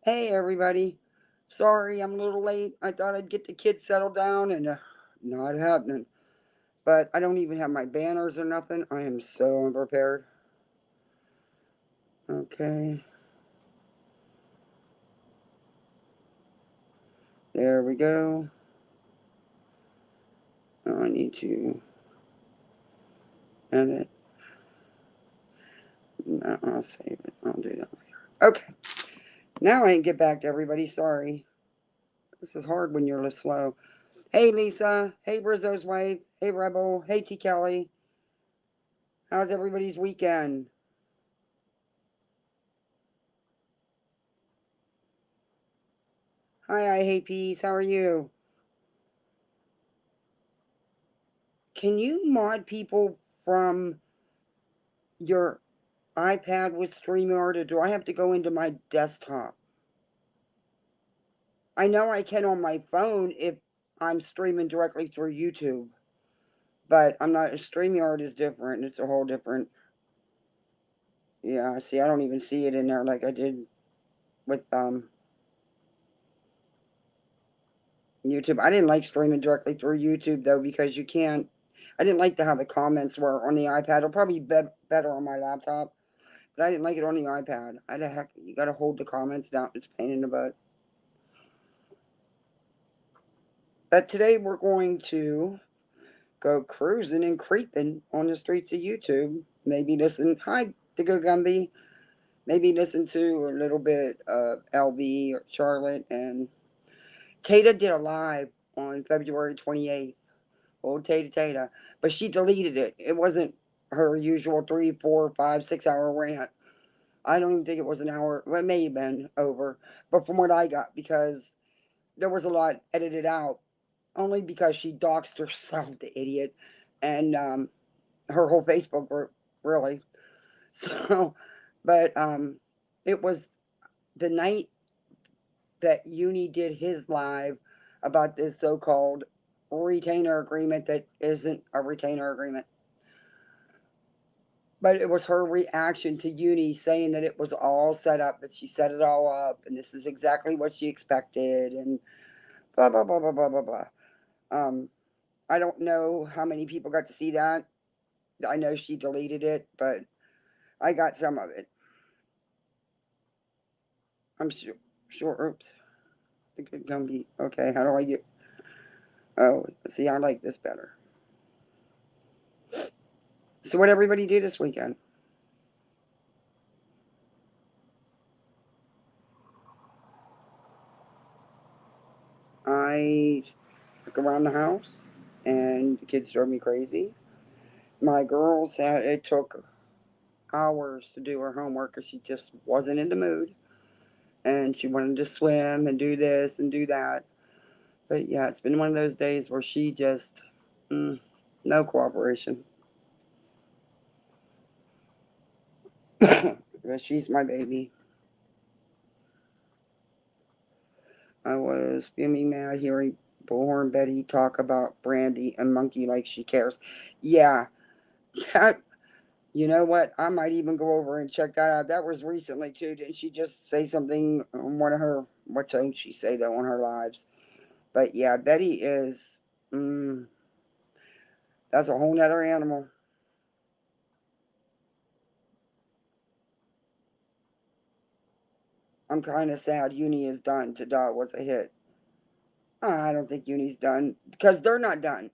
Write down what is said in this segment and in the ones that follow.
Hey everybody. Sorry, I'm a little late. I thought I'd get the kids settled down and not happening. But I don't even have my banners or nothing. I am so unprepared. Okay. There we go. I need to edit. No, I'll save it. I'll do that later. Okay. Now I can get back to everybody. Sorry. This is hard when you're slow. Hey Lisa. Hey Brizzo's wife. Hey Rebel. Hey T Kelly. How's everybody's weekend? Hi, I hate peas. How are you? Can you mod people from your iPad with StreamYard, or do I have to go into my desktop? I know I can on my phone if I'm streaming directly through YouTube, but I'm not. StreamYard is different. It's a whole different. Yeah, see, I don't even see it in there like I did with YouTube. I didn't like streaming directly through YouTube though because you can't. I didn't like how the comments were on the iPad. It'll probably be better on my laptop, but I didn't like it on the iPad. I the heck you got to hold the comments down. It's a pain in the butt. But today we're going to go cruising and creeping on the streets of YouTube. Maybe listen, hi, to go Gumby. Maybe listen to a little bit of LB or Charlotte. And Tata did a live on February 28th. Old Tata. But she deleted it. It wasn't her usual 3, 4, 5, 6 hour rant. I don't even think it was an hour. Well, it may have been over. But from what I got, because there was a lot edited out only because she doxed herself, the idiot, and her whole Facebook group, really. So, but it was the night that Uni did his live about this so-called retainer agreement that isn't a retainer agreement. But it was her reaction to Uni saying that it was all set up, that she set it all up, and this is exactly what she expected, and blah blah blah blah blah blah blah. Um, I don't know how many people got to see that. I know she deleted it, but I got some of it. I'm sure. Oops. It could come be. Okay, how do I get. Oh, see, I like this better. So, what everybody do this weekend? I took around the house, and the kids drove me crazy. My girl said it took hours to do her homework because she just wasn't in the mood. And she wanted to swim and do this and do that. But yeah, it's been one of those days where she just, no cooperation. But she's my baby. I was fuming mad hearing Bullhorn Betty talk about Brandy and Monkey like she cares. Yeah, that, you know what? I might even go over and check that out. That was recently too. Didn't she just say something on one of her, what did she say though on her lives? But yeah, Betty is, mm, that's a whole nother animal. I'm kind of sad Uni is done. To Dot was a hit. I don't think Uni's done because they're not done.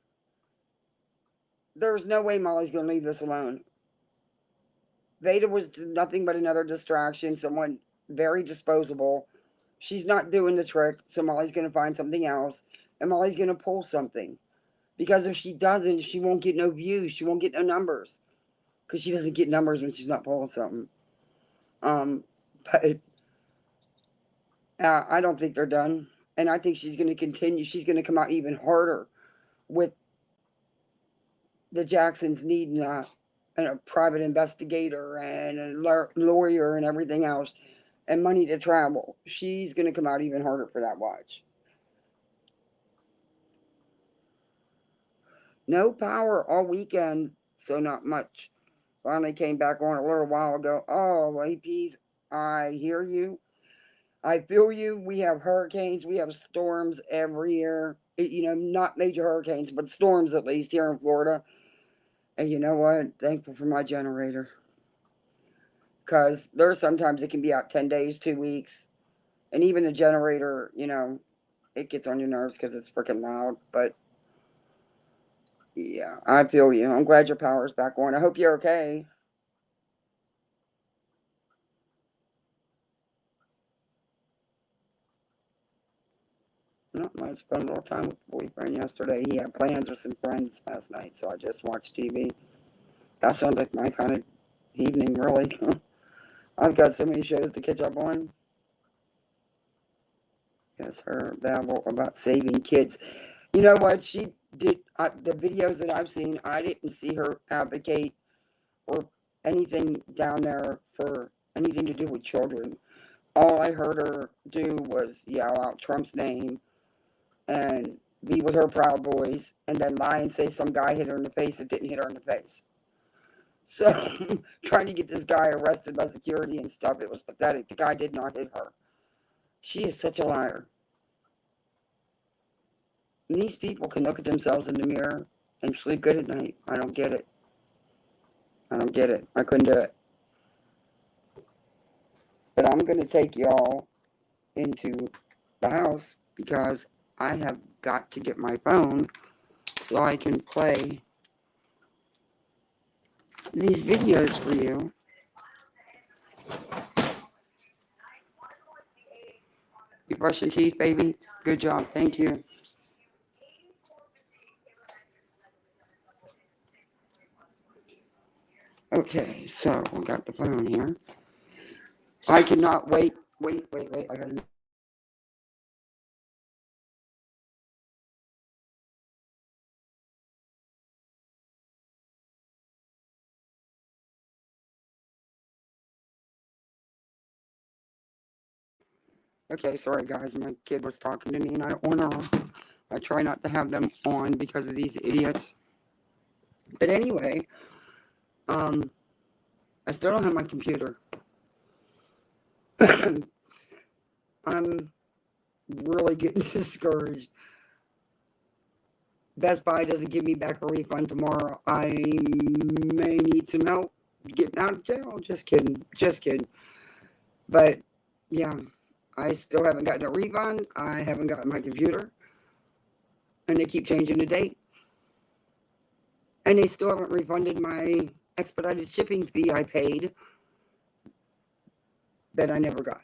There's no way Molly's going to leave this alone. Veda was nothing but another distraction, someone very disposable. She's not doing the trick, so Molly's going to find something else, and Molly's going to pull something. Because if she doesn't, she won't get no views. She won't get no numbers. Because she doesn't get numbers when she's not pulling something. Um, but I don't think they're done. And I think she's going to continue. She's going to come out even harder with the Jacksons needing a private investigator and a lawyer and everything else and money to travel. She's going to come out even harder for that watch. No power all weekend, so not much. Finally came back on a little while ago. Oh, APs, I hear you. I feel you. We have hurricanes. We have storms every year. Not major hurricanes, but storms at least here in Florida. And you know what? Thankful for my generator. Because there's sometimes it can be out 10 days, 2 weeks. And even the generator, it gets on your nerves because it's freaking loud. But yeah, I feel you. I'm glad your power's back on. I hope you're okay. Not much. Spent a little time with the boyfriend yesterday. He had plans with some friends last night, so I just watched TV. That sounds like my kind of evening, really. I've got so many shows to catch up on. Yes, her babble about saving kids. You know what? She did, the videos that I've seen, I didn't see her advocate or anything down there for anything to do with children. All I heard her do was yell out Trump's name and be with her Proud Boys, and then lie and say some guy hit her in the face that didn't hit her in the face. So, trying to get this guy arrested by security and stuff, it was pathetic. The guy did not hit her. She is such a liar. And these people can look at themselves in the mirror and sleep good at night. I don't get it. I don't get it. I couldn't do it. But I'm going to take y'all into the house because I have got to get my phone so I can play these videos for you. You brush your teeth, baby? Good job. Thank you. Okay, so we got the phone here. I cannot wait. Wait. I gotta. Okay, sorry guys. My kid was talking to me and I don't want to. I try not to have them on because of these idiots. But anyway, I still don't have my computer. I'm really getting discouraged. Best Buy doesn't give me back a refund tomorrow. I may need some help getting out of jail. Just kidding. Just kidding. But yeah, I still haven't gotten a refund. I haven't gotten my computer. And they keep changing the date. And they still haven't refunded my expedited shipping fee I paid that I never got.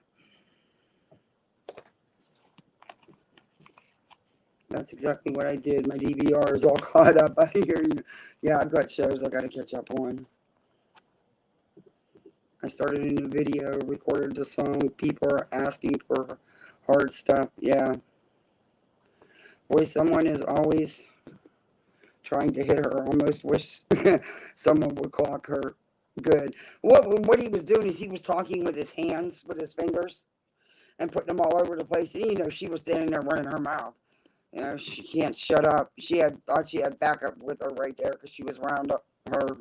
That's exactly what I did. My DVR is all caught up. I hear you. Yeah, I've got shows I got to catch up on. I started a new video, recorded the song. People are asking for hard stuff. Yeah. Boy, someone is always trying to hit her. Almost wish someone would clock her good. What he was doing is he was talking with his hands, with his fingers, and putting them all over the place. And she was standing there running her mouth. She can't shut up. Thought she had backup with her right there because she was around her.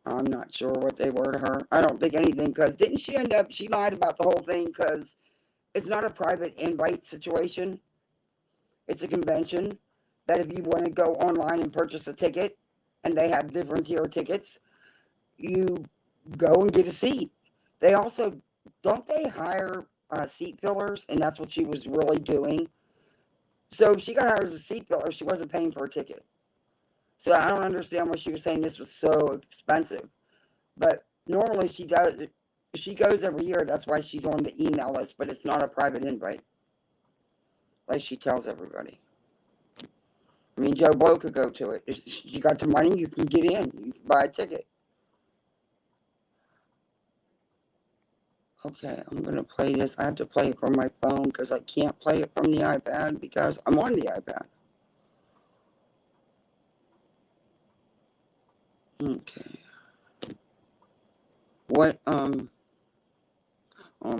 I'm not sure what they were to her. I don't think anything because didn't she end up, she lied about the whole thing because it's not a private invite situation. It's a convention that if you want to go online and purchase a ticket and they have different tier tickets, you go and get a seat. They also, don't they hire seat fillers? And that's what she was really doing. So if she got hired as a seat filler, she wasn't paying for a ticket. So I don't understand why she was saying this was so expensive. But normally she goes every year. That's why she's on the email list, but it's not a private invite. Like she tells everybody. I mean, Joe Blow could go to it. If you got the money, you can get in. You can buy a ticket. Okay, I'm going to play this. I have to play it from my phone because I can't play it from the iPad because I'm on the iPad. Okay.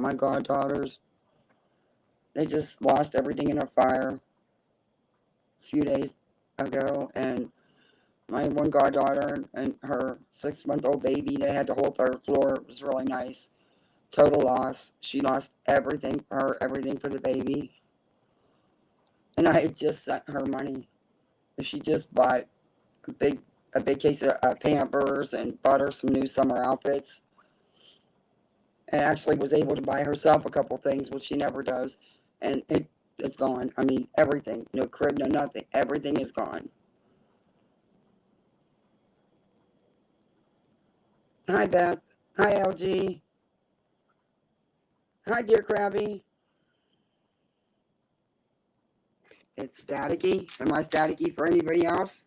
My goddaughters, they just lost everything in a fire a few days ago, and my one goddaughter and her 6-month-old baby, they had to hold third floor. It was really nice. Total loss. She lost everything for her, everything for the baby. And I had just sent her money. She just bought a big case of Pampers and bought her some new summer outfits. And actually was able to buy herself a couple things, which she never does. And it's gone. I mean, everything. No crib, no nothing. Everything is gone. Hi, Beth. Hi, LG. Hi, dear Krabby. It's staticky. Am I staticky for anybody else?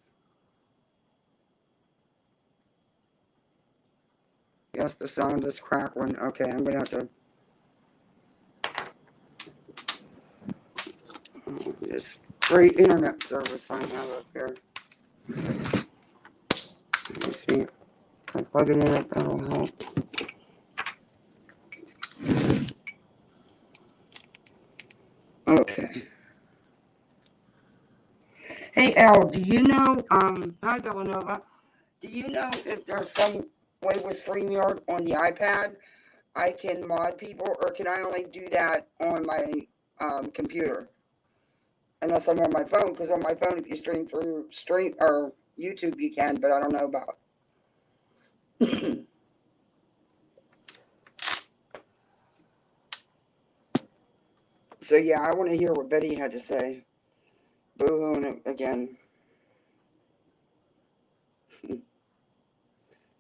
Yes, the sound is crackling. Okay, I'm going to have to... This great internet service I have up here. Let me see. If I plug it in, that'll help. Okay. Hey, Al, do you know, hi, Villanova. Do you know if there's some way with StreamYard on the iPad I can mod people, or can I only do that on my computer? Unless I'm on my phone, because on my phone, if you stream through or YouTube, you can, but I don't know about. So yeah, I want to hear what Betty had to say. Boo-hooing again.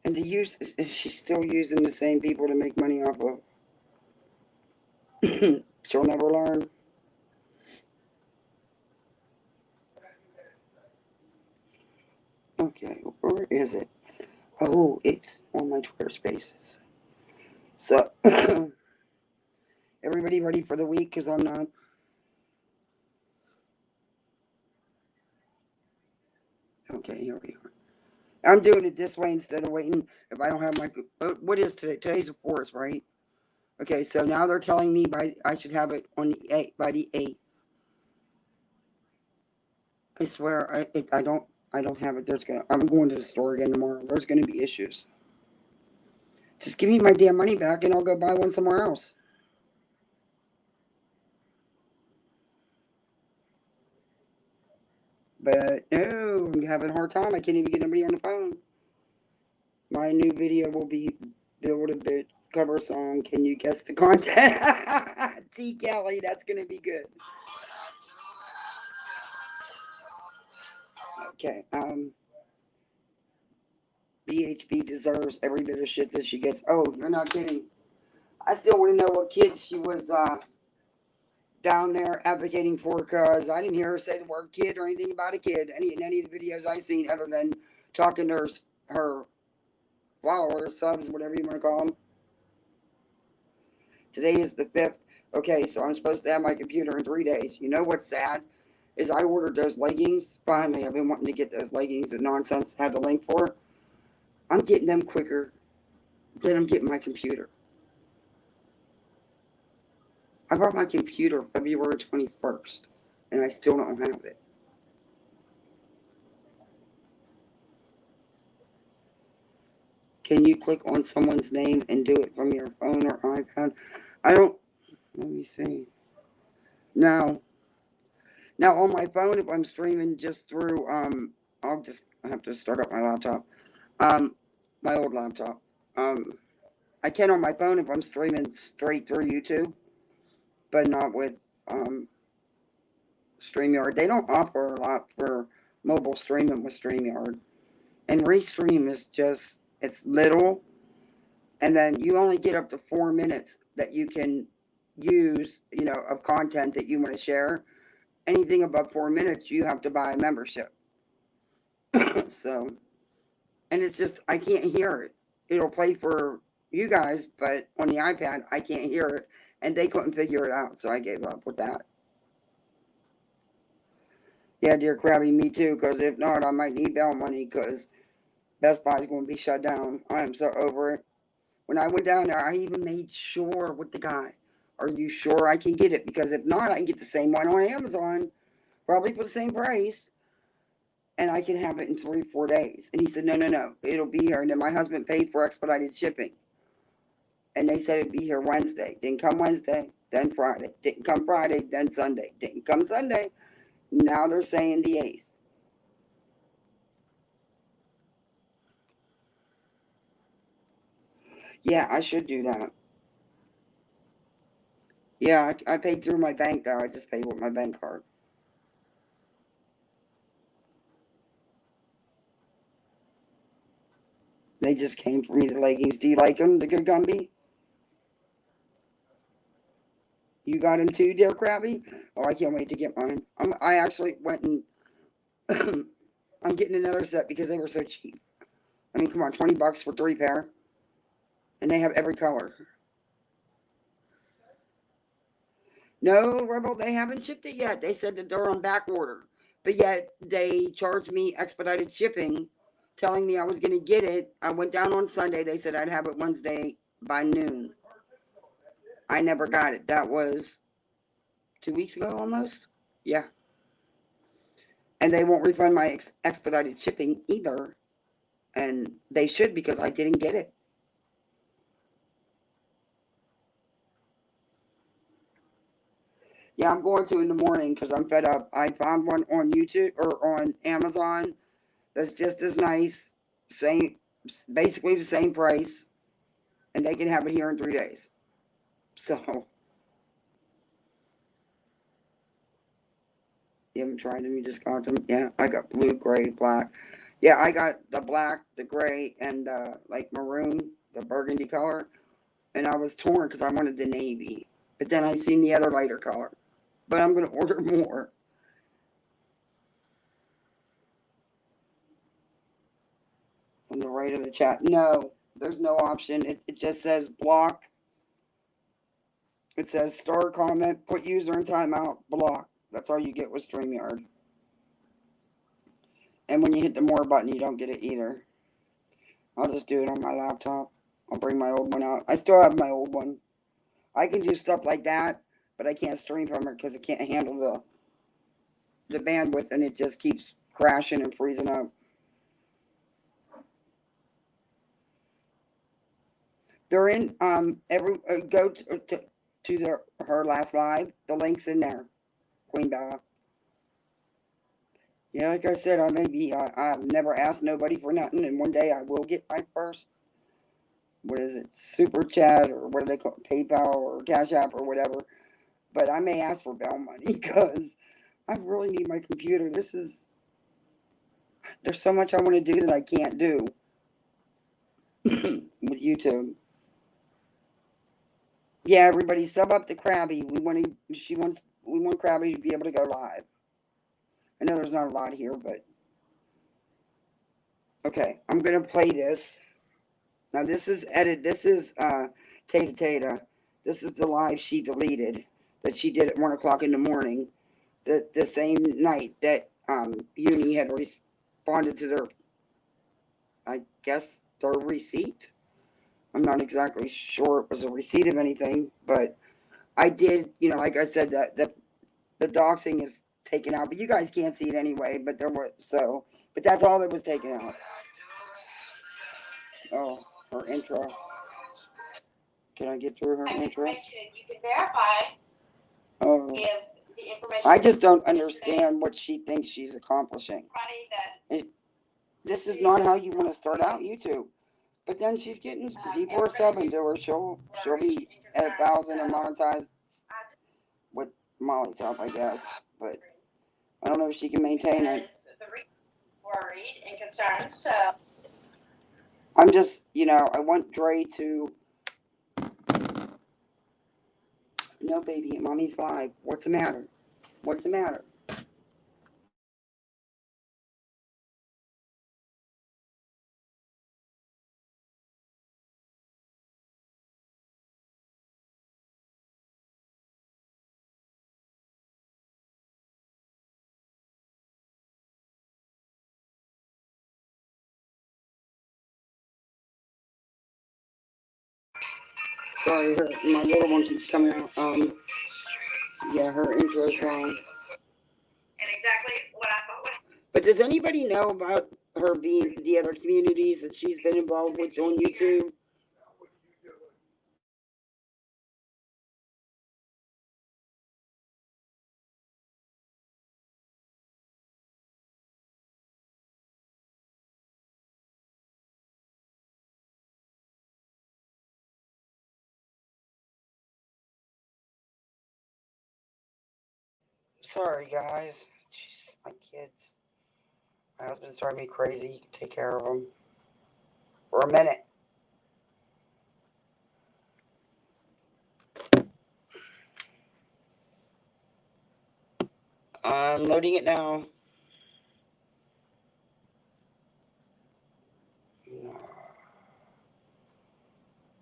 And she's still using the same people to make money off of. She'll never learn. Okay, where is it? Oh, it's on my Twitter Spaces. So, everybody ready for the week? Because I'm not. Okay, here we are. I'm doing it this way instead of waiting. If I don't have my... What is today? Today's the 4th, right? Okay, so now they're telling me I should have it on the 8th, by the 8th. I swear, I don't have it. I'm going to the store again tomorrow. There's gonna be issues. Just give me my damn money back and I'll go buy one somewhere else. But no, I'm having a hard time. I can't even get anybody on the phone. My new video will be Build a Bit cover song. Can you guess the content? T. Kelly, that's gonna be good. Okay, BHB deserves every bit of shit that she gets. Oh, you're not kidding. I still want to know what kid she was down there advocating for, because I didn't hear her say the word kid or anything about a kid in any of the videos I've seen, other than talking to her followers, subs, whatever you want to call them. Today is the 5th. Okay, so I'm supposed to have my computer in 3 days. You know what's sad? Is I ordered those leggings. Finally, I've been wanting to get those leggings that Nonsense had the link for. I'm getting them quicker than I'm getting my computer. I bought my computer February 21st, and I still don't have it. Can you click on someone's name and do it from your phone or iPad? Let me see. Now on my phone, if I'm streaming just through, I'll just have to start up my laptop. My old laptop. I can on my phone if I'm streaming straight through YouTube, but not with StreamYard. They don't offer a lot for mobile streaming with StreamYard. And Restream is just, it's little, and then you only get up to 4 minutes that you can use, of content that you want to share. Anything above 4 minutes, you have to buy a membership. So, and it's just, I can't hear it. It'll play for you guys, but on the iPad, I can't hear it. And they couldn't figure it out, so I gave up with that. Yeah, dear Krabby, me too, because if not, I might need bail money, because Best Buy is going to be shut down. I am so over it. When I went down there, I even made sure with the guy, are you sure I can get it? Because if not, I can get the same one on Amazon, probably for the same price, and I can have it in 3 or 4 days. And he said, no, it'll be here. And then my husband paid for expedited shipping. and they said it'd be here Wednesday. Didn't come Wednesday, then Friday. Didn't come Friday, then Sunday. Didn't come Sunday. Now they're saying the 8th. Yeah, I should do that. Yeah, I paid through my bank, though. I just paid with my bank card. They just came for me, the leggings. Do you like them, the good Gumby? You got them too, dear Krabby? Oh, I can't wait to get mine. I actually went and I'm getting another set because they were so cheap. I mean, come on, $20 for 3 pair. And they have every color. No, Rebel, they haven't shipped it yet. They said that they're on back order. But yet they charged me expedited shipping, telling me I was going to get it. I went down on Sunday. They said I'd have it Wednesday by noon. I never got it. That was 2 weeks ago almost. Yeah. And they won't refund my expedited shipping either. And they should, because I didn't get it. Yeah, I'm going to in the morning because I'm fed up. I found one on YouTube or on Amazon that's just as nice, basically the same price, and they can have it here in 3 days. So, you haven't tried them? You just got them? Yeah, I got blue, gray, black. Yeah, I got the black, the gray, and like maroon, the burgundy color. And I was torn because I wanted the navy. But then I seen the other lighter color. But I'm going to order more. On the right of the chat. No, there's no option. It just says block. It says star comment, put user in timeout, block. That's all you get with StreamYard. And when you hit the more button, you don't get it either. I'll just do it on my laptop. I'll bring my old one out. I still have my old one. I can do stuff like that, but I can't stream from it because it can't handle the bandwidth, and it just keeps crashing and freezing up. They're in go to her last live. The link's in there. Queen Bella. Yeah, like I said, I've never asked nobody for nothing, and one day I will get my first, what is it, Super Chat, or what do they call it, PayPal or Cash App or whatever. But I may ask for Bell money because I really need my computer. There's so much I want to do that I can't do with YouTube. Yeah, everybody sub up to Krabby. We want Krabby to be able to go live. I know there's not a lot here, but okay, I'm gonna play this. Now this is Tata. This is the live she deleted that she did at 1 o'clock in the morning. The same night that Uni had responded to their, I guess, their receipt. I'm not exactly sure it was a receipt of anything, but I did, like I said, that the doxing is taken out, but you guys can't see it anyway. But but that's all that was taken out. Oh, her intro. Can I get through her intro? You can verify. Oh. If the information. I just don't understand what she thinks she's accomplishing. This is not how you want to start out YouTube. But then she's getting people are subbing to her. She'll be at 1,000 and monetized with Molly's help, I guess. But I don't know if she can maintain it. Worried and concerned, so I'm just, I want Dre to. No, baby, mommy's live. What's the matter? What's the matter? Sorry, my little one keeps coming out. Yeah, her intro is wrong. And exactly what I thought. But does anybody know about her being the other communities that she's been involved with on YouTube? Sorry, guys. Jeez, my kids. My husband's driving me crazy. You can take care of them for a minute. I'm loading it now.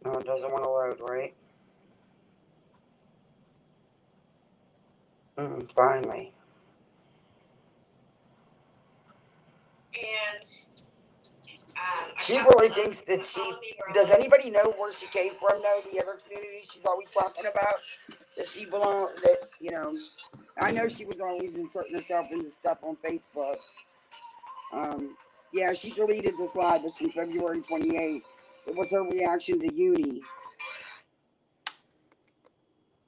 No, it doesn't want to load, right? Finally. And she really thinks that she... Does anybody know where she came from, though? The other community she's always talking about? That she belonged... That, you know... I know she was always inserting herself into stuff on Facebook. Yeah, she deleted this live. It's from February 28th. It was her reaction to Uni.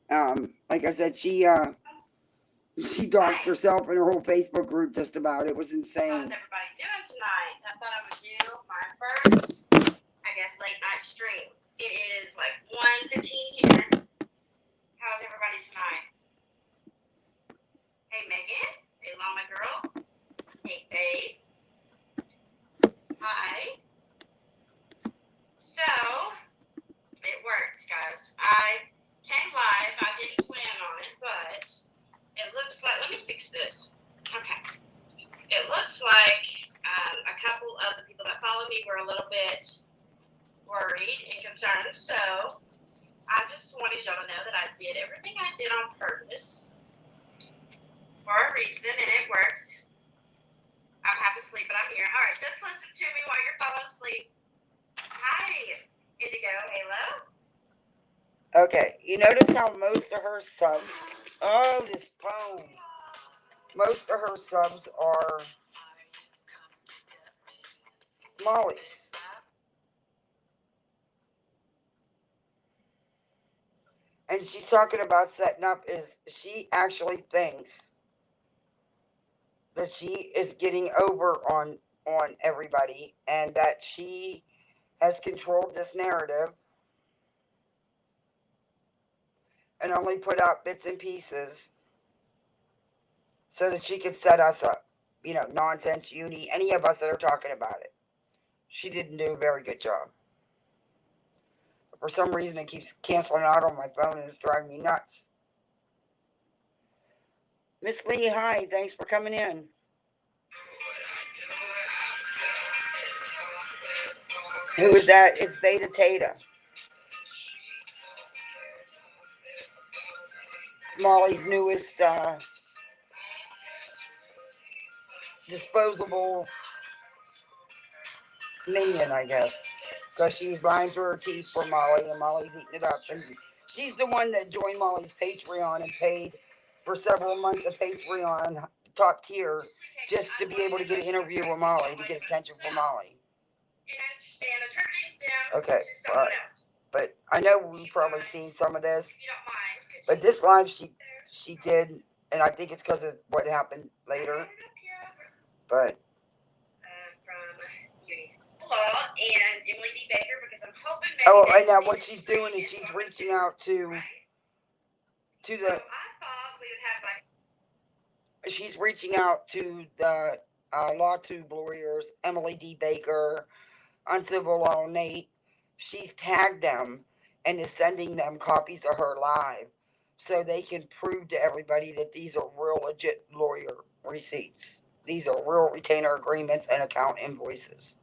Like I said, she doxed herself and her whole Facebook group just about. It was insane. How's everybody doing tonight? I thought I would do my first, I guess, late night stream. It is like 1:15 here. How's everybody tonight? Hey, Megan. Hey, Llama Girl. Hey, Dave. Hi. So, it works, guys. I came live. I didn't plan on it, but it looks like... Let me fix this. Okay. It looks like a couple of the people that follow me were a little bit worried and concerned, so I just wanted y'all to know that I did everything I did on purpose for a reason, and it worked. I'm half asleep, but I'm here. All right, just listen to me while you're falling asleep. Hi, Indigo. Hello. Okay, you notice how most of her subs... Oh, this phone. Most of her subs are Molly's. And she's talking about setting up is she actually thinks that she is getting over on everybody and that she has controlled this narrative and only put out bits and pieces so that she can set us up. You know, Nonsense, Uni, any of us that are talking about it. She didn't do a very good job. But for some reason, it keeps canceling out on my phone and it's driving me nuts. Miss Lee, hi. Thanks for coming in. Who is that? It's Beta Tata. Molly's newest disposable minion, I guess. Because she's lying through her teeth for Molly, and Molly's eating it up. And she's the one that joined Molly's Patreon and paid for several months of Patreon top tier just to be able to get an interview with Molly, to get attention from Molly. Okay, all right. But I know we've probably seen some of this. But this live she did, and I think it's because of what happened later. But and Emily D. Baker, because I'm hoping maybe... Oh, and now what she's doing is she's reaching out to the... So I thought we would have like... She's reaching out to the LawTube lawyers, Emily D. Baker, Uncivil Law Nate. She's tagged them and is sending them copies of her live so they can prove to everybody that these are real legit lawyer receipts. These are real retainer agreements and account invoices.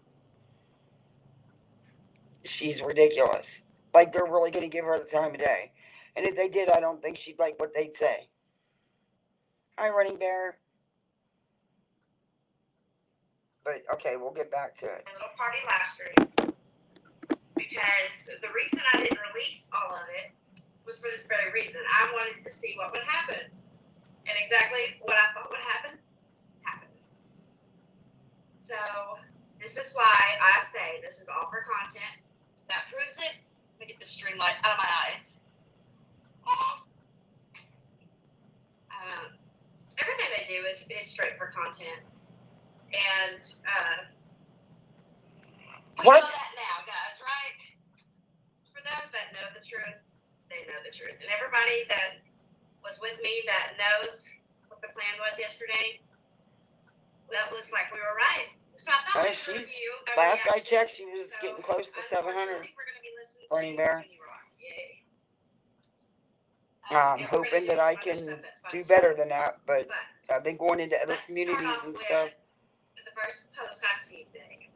She's ridiculous. Like, they're really going to give her the time of day. And if they did, I don't think she'd like what they'd say. Hi, Running Bear. But, okay, we'll get back to it. A little party live stream. Because the reason I didn't release all of it was for this very reason. I wanted to see what would happen. And exactly what I thought would happen, happened. So, this is why I say this is all for content. That proves it. Let me get the string light out of my eyes. Everything they do is straight for content. And we know that now, guys, right? For those that know the truth, they know the truth. And everybody that was with me that knows the plan was yesterday. Well, it looks like we were right. So I thought we'd review. Last I checked, she was getting close to 700. Burning Bear. I'm hoping that I can do better than that, but I've been going into other communities and stuff. The first post I see today.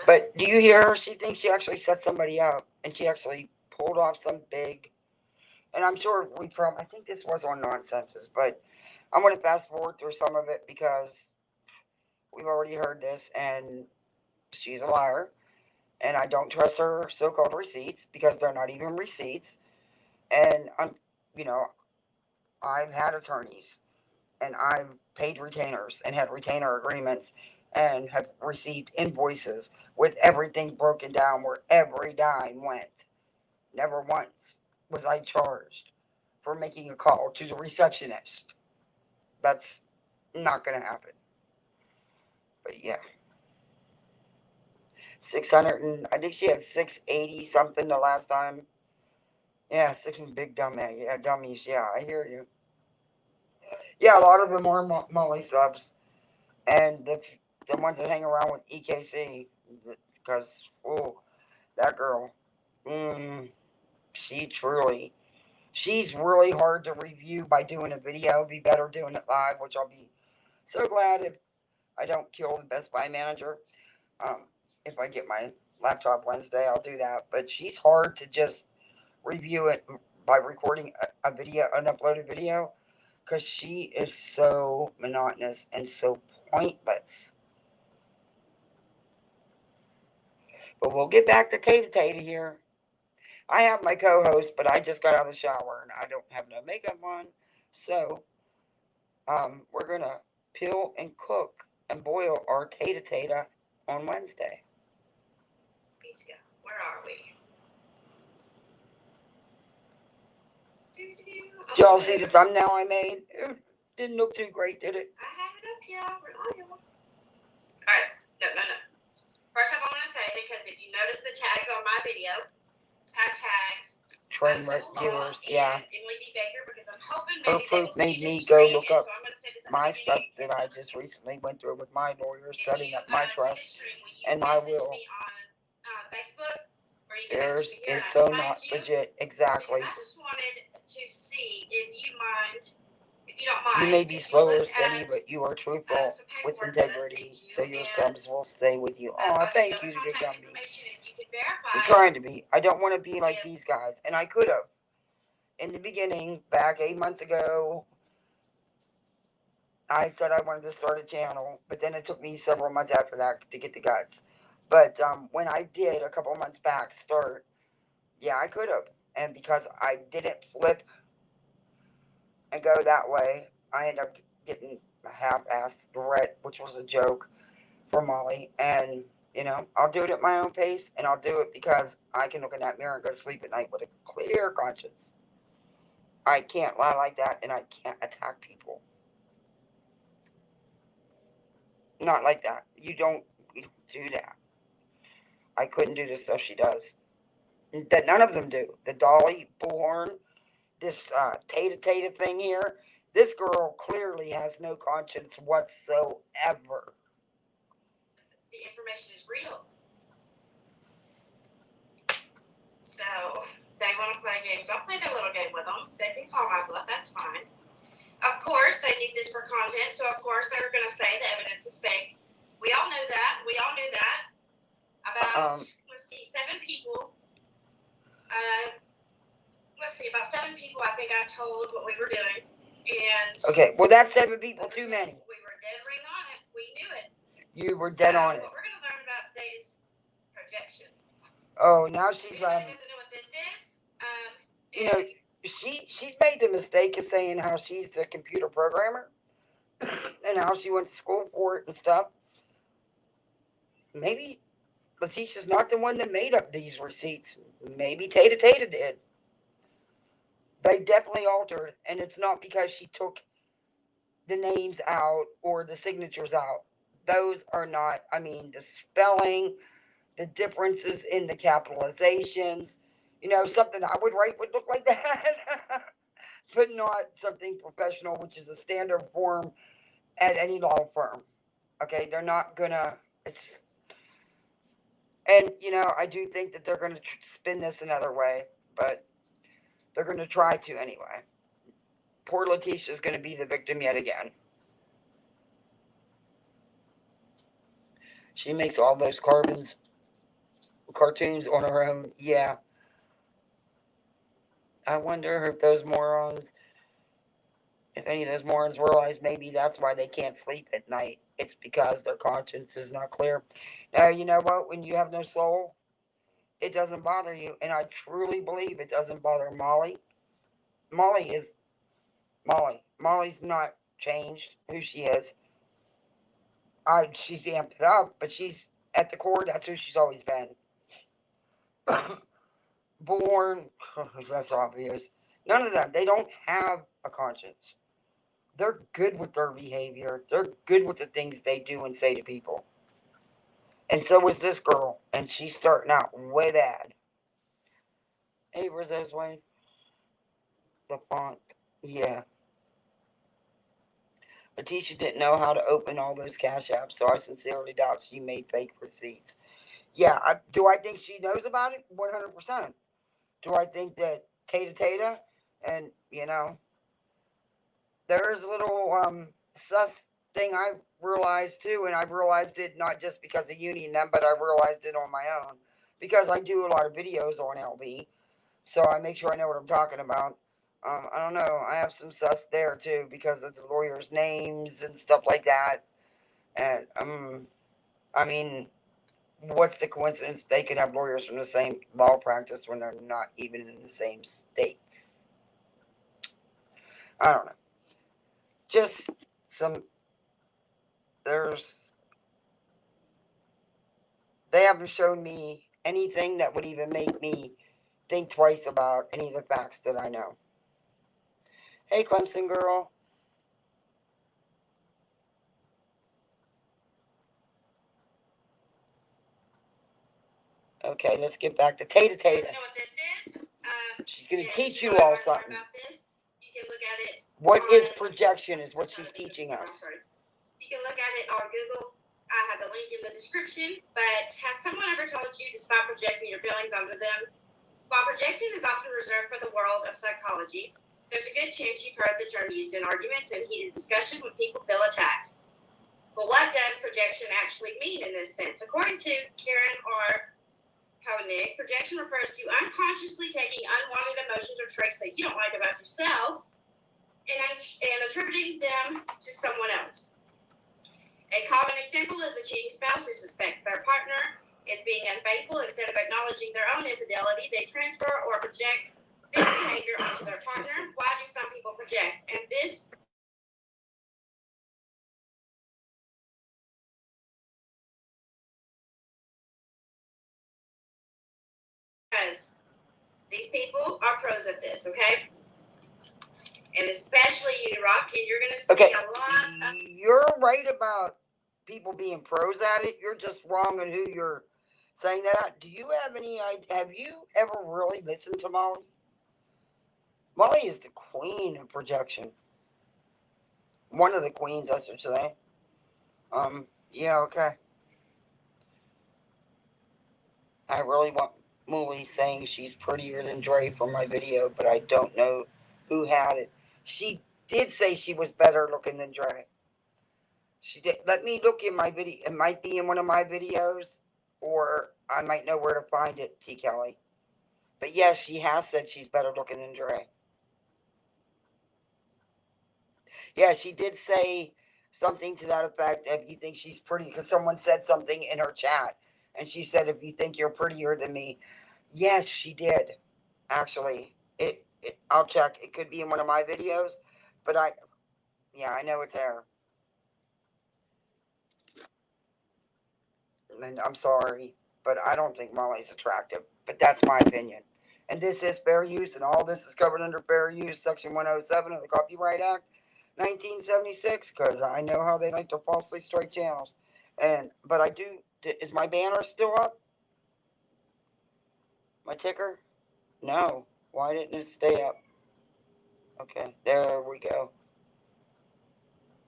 But do you hear her? She thinks she actually set somebody up, and she actually pulled off some big. And I'm sure I think this was on Nonsenses, but I'm going to fast forward through some of it because we've already heard this, and she's a liar. And I don't trust her so-called receipts because they're not even receipts. And I've had attorneys, and I've paid retainers and had retainer agreements and have received invoices with everything broken down where every dime went. Never once was I charged for making a call to the receptionist. That's not going to happen. But yeah. 600 and I think she had 680 something the last time. Yeah, six big dummies. Yeah, dummies. Yeah, I hear you. Yeah, a lot of them are Molly subs, and the ones that hang around with EKC, because that girl, she's really hard to review by doing a video. Be better doing it live, which I'll be so glad if I don't kill the Best Buy manager. If I get my laptop Wednesday, I'll do that. But she's hard to just review it by recording a video, an uploaded video, because she is so monotonous and so pointless. But we'll get back to Tata here. I have my co-host, but I just got out of the shower and I don't have no makeup on. So we're going to peel and cook and boil our Tata on Wednesday. Where are we? Did y'all see the thumbnail I made? It didn't look too great, did it? I have it up here. Alright, no. First off, I want to say, because if you notice the tags on my video, tags, Train viewers, yeah. Emily B. Baker, because I'm hoping Her proof made me go look up my stuff that I just recently went through with my lawyer, setting up my trust and my will. Theirs is so not legit, exactly. I just wanted to see if you don't mind. You may be slower, steady, but you are truthful with integrity, so your subs will stay with you. Oh, thank you, Big Gumby. I'm trying to be. I don't want to be like these guys, and I could have. In the beginning, back 8 months ago, I said I wanted to start a channel, but then it took me several months after that to get the guts. But when I did a couple months back start, yeah, I could have. And because I didn't flip and go that way, I ended up getting a half-assed threat, which was a joke for Molly. And, I'll do it at my own pace, and I'll do it because I can look in that mirror and go to sleep at night with a clear conscience. I can't lie like that, and I can't attack people. Not like that. You don't do that. I couldn't do the stuff she does. That none of them do. The Dolly Bullhorn, this Tata thing here, this girl clearly has no conscience whatsoever. The information is real. So, they want to play games. I'll play their little game with them. They can call my bluff. That's fine. Of course, they need this for content, so of course they're going to say the evidence is fake. We all knew that. About, 7 people. About 7 people I think I told what we were doing. And okay, well, that's 7 people too many. We were dead ring on it. We knew it. You were dead on it. What we're going to learn about today is projection. Oh, now she's doesn't know what this is. She's made the mistake of saying how she's the computer programmer and how she went to school for it and stuff. Maybe Letitia's not the one that made up these receipts. Maybe Tata did. They definitely altered, and it's not because she took the names out or the signatures out. Those are not, the spelling, the differences in the capitalizations. Something I would write would look like that. but not something professional, which is a standard form at any law firm. Okay, they're not gonna. It's and I do think that they're gonna spin this another way, but they're gonna try to anyway. Poor Letitia's gonna be the victim yet again. She makes all those cartoons on her own. Yeah, I wonder if those morons, if any of those morons realize maybe that's why they can't sleep at night. It's because their conscience is not clear. Now, you know what? When you have no soul, it doesn't bother you. And I truly believe it doesn't bother Molly. Molly is Molly. Molly's not changed who she is. She's amped it up, but she's at the core, that's who she's always been. Born, that's obvious. None of them. They don't have a conscience. They're good with their behavior. They're good with the things they do and say to people. And so is this girl. And she's starting out way bad. Hey, Rizzo's wife. The font. Yeah. Letitia didn't know how to open all those cash apps, so I sincerely doubt she made fake receipts. Yeah, do I think she knows about it? 100%. Do I think that Tata and, there's a little sus thing I realized too, and I realized it not just because of Uni and them, but I realized it on my own because I do a lot of videos on LB, so I make sure I know what I'm talking about. I don't know. I have some sus there too because of the lawyers' names and stuff like that. And I mean, what's the coincidence they could have lawyers from the same law practice when they're not even in the same states? I don't know. Just some. There's. They haven't shown me anything that would even make me think twice about any of the facts that I know. Hey, Clemson girl. Okay, let's get back to Tata. You know what this is? She's going to teach you all something. About this, you can look at it. What is projection is what she's teaching us. You can look at it on Google. I have the link in the description. But has someone ever told you to stop projecting your feelings onto them? While projecting is often reserved for the world of psychology, there's a good chance you've heard the term used in arguments and heated discussion when people feel attacked. Well, what does projection actually mean in this sense? According to Karen R. Koenig, projection refers to unconsciously taking unwanted emotions or traits that you don't like about yourself and attributing them to someone else. A common example is a cheating spouse who suspects their partner is being unfaithful. Instead of acknowledging their own infidelity, they transfer or project this behavior onto their partner. Why do some people project? And this because these people are pros at this, okay? And especially you, Rock, and you're going to see a lot of... You're right about people being pros at it. You're just wrong on who you're saying that. Do you have any idea? Have you ever really listened to Molly? Molly is the queen of projection. One of the queens, I should say. Yeah, okay. I really want Molly saying she's prettier than Dre for my video, but I don't know who had it. She did say she was better looking than Dre. She did. Let me look in my video. It might be in one of my videos, or I might know where to find it, T. Kelly. But yes, she has said she's better looking than Dre. Yeah, she did say something to that effect. If you think she's pretty, because someone said something in her chat, and she said, "If you think you're prettier than me," yes, she did. Actually, I'll check. It could be in one of my videos, but I know it's there. And I'm sorry, but I don't think Molly's attractive. But that's my opinion. And this is fair use, and all this is covered under fair use, Section 107 of the Copyright Act, 1976. Because I know how they like to falsely strike channels. But I do. Is my banner still up? My ticker? No. Why didn't it stay up? Okay, there we go.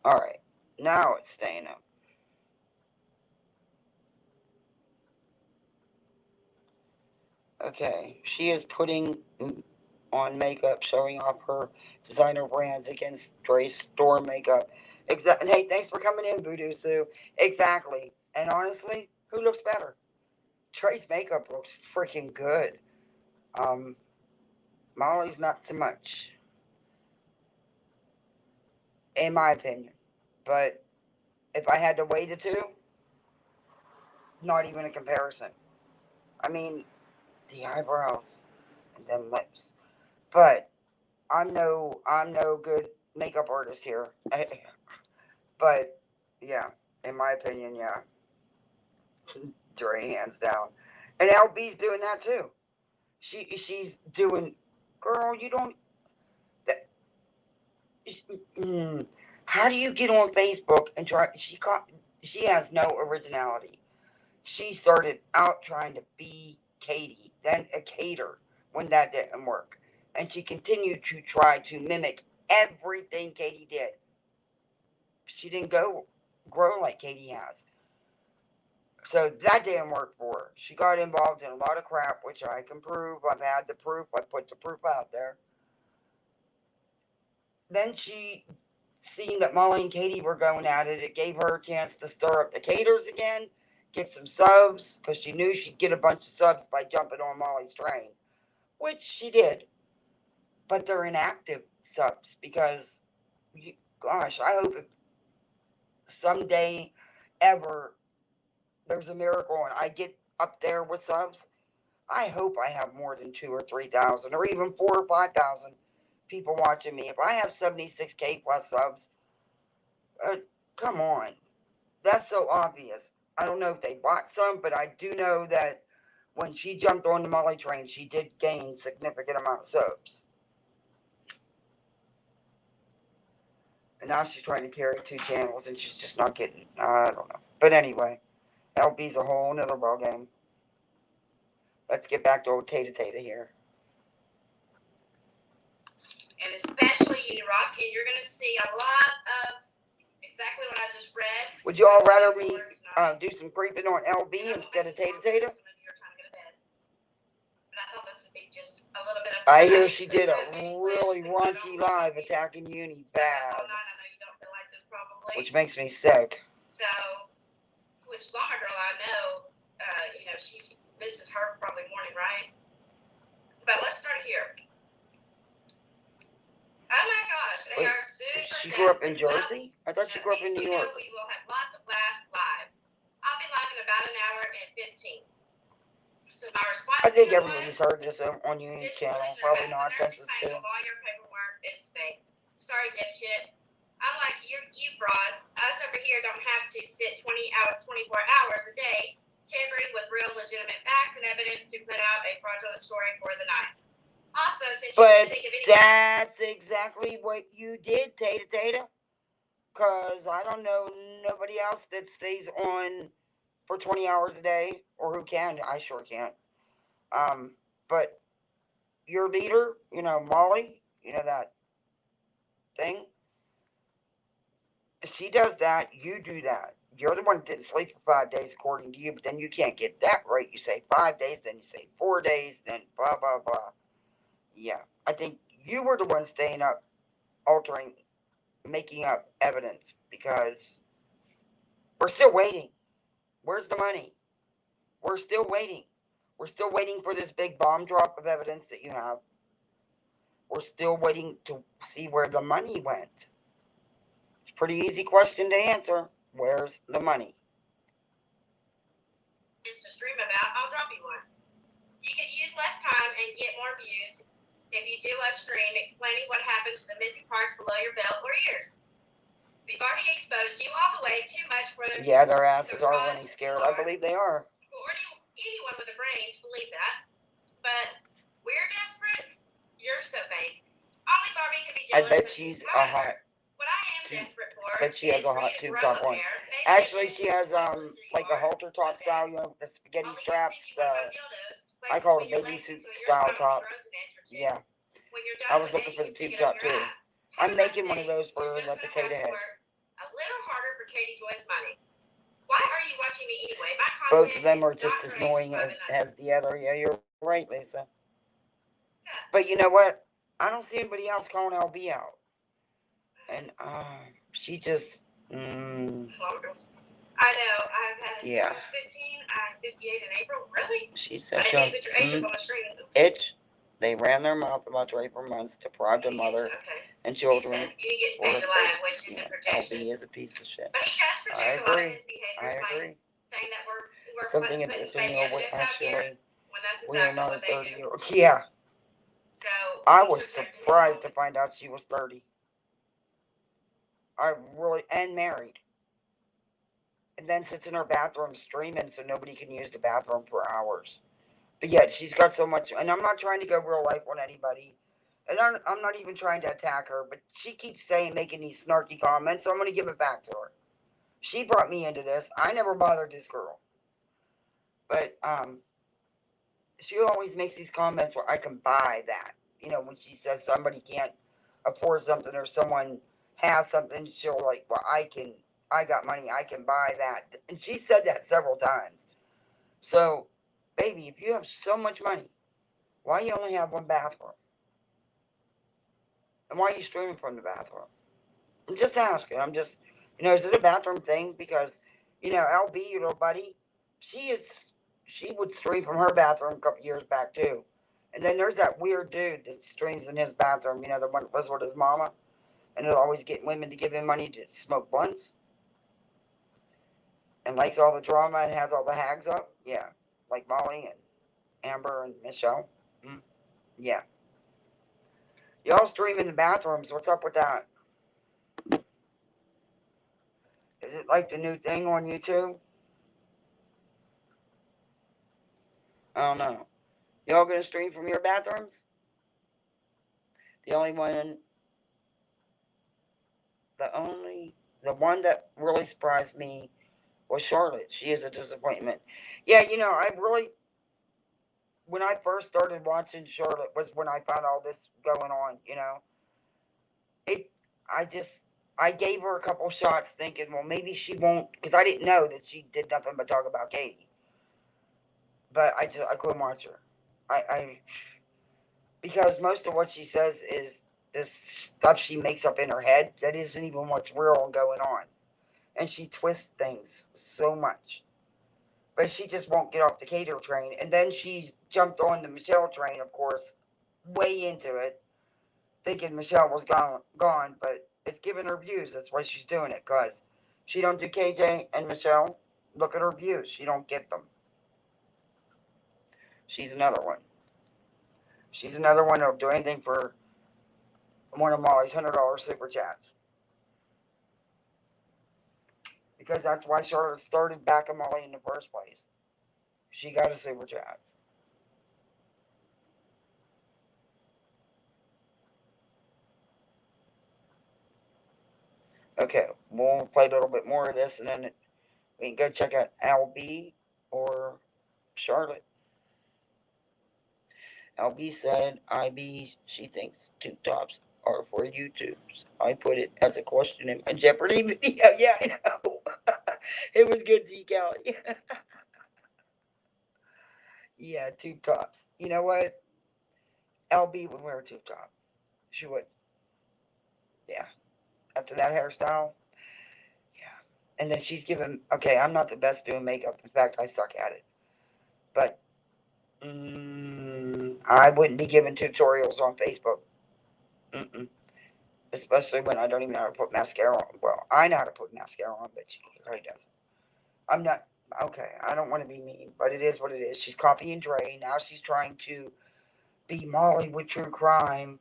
Alright, now it's staying up. Okay, she is putting on makeup, showing off her designer brands against Dre's store makeup. Exactly. Hey, thanks for coming in, Voodoo Sue. Exactly. And honestly, who looks better? Dre's makeup looks freaking good. Um, Molly's not so much, in my opinion. But if I had to weigh the two, not even a comparison. I mean, the eyebrows and then lips. But I'm no good makeup artist here. But yeah, in my opinion, yeah, Dre hands down, and LB's doing that too. She's doing, girl. You don't. That, mm, how do you get on Facebook and try? She has no originality. She started out trying to be Katie, then a cater when that didn't work, and she continued to try to mimic everything Katie did. She didn't go grow like Katie has. So that didn't work for her. She got involved in a lot of crap, which I can prove. I've had the proof. I put the proof out there. Then she seen that Molly and Katie were going at it. It gave her a chance to stir up the caters again, get some subs, because she knew she'd get a bunch of subs by jumping on Molly's train, which she did. But they're inactive subs because, gosh, I hope if someday ever there's a miracle and I get up there with subs, I hope I have more than 2 or 3 thousand, or even 4 or 5 thousand people watching me. If I have 76K plus subs, uh, come on, that's so obvious. I don't know if they bought some, but I do know that when she jumped on the Molly train, she did gain significant amount of subs. And now she's trying to carry 2 channels, and she's just not getting. I don't know. But anyway, LB's a whole nother ball game. Let's get back to old Tata Tata here. And especially you rock, and you're going to see a lot of exactly what I just read. Would you all rather me do some creeping on LB instead of Tata Tata? I hear she did a really raunchy live attacking Uni bad, which makes me sick. So, which Llama Girl I know, this is her probably morning, right? But let's start here. Oh my gosh, they are super. She grew up in Jersey? I thought she grew up in New York. We will have lots of laughs live. I'll be live in about an hour and 15. So my response I think everybody's heard this on Uni's channel. Probably nonsense too. All your paperwork is fake. Sorry, dipshit. Unlike you frauds, us over here don't have to sit 24 hours a day tampering with real legitimate facts and evidence to put out a fraudulent story for the night. Also, since but you think of that's exactly what you did, Tata Tata. Because I don't know nobody else that stays on for 20 hours a day, or who can. I sure can't. But your leader, Molly, that thing, she does that, you do that. You're the one that didn't sleep for 5 days according to you, but then you can't get that right. You say 5 days, then you say 4 days, then blah, blah, blah. Yeah, I think you were the one staying up, altering, making up evidence, because we're still waiting. Where's the money? We're still waiting. We're still waiting for this big bomb drop of evidence that you have. We're still waiting to see where the money went. It's a pretty easy question to answer. Where's the money? Just to stream about, I'll drop you one. You could use less time and get more views if you do a stream explaining what happened to the missing parts below your belt or ears. We've already exposed you all the way too much for them. Yeah, their asses are running scared. I believe they are. Or anyone with a brain to believe that. But we're desperate. You're so vague. Only Barbie can be jealous. I bet she's a hot. What I am desperate for. But she has a hot tube top on. Actually, she has like a halter top style, the spaghetti straps. I call it a baby suit style top. Yeah. when you're done I was with looking it, for you the can tube stick it up top your too. ass. I'm making one of those for You're the just potato gonna have to head. work a little harder for Katie Joy's money. Why are you watching me anyway? My content Both of them are is just not as for annoying ages 5 and as the other. Yeah, you're right, Lisa. So, But you know what? I don't see anybody else calling LB out. And she just. I know. I've had since 15. I'm 58 in April. Really? She said, I didn't put your age up on the screen. Itch. They ran their mouth about Ray for months, deprived a mother and children. You get paid July, which isn't protection. LB is a piece of shit. But he does protect a lot of his behaviors. I agree. Like saying that we're Something putting interesting, fake evidence out here, when that's we are exactly not what a they 30-year-old. do. Yeah. So I was surprised to find out she was 30. And married. And then sits in her bathroom streaming so nobody can use the bathroom for hours. But yet she's got so much, and I'm not trying to go real life on anybody. And I'm not even trying to attack her, but she keeps making these snarky comments, so I'm going to give it back to her. She brought me into this. I never bothered this girl. But she always makes these comments where I can buy that. You know, when she says somebody can't afford something or someone has something, she'll like, well, I got money, I can buy that. And she said that several times. So, baby, if you have so much money, why you only have one bathroom? And why are you streaming from the bathroom? I'm just asking. Is it a bathroom thing? Because, LB, your little buddy, she would stream from her bathroom a couple years back too. And then there's that weird dude that streams in his bathroom, the one that was with his mama, and he'll always get women to give him money to smoke blunts, and likes all the drama and has all the hags up. Yeah, like Molly and Amber and Michelle. Yeah. Y'all stream in the bathrooms. What's up with that? Is it like the new thing on YouTube? I don't know. Y'all gonna stream from your bathrooms? The one that really surprised me was Charlotte. She is a disappointment. Yeah, when I first started watching Charlotte was when I found all this going on. It, I just, I gave her a couple shots thinking, well, maybe she won't, because I didn't know that she did nothing but talk about Katie. But I couldn't watch her. Because most of what she says is this stuff she makes up in her head that isn't even what's real and going on. And she twists things so much. But she just won't get off the Cater train. And then she jumped on the Michelle train, of course, way into it, thinking Michelle was gone. But it's giving her views. That's why she's doing it, because she don't do KJ and Michelle. Look at her views. She don't get them. She's another one. She's another one that'll do anything for one of Molly's $100 super chats. Because that's why Charlotte started backing Molly in the first place. She got a super chat. Okay, we'll play a little bit more of this, and then we can go check out LB or Charlotte. LB said, IB, she thinks tube tops are for YouTubes. I put it as a question in my Jeopardy video. Yeah, I know. It was good, decal. Yeah, tube tops. You know what? LB would wear a tube top. She would. Yeah. After that hairstyle. Yeah. And then she's given. Okay, I'm not the best doing makeup. In fact, I suck at it. But I wouldn't be giving tutorials on Facebook. Mm-mm. Especially when I don't even know how to put mascara on. Well, I know how to put mascara on, but she really doesn't. I'm not. Okay, I don't want to be mean, but it is what it is. She's copying Dre. Now she's trying to be Molly with true crime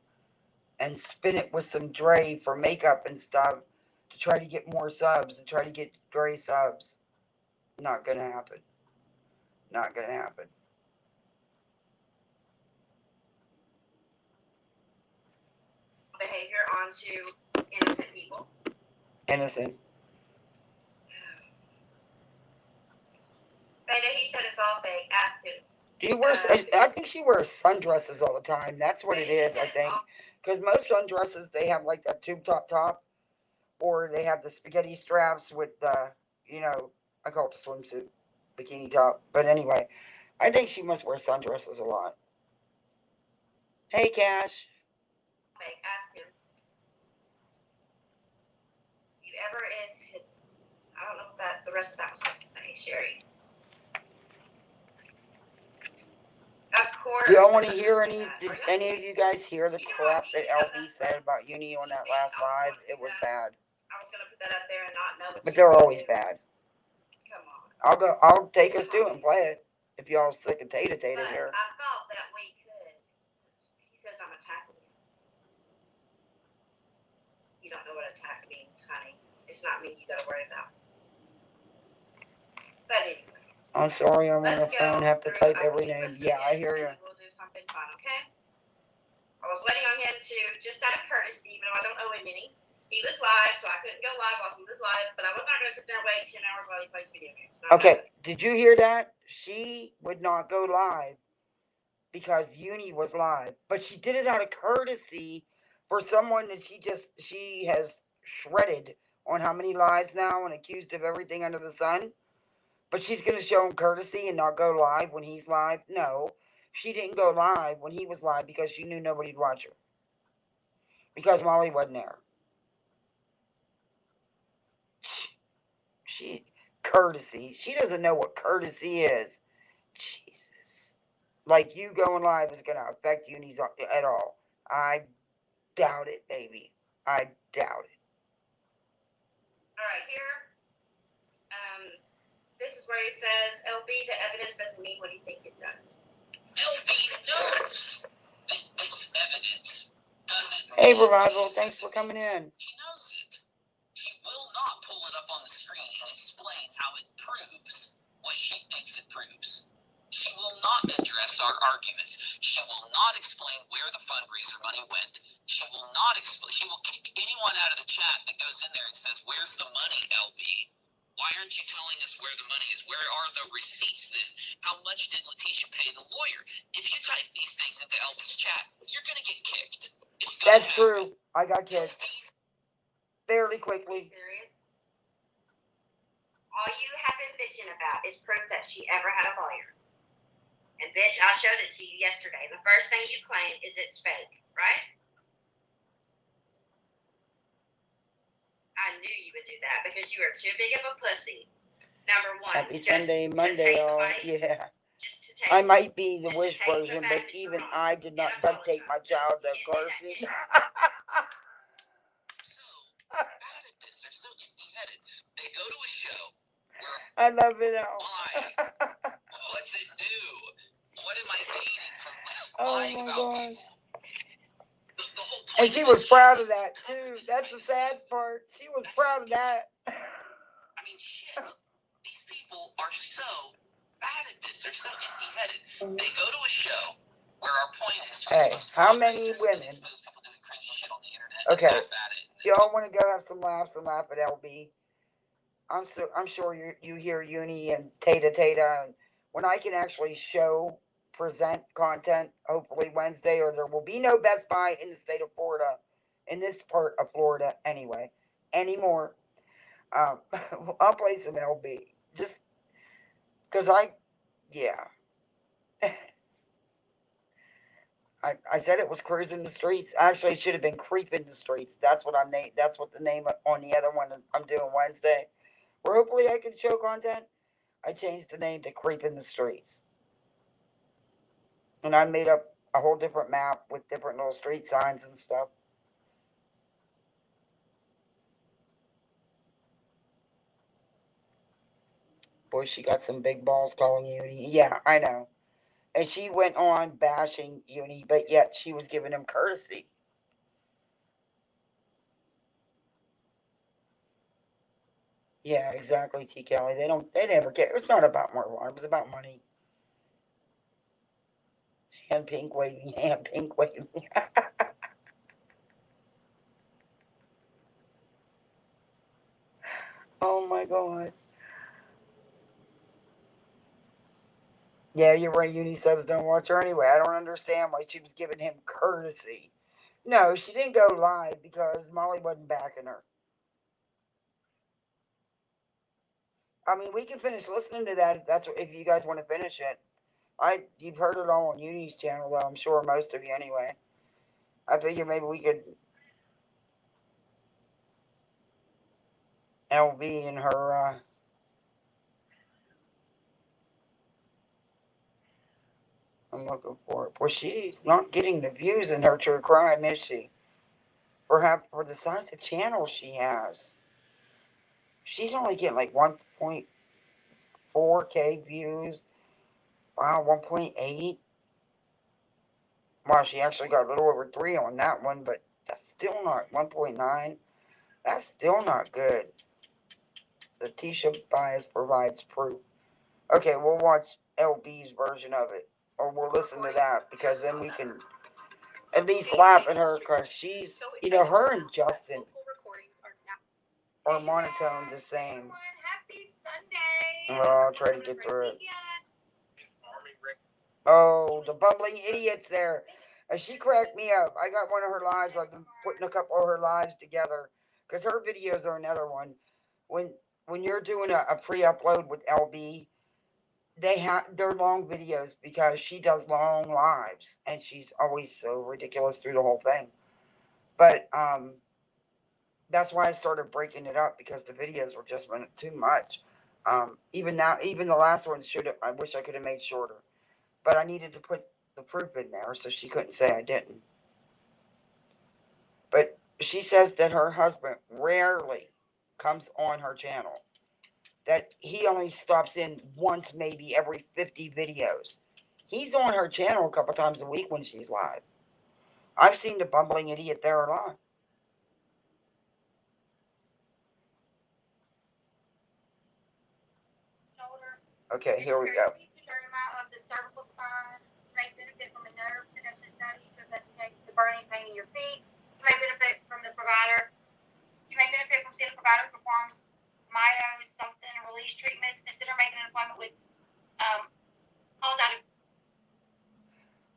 and spin it with some Dre for makeup and stuff to try to get more subs and try to get Dre subs. Not gonna happen. Not gonna happen. Behavior onto innocent people. Innocent. Beta, he said it's all fake. Ask him. Do you wear? I think she wears sundresses all the time. That's what it is. I think because most sundresses they have like that tube top, or they have the spaghetti straps with the, you know, I call it the swimsuit bikini top. But anyway, I think she must wear sundresses a lot. Hey, Cash. Ask him. You ever is his. I don't know what that the rest of that was supposed to say, Sherry. Of course. Do y'all want to hear any? Did any of you guys hear the crap that LB said about Uni on that last live? It was bad. I was gonna put that up there and not know. But they're always bad. Come on. I'll go. I'll take us to it and play it if y'all sick of Tata here. I thought that we could. He says I'm attacking you. You don't know what attack means, honey. It's not me you gotta worry about. But anyways. I'm sorry, I'm on the phone. Have to type every name. Yeah, I hear you. We'll do something fun, okay? I was waiting on him to, just out of courtesy, even though I don't owe him any. He was live, so I couldn't go live while he was live, but I was not going to sit there and wait 10 hours while he plays video games. Okay, did you hear that? She would not go live because Uni was live, but she did it out of courtesy for someone that she has shredded on how many lives now and accused of everything under the sun. But she's going to show him courtesy and not go live when he's live? No. She didn't go live when he was live because she knew nobody'd watch her. Because Molly wasn't there. Courtesy. She doesn't know what courtesy is. Jesus. Like you going live is going to affect Uni's at all. I doubt it, baby. I doubt it. All right, here. This is where he says, LB, the evidence doesn't mean what you think it does. LB knows that this evidence doesn't mean. Hey, Revival, thanks for coming in. She knows it. She will not pull it up on the screen and explain how it proves what she thinks it proves. She will not address our arguments. She will not explain where the fundraiser money went. She will not explain. She will kick anyone out of the chat that goes in there and says, "Where's the money, LB? Why aren't you telling us where the money is? Where are the receipts then? How much did Letitia pay the lawyer?" If you type these things into LB's chat, you're going to get kicked. That's true. I got kicked. Fairly quickly. Are you serious? All you have been bitching about is proof that she ever had a lawyer. And bitch, I showed it to you yesterday. The first thing you claim is it's fake, right? I knew you would do that because you are too big of a pussy. Number one. Happy Sunday, Monday, y'all. Yeah. I might be the wish version, but even I did not duct tape my child to a car seat. So bad at this. They're so empty-headed. They go to a show where I love it all. why? What's it do? What am I gaining from lying about gosh. people? The whole point And she was proud of that too. That's the sad part. She was proud of that. I mean, shit. These people are so bad at this. They're so empty-headed. They go to a show where our point is to expose how many women? Expose people doing cringy shit on the internet. Okay. Laugh at it. Y'all want to go have some laughs and laugh at LB? I'm sure you hear Uni and Tata, and when I can actually present content, hopefully Wednesday, or there will be no Best Buy in the state of Florida, in this part of Florida anyway, anymore. I'll play some LB just because I said it was cruising the streets. Actually, it should have been creeping the streets. That's what That's what the name on the other one I'm doing Wednesday. Where hopefully I can show content. I changed the name to Creeping the Streets. And I made up a whole different map with different little street signs and stuff. Boy, she got some big balls calling Uni. Yeah, I know. And she went on bashing Uni, but yet she was giving him courtesy. Yeah, exactly, T. Kelly. They never care. It's not about Marwan. It was about money. Hand pink waving. Oh my God. Yeah, you're right. Uni subs don't watch her anyway. I don't understand why she was giving him courtesy. No, she didn't go live because Molly wasn't backing her. I mean, we can finish listening to that if you guys want to finish it. You've heard it all on Uni's channel, though. I'm sure most of you anyway. I figure maybe we could LB and her. I'm looking for it. Well, she's not getting the views in her true crime, is she? For the size of channel she has, she's only getting like 1.4K views. Wow, 1.8. Wow, she actually got a little over 3 on that one, but that's still not 1.9. That's still not good. The Tisha bias provides proof. Okay, we'll watch LB's version of it, or we'll listen to that because then we can at least laugh at her because she's, her and Justin are monotone the same. Happy Sunday. Oh, I'll try to get through it. Oh, the bumbling idiots there. She cracked me up. I got one of her lives. I've been putting a couple of her lives together because her videos are another one. When you're doing a pre-upload with LB, they're long videos because she does long lives and she's always so ridiculous through the whole thing. But that's why I started breaking it up because the videos were just too much. Even the last one I wish I could have made shorter. But I needed to put the proof in there so she couldn't say I didn't. But she says that her husband rarely comes on her channel. That he only stops in once, maybe every 50 videos. He's on her channel a couple times a week when she's live. I've seen the bumbling idiot there a lot. Okay, here we go. Of the cervical spine. You may benefit from a nerve connection study to investigate the burning pain in your feet. You may benefit from the provider. You may benefit from seeing a provider who performs myo something release treatments. Consider making an appointment with calls out of.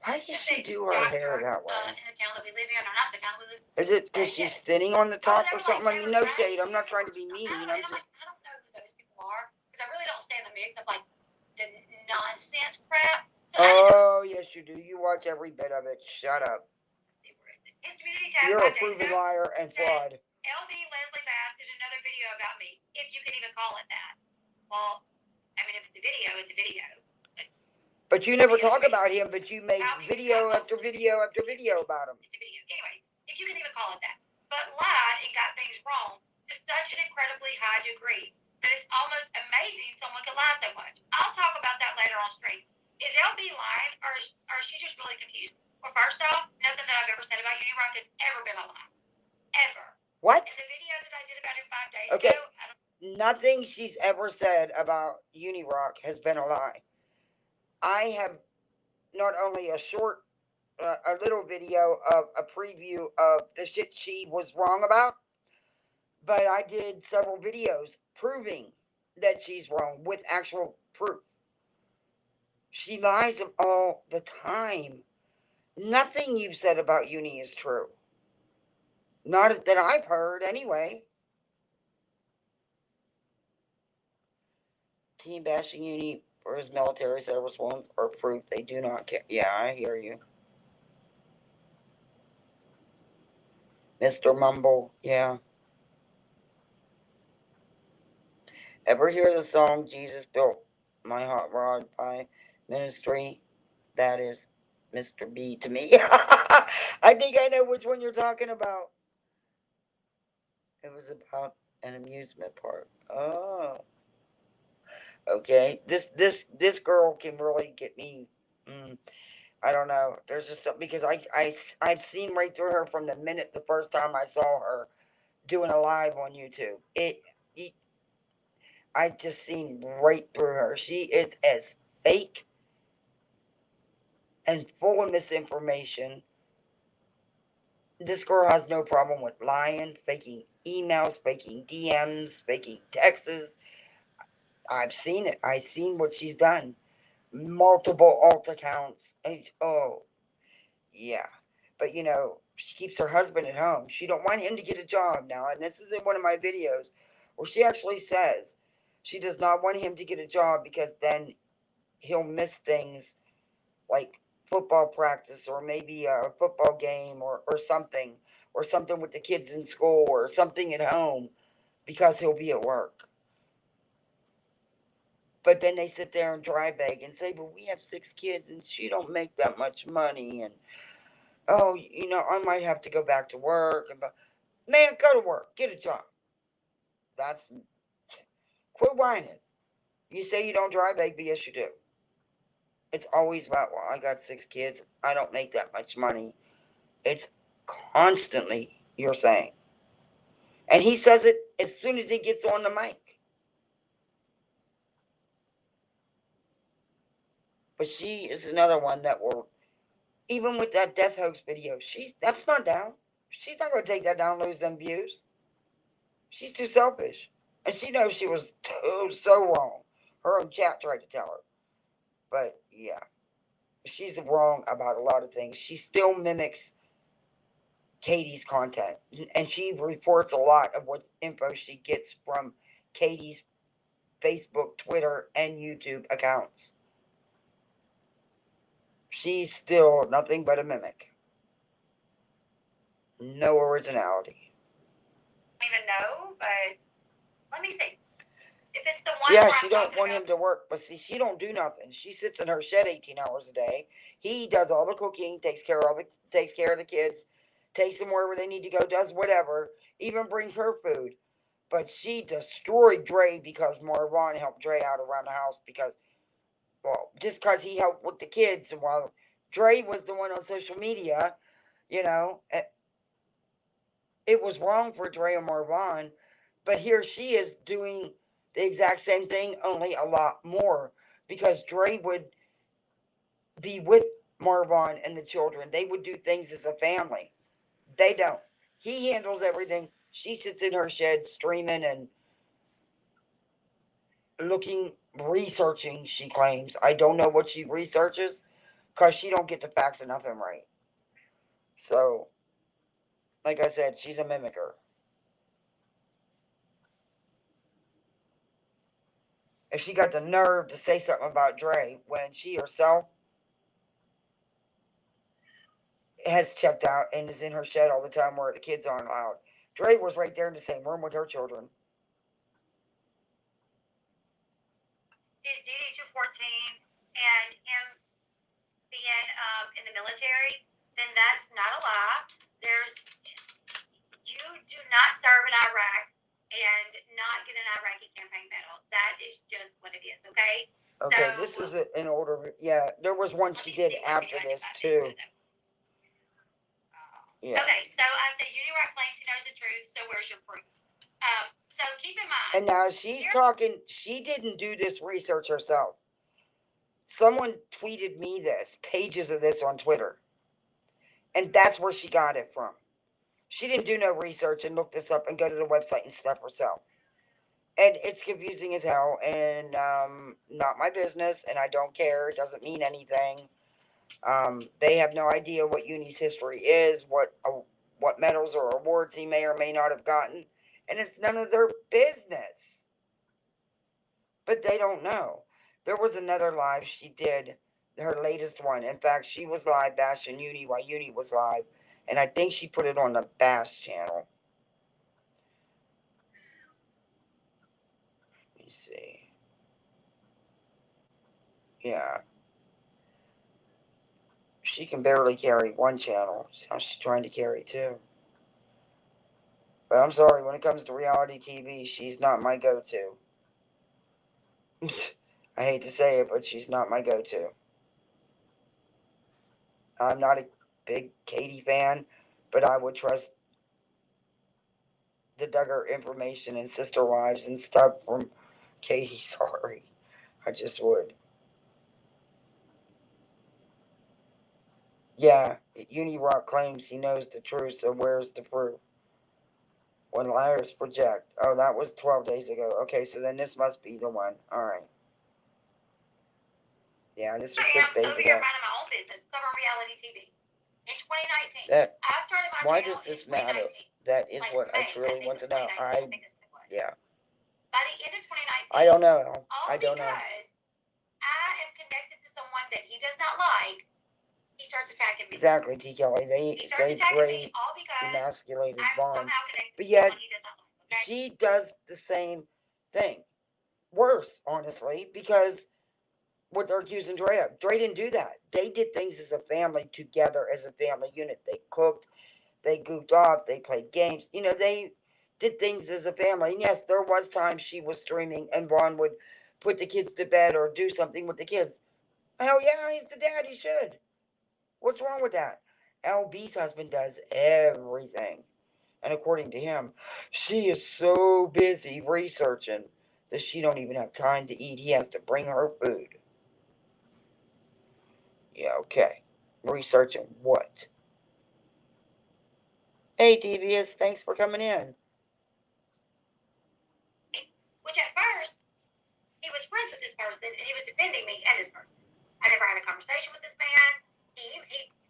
Why does she do her hair that way? In the town that we live in, or not the town that we live in. Is it because she's thinning on the top or something? I mean, no shade. I'm not trying to be mean. I don't know who those people are because I really don't stay in the mix of like the nonsense crap. So yes, you do. You watch every bit of it. Shut up. His community tab. You're a proven liar and fraud. LB Leslie Bass did another video about me, if you can even call it that. Well, I mean, if it's a video, it's a video. But you never talk about him, but you make video after video after video about him. It's a video. Anyways, if you can even call it that. But lied and got things wrong to such an incredibly high degree that it's almost amazing someone could lie so much. I'll talk about that later on stream. Is LB lying, or is she just really confused? Well, first off, nothing that I've ever said about UniRock has ever been a lie. Ever. What? In the video that I did about him 5 days ago, nothing she's ever said about UniRock has been a lie. I have not only a little video of a preview of the shit she was wrong about, but I did several videos proving that she's wrong with actual proof. She lies all the time. Nothing you've said about Uni is true. Not that I've heard, anyway. Team bashing Uni for his military service ones are proof they do not care. Yeah, I hear you. Mr. Mumble, yeah. Ever hear the song Jesus Built My Hot Rod by Ministry? That is Mr. B to me. I think I know which one you're talking about. It was about an amusement park. Oh. Okay. This girl can really get me. I don't know. There's just something because I've seen right through her from the minute the first time I saw her doing a live on YouTube. I just seen right through her. She is as fake and full of misinformation. This girl has no problem with lying, faking emails, faking DMs, faking texts. I've seen it. I've seen what she's done. multiple alt accounts. Oh, yeah. But she keeps her husband at home. She don't want him to get a job now. And this is in one of my videos where she actually says she does not want him to get a job because then he'll miss things like football practice or maybe a football game or something with the kids in school or something at home because he'll be at work. But then they sit there and dry beg and say, "But we have 6 kids and she don't make that much money." And oh, I might have to go back to work. And man, go to work, get a job. That's quit whining. You say you don't dry beg, but yes, you do. It's always about, well, I got 6 kids. I don't make that much money. It's constantly you're saying. And he says it as soon as he gets on the mic. But she is another one that will, even with that death hoax video, that's not down. She's not going to take that down and lose them views. She's too selfish. And she knows she was so wrong. Her own chat tried to tell her. But yeah, she's wrong about a lot of things. She still mimics Katie's content. And she reports a lot of what info she gets from Katie's Facebook, Twitter, and YouTube accounts. She's still nothing but a mimic. No originality. I don't even know, but let me see. If it's the one yeah, where she I'm don't talking want about, him to work, but see, she don't do nothing. She sits in her shed 18 hours a day. He does all the cooking, takes care of the kids, takes them wherever they need to go, does whatever, even brings her food. But she destroyed Dre because Marvon helped Dre out around the house just because he helped with the kids. And while Dre was the one on social media, it was wrong for Dre and Marvon. But here she is doing the exact same thing, only a lot more. Because Dre would be with Marvon and the children. They would do things as a family. They don't. He handles everything. She sits in her shed streaming and researching, she claims. I don't know what she researches because she don't get the facts of nothing right. So, like I said, she's a mimicker. If she got the nerve to say something about Dre when she herself has checked out and is in her shed all the time where the kids aren't allowed. Dre was right there in the same room with her children. is DD-214 and him being in the military, then that's not a lie. You do not serve in Iraq and not get an Iraqi campaign medal. That is just what it is, okay? Okay, So, this is in order. Yeah, there was one she did after this too. Yeah. Okay, so I said Unirock claims he knows the truth, so where's your proof? So keep in mind. And now she's talking, she didn't do this research herself. Someone tweeted me this, pages of this on Twitter. And that's where she got it from. She didn't do no research and look this up and go to the website and stuff herself. And it's confusing as hell and not my business, and I don't care. It doesn't mean anything. They have no idea what Uni's history is, what medals or awards he may or may not have gotten, and it's none of their business. But they don't know. There was another live she did, her latest one. In fact, she was live bashing Uni while Uni was live, and I think she put it on the Bash channel. Let me see. Yeah. She can barely carry one channel. Now she's trying to carry two. But I'm sorry, when it comes to reality TV, she's not my go-to. I hate to say it, but she's not my go-to. I'm not a big Katie fan, but I would trust the Duggar information and Sister Wives and stuff from Katie. Sorry. I just would. Yeah, Unirock claims he knows the truth, so where's the proof? When liars project. Oh, that was 12 days ago. Okay, so then this must be the one. Alright. Yeah, this was I 6 am days over here ago. minding my own business, covering reality TV. In 2019, That, I started my why channel does this in matter? 2019. That is Like what I May, truly want to know. I think that's what it was. Yeah. By the end of 2019, I don't know. all I don't know. because I am connected to someone that he does not like, he starts attacking me. Exactly, T. Kelly. He starts attacking me all because emasculated I'm bond. somehow connected But to yet, someone he does not like. Okay? she does the same thing. Worse, honestly, because what they're accusing Dre of. Dre didn't do that. They did things as a family together, as a family unit. They cooked, they goofed off, they played games. You know, they did things as a family. And yes, there was times she was streaming and Ron would put the kids to bed or do something with the kids. Hell yeah, he's the dad. He should. What's wrong with that? LB's husband does everything. And according to him, she is so busy researching that she don't even have time to eat. He has to bring her food. Yeah, okay. Researching what? Hey, Devious, thanks for coming in. Which at first, he was friends with this person and he was defending me and this person. I never had a conversation with this man. He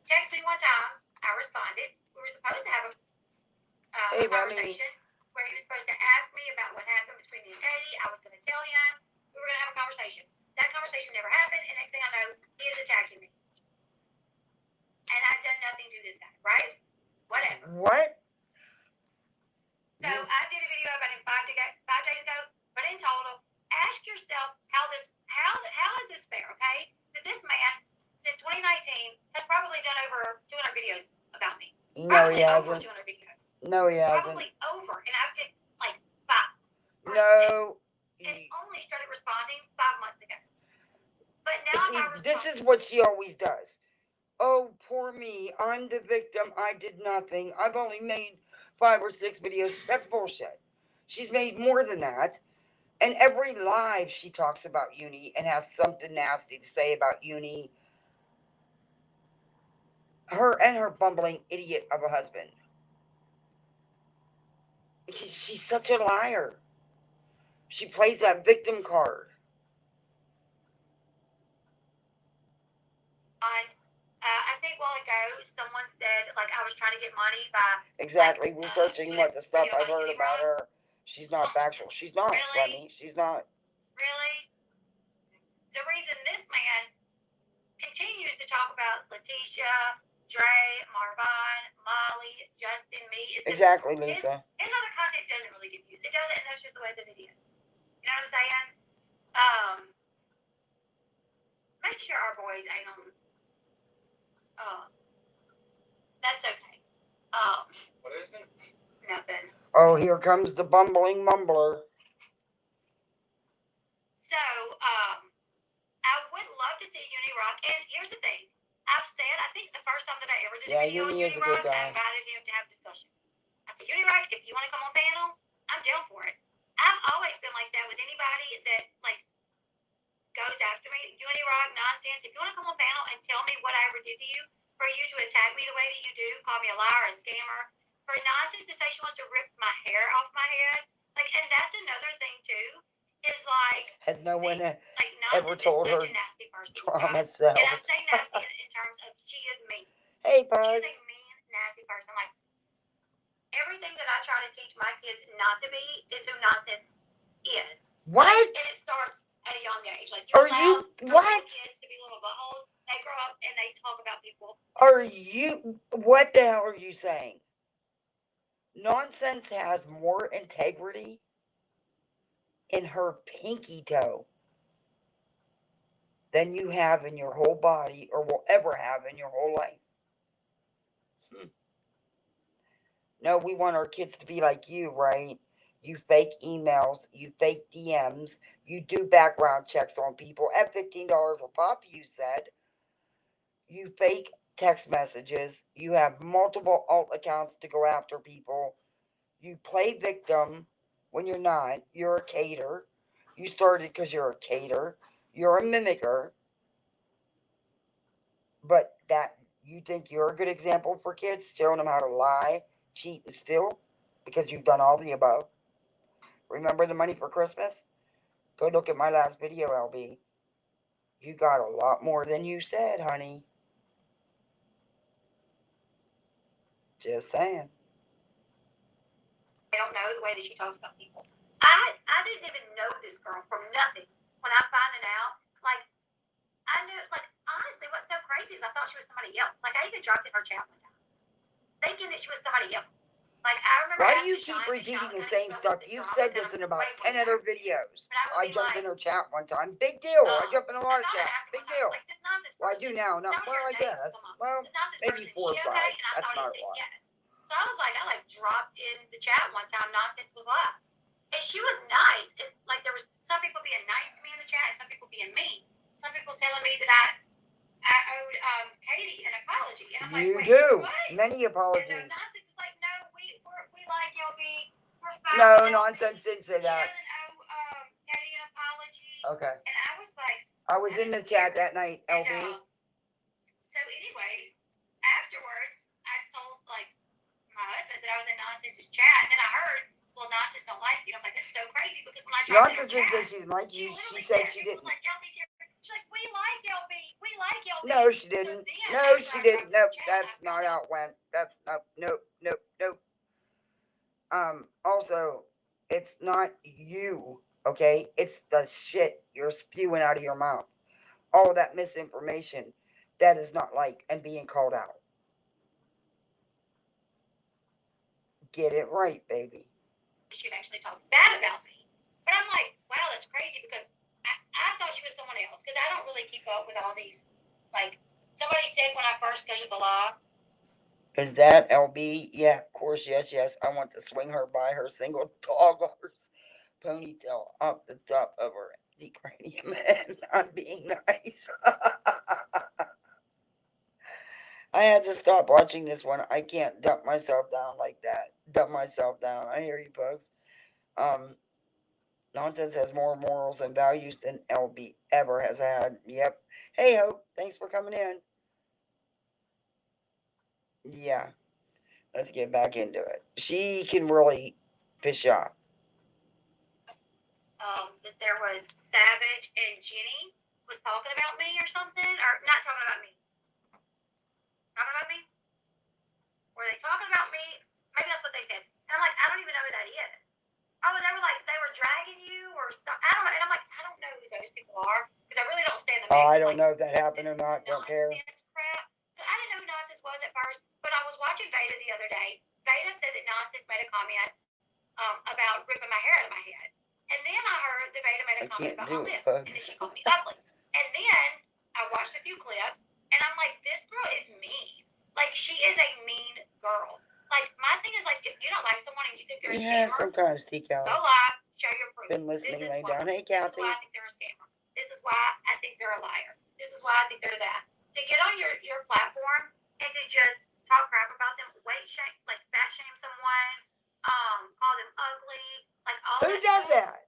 texted me one time. I responded. We were supposed to have a conversation where he was supposed to ask me about what happened between me and Katie. I was going to tell him. We were going to have a conversation. That conversation never happened, and next thing I know, he is attacking me. And I've done nothing to this guy, right? Whatever. What? So I did a video about him 5 days ago, but in total, ask yourself how is this fair, okay? That this man, since 2019, has probably done over 200 videos about me. No, he over hasn't. 200 videos. No, he hasn't. Probably over, and I've did like 5 or No. 6, and only started responding 5 months ago. But now See, this is what she always does. Oh, poor me. I'm the victim. I did nothing. I've only made 5 or 6 videos. That's bullshit. She's made more than that. And every live she talks about Uni and has something nasty to say about Uni. Her and her bumbling idiot of a husband. She's such a liar. She plays that victim card. I think while ago, someone said, like, I was trying to get money by... Exactly, researching what the stuff I've heard about her. She's not factual. She's not, really? Bunny. She's not. Really? The reason this man continues to talk about Letitia, Dre, Marvin, Molly, Justin, me... is exactly, Lisa. His other content doesn't really get views. It doesn't, and that's just the way that it is. You know what I'm saying? Make sure our boys ain't on... that's okay. What is it? Nothing. Oh, here comes the bumbling mumbler. So, I would love to see Uni Rock, and here's the thing. I've said, I think the first time that I ever did a video on Uni Rock, I invited him to have discussion. I said, Uni Rock, if you want to come on panel, I'm down for it. I've always been like that with anybody that, like, goes after me. Uni Rock, nonsense. If you want to come on panel and tell me what I ever did to you, for you to attack me the way that you do, call me a liar, a scammer, for nonsense to say she wants to rip my hair off my head, like, and that's another thing too, is like, has no one like, ever told her a nasty person, trauma self? And I say nasty in terms of she is mean. Hey, Buzz. She's a mean, nasty person. Like, everything that I try to teach my kids not to be is who nonsense is. What? Like, and it starts at a young age. Like, are you what? Kids to be little buttholes. They grow up and they talk about people. Are you? What the hell are you saying? Nonsense has more integrity in her pinky toe than you have in your whole body or will ever have in your whole life. No, we want our kids to be like you, right? You fake emails, you fake DMs, you do background checks on people at $15 a pop, you said. You fake text messages, you have multiple alt accounts to go after people. You play victim when you're not. You're a cater. You started because you're a cater. You're a mimicker. But that you think you're a good example for kids, showing them how to lie, cheat, and steal? Because you've done all the above. Remember the money for Christmas? Go look at my last video, LB. You got a lot more than you said, honey. Just saying. I don't know the way that she talks about people. I didn't even know this girl from nothing. When I find it out, like, I knew, like, honestly, what's so crazy is I thought she was somebody else. Like, I even dropped in her chat one time, thinking that she was somebody else. Like, I remember. Why do you keep repeating the same stuff? You've said this in about 10 other videos. I jumped in her chat one time. Big deal. I jump in a lot of chat. Big deal. Well, I do now. Not well, I guess. Well, maybe 4 or 5. That's not a lot. So I was like, I dropped in the chat one time. Nonsense was live, and she was nice. And like, there was some people being nice to me in the chat, and some people being mean. Some people telling me that I owed Katie an apology, and I'm like, wait, do. what? Many apologies. And Nonsense is like, no, we like LB. We're fine. No, Nonsense didn't say that. She doesn't owe Katie an apology. Okay. And I was like, I was in the chat that night, LB. So, anyways, afterwards, I told like my husband that I was in Nonsense's chat, and then I heard, well, Nonsense don't like you. And I'm like, that's so crazy because when I dropped Nonsense didn't say she didn't like you. She said she didn't. Like, LB's here. She's like, we like LB. We like LB. No, she didn't. No, she didn't. Nope, that's not how it went. That's nope. Also, it's not you, okay? It's the shit you're spewing out of your mouth. All of that misinformation, that is not like and being called out. Get it right, baby. She'd actually talk bad about me. But I'm like, wow, that's crazy because I thought she was someone else because I don't really keep up with all these. Like, somebody said when I first scheduled the live. Is that LB? Yeah, of course, yes. I want to swing her by her single toddler's ponytail up the top of her empty cranium and not being nice. I had to stop watching this one. I can't dump myself down like that. Dump myself down. I hear you, folks. Nonsense has more morals and values than LB ever has had. Yep. Hey, Hope. Thanks for coming in. Yeah. Let's get back into it. She can really fish off. That there was Savage and Jenny was talking about me or something, or not talking about me. Talking about me? Were they talking about me? Maybe that's what they said. And I'm like, I don't even know who that is. Oh, they were like, they were dragging you or stuff. I don't know. And I'm like, I don't know who those people are because I really don't stand the mix. Oh, I don't know if that happened or not. Don't care. Crap. So I didn't know who Nonsense was at first, but I was watching Veda the other day. Veda said that Nonsense made a comment about ripping my hair out of my head. And then I heard that Veda made a comment about my lips. And then she called me ugly. And then I watched a few clips, and I'm like, this girl is mean. Like, she is a mean girl. Like, my thing is, like, if you don't like someone and you think they're a scammer, sometimes, T-Cal. go live, show your proof. Been listening right down. Hey, Kathy. This is why I think they're a scammer. This is why I think they're a liar. This is why I think they're that. To get on your platform and to just talk crap about them, weight shame, like fat shame someone, call them ugly, like all Who does that?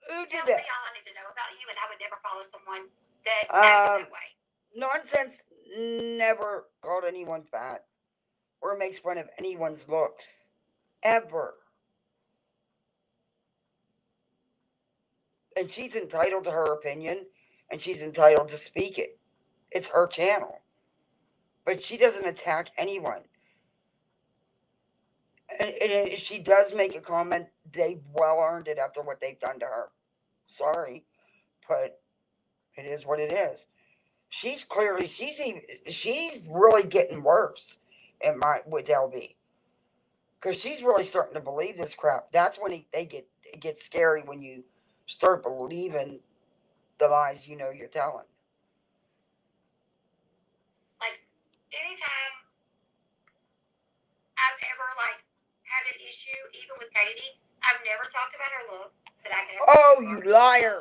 Who did that? All I need to know about you, and I would never follow someone that acted that way. Nonsense never called anyone fat or makes fun of anyone's looks. Ever. And she's entitled to her opinion, and she's entitled to speak it. It's her channel. But she doesn't attack anyone. And if she does make a comment, they've well earned it after what they've done to her. Sorry, but it is what it is. She's really getting worse with LB, because she's really starting to believe this crap. That's when it gets scary, when you start believing the lies you know you're telling. Like, anytime I've ever had an issue, even with Katie, I've never talked about her look. Oh, you liar!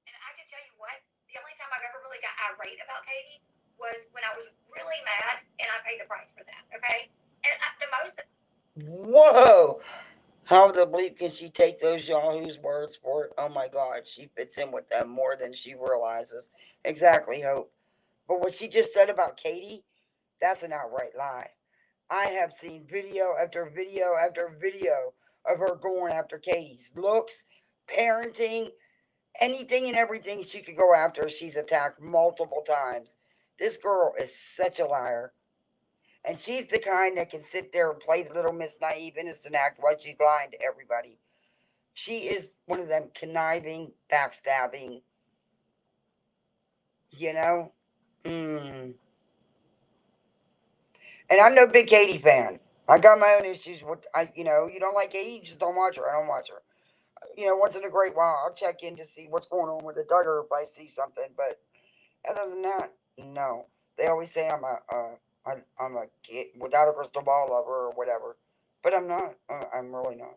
And I can tell you what, the only time I've ever really got irate about Katie was when I was really mad, and I paid the price for that. Okay, and the most. Whoa! How the bleep can she take those yahoos' words for it? Oh my God, she fits in with them more than she realizes. Exactly, Hope. But what she just said about Katie, that's an outright lie. I have seen video after video after video of her going after Katie's looks, parenting, anything and everything she could go after, she's attacked multiple times. This girl is such a liar. And she's the kind that can sit there and play the little Miss Naive innocent act while she's lying to everybody. She is one of them conniving, backstabbing, you know? Mm. And I'm no big Katie fan. I got my own issues with, you don't like Katie, you just don't watch her. I don't watch her. Once in a great while, I'll check in to see what's going on with the Duggar if I see something. But other than that, no. They always say I'm a kid without a crystal ball lover or whatever, but I'm not. I'm really not.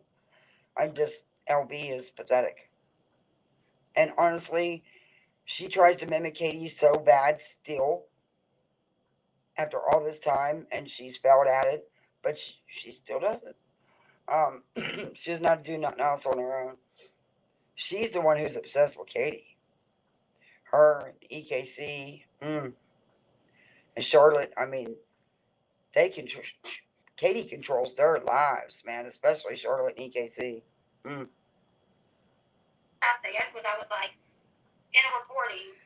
I'm just LB is pathetic. And honestly, she tries to mimic Katie so bad still after all this time, and she's failed at it, but she still does it. She does not do nothing else on her own. She's the one who's obsessed with Katie. Her, EKC, and Charlotte. I mean, they control. Katie controls their lives, man. Especially Charlotte and EKC. Mm. I said was I was like in a recording.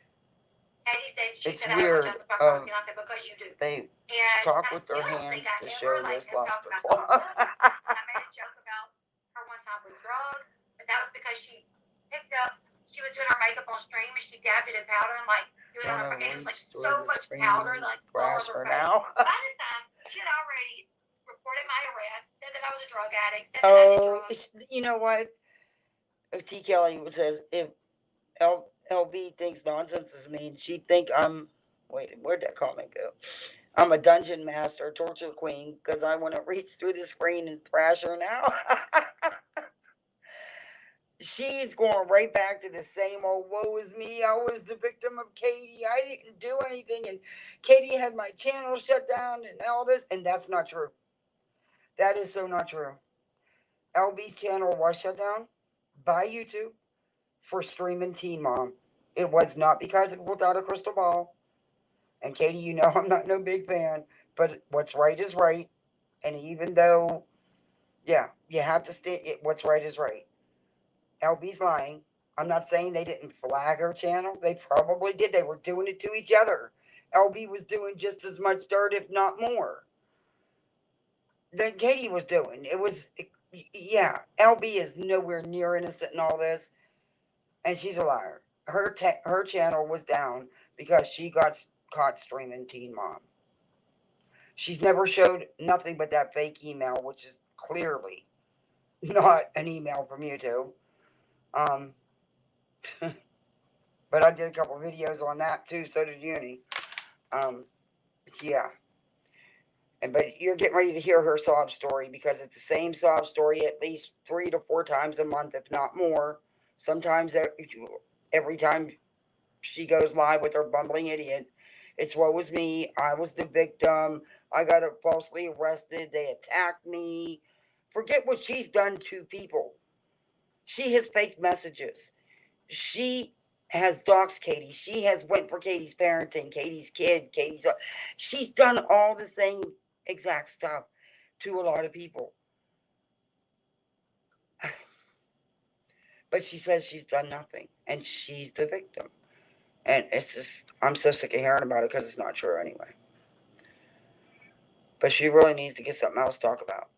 Katie said she It's said weird. I don't watch House and I said because you do. They and talk I with their still don't hands think I to ever show like this have talked lobster about claw. I made a joke about her one time with drugs, but that was because she picked up. She was doing her makeup on stream and she dabbed it in powder and like doing it on her. And it was like so much powder, like all over her face. Now. By this time, she had already reported my arrest, said that I was a drug addict, said that I did drugs. You know what? T. Kelly says if LB thinks nonsense is mean, she'd think I'm. Wait, where'd that comment go? I'm a dungeon master, torture queen, because I want to reach through the screen and thrash her now. She's going right back to the same old woe is me. I was the victim of Katie. I didn't do anything. And Katie had my channel shut down and all this. And that's not true. That is so not true. LB's channel was shut down by YouTube for streaming Teen Mom. It was not because it without a crystal ball. And Katie, you know I'm not no big fan. But what's right is right. And even though, yeah, you have to stay, what's right is right. LB's lying. I'm not saying they didn't flag her channel. They probably did. They were doing it to each other. LB was doing just as much dirt, if not more, than Katie was doing. Yeah, LB is nowhere near innocent in all this, and she's a liar. Her channel was down because she got caught streaming Teen Mom. She's never showed nothing but that fake email, which is clearly not an email from YouTube. Um, but I did a couple videos on that too. So did Uni. Yeah. But you're getting ready to hear her sob story because it's the same sob story at least 3 to 4 times a month, if not more. Sometimes every time she goes live with her bumbling idiot, it's woe was me. I was the victim. I got falsely arrested. They attacked me. Forget what she's done to people. She has faked messages. She has doxed Katie. She has went for Katie's parenting, Katie's kid, she's done all the same exact stuff to a lot of people. But she says she's done nothing and she's the victim. And it's just, I'm so sick of hearing about it because it's not true anyway. But she really needs to get something else to talk about.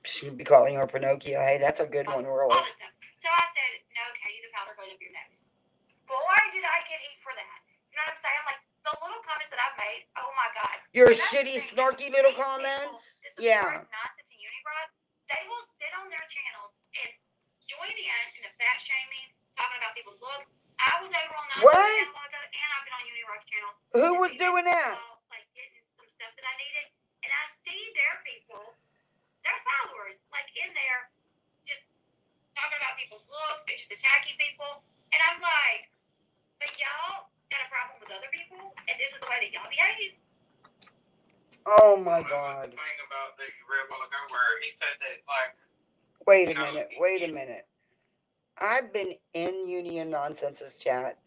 She'd be calling her Pinocchio. Hey, that's a good one, really. All this stuff. So I said, no, Katie, the powder goes up your nose. Boy, did I get heat for that. You know what I'm saying? Like, the little comments that I've made, oh my God. Your shitty, snarky little comments? Yeah. Nonsense and Unirod, they will sit on their channels and join in the fat shaming, talking about people's looks. I was over on Nonsense a while ago, and I've been on Unirod's channel. Who was doing that? Like, getting some stuff that I needed. And I see their people, their followers, like, in there, just talking about people's looks, and just attacking people. And I'm like, but y'all got a problem with other people, and this is the way that y'all behave? Oh my God. The thing about that you read a while ago where he said that, like... Wait a minute. I've been in Union Nonsense's chat.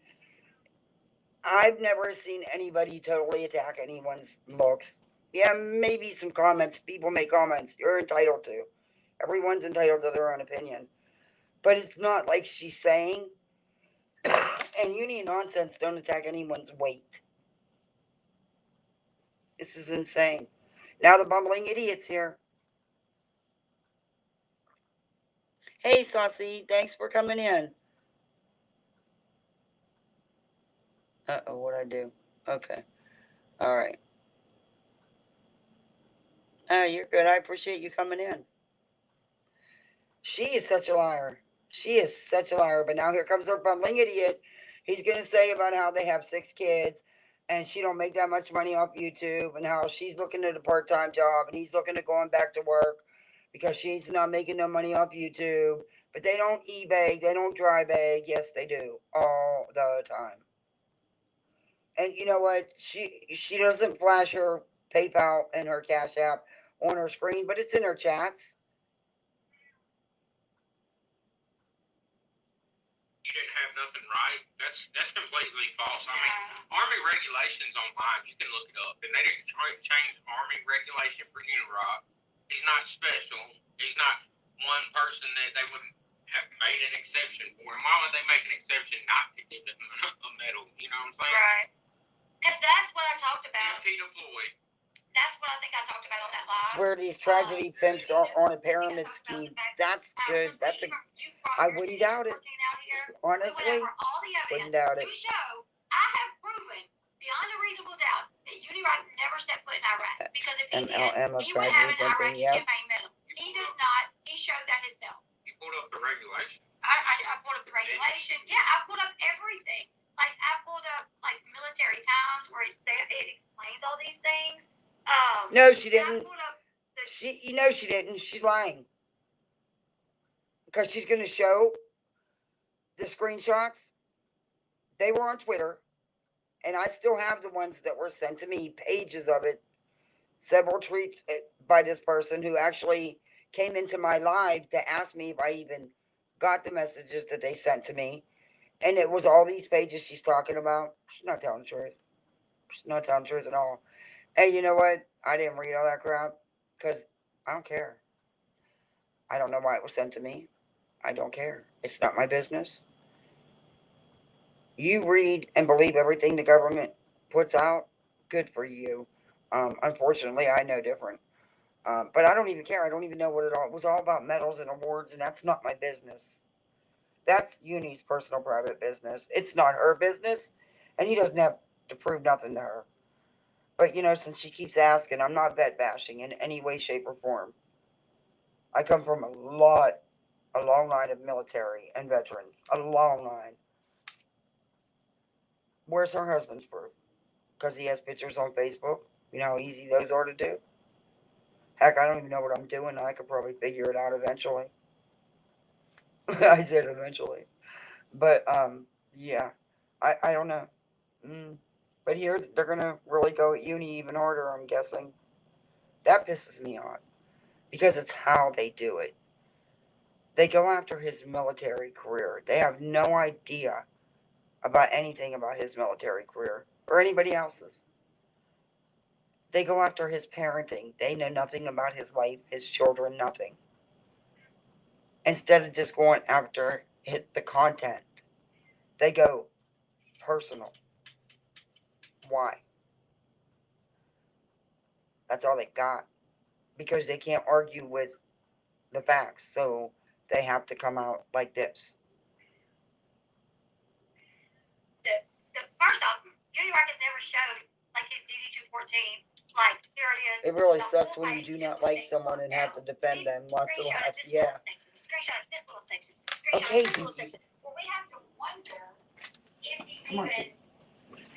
I've never seen anybody totally attack anyone's looks. Yeah, maybe some comments. People make comments. You're entitled to. Everyone's entitled to their own opinion. But it's not like she's saying, and Uni nonsense don't attack anyone's weight. This is insane. Now the bumbling idiot's here. Hey, Saucy, thanks for coming in. Uh-oh, what'd I do? Okay. All right. Oh, you're good. I appreciate you coming in. She is such a liar. She is such a liar. But now here comes our bumbling idiot. He's going to say about how they have 6 kids and she don't make that much money off YouTube and how she's looking at a part-time job and he's looking at going back to work because she's not making no money off YouTube. But they don't e-bag. They don't dry bag. Yes, they do. All the time. And you know what? She doesn't flash her PayPal and her Cash App on her screen, but it's in her chats. You didn't have nothing right. That's completely false. I mean, Army regulations online, you can look it up, and they didn't change Army regulation for Unirock. He's not special. He's not one person that they wouldn't have made an exception for him. Why would they make an exception not to give him a medal? You know what I'm saying? Right. Because that's what I talked about. If he deployed. That's what I think I talked about on that live. It's where these tragedy pimps are on a pyramid scheme. That's good. I wouldn't doubt it. Honestly, wouldn't doubt it. To show, I have proven beyond a reasonable doubt that Unirock never stepped foot in Iraq. Because if he did, he would have an Iraqi campaign medal. He does not. He showed that himself. You pulled up the regulation. I pulled up the regulation. Yeah, I pulled up everything. Like, I pulled up, like, Military Times where it explains all these things. No, she didn't. She didn't. She's lying. Because she's going to show the screenshots. They were on Twitter. And I still have the ones that were sent to me, pages of it. Several tweets by this person who actually came into my live to ask me if I even got the messages that they sent to me. And it was all these pages she's talking about. She's not telling the truth. She's not telling the truth at all. Hey, you know what? I didn't read all that crap because I don't care. I don't know why it was sent to me. I don't care. It's not my business. You read and believe everything the government puts out. Good for you. Unfortunately, I know different. But I don't even care. I don't even know what it was all about medals and awards, and that's not my business. That's Uni's personal private business. It's not her business, and he doesn't have to prove nothing to her. But, since she keeps asking, I'm not vet bashing in any way, shape, or form. I come from a long line of military and veterans. A long line. Where's her husband's proof? Because he has pictures on Facebook. You know how easy those are to do? Heck, I don't even know what I'm doing. I could probably figure it out eventually. I said eventually. But, yeah. I don't know. But here, they're going to really go at Uni even harder, I'm guessing. That pisses me off. Because it's how they do it. They go after his military career. They have no idea about anything about his military career. Or anybody else's. They go after his parenting. They know nothing about his life, his children, nothing. Instead of just going after the content, they go personal. Why? That's all they got. Because they can't argue with the facts, so they have to come out like this. The first off, Unirock has never showed, like, his DD-214. Like, here it is. It really sucks when you do not like someone and have to defend them. Lots of laughs, yeah. Screenshot of this little section. Okay. This little section. Well, we have to wonder if he's even,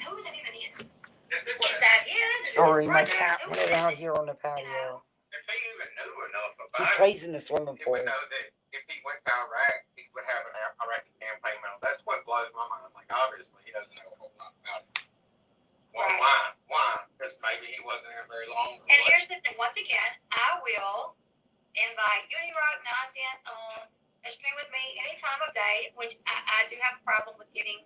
who's it even is? Is that his? Sorry, my cat went out here on the patio. If he even knew enough He about it, plays in the swimming he pool. would know that if he went to Iraq, he would have an Iraqi campaign medal. That's what blows my mind. Like, obviously, he doesn't know a whole lot about it. Well, why? Because maybe he wasn't there very long. And here's the thing. Once again, I will invite Unirock nonsense on a stream with me any time of day, which I do have a problem with getting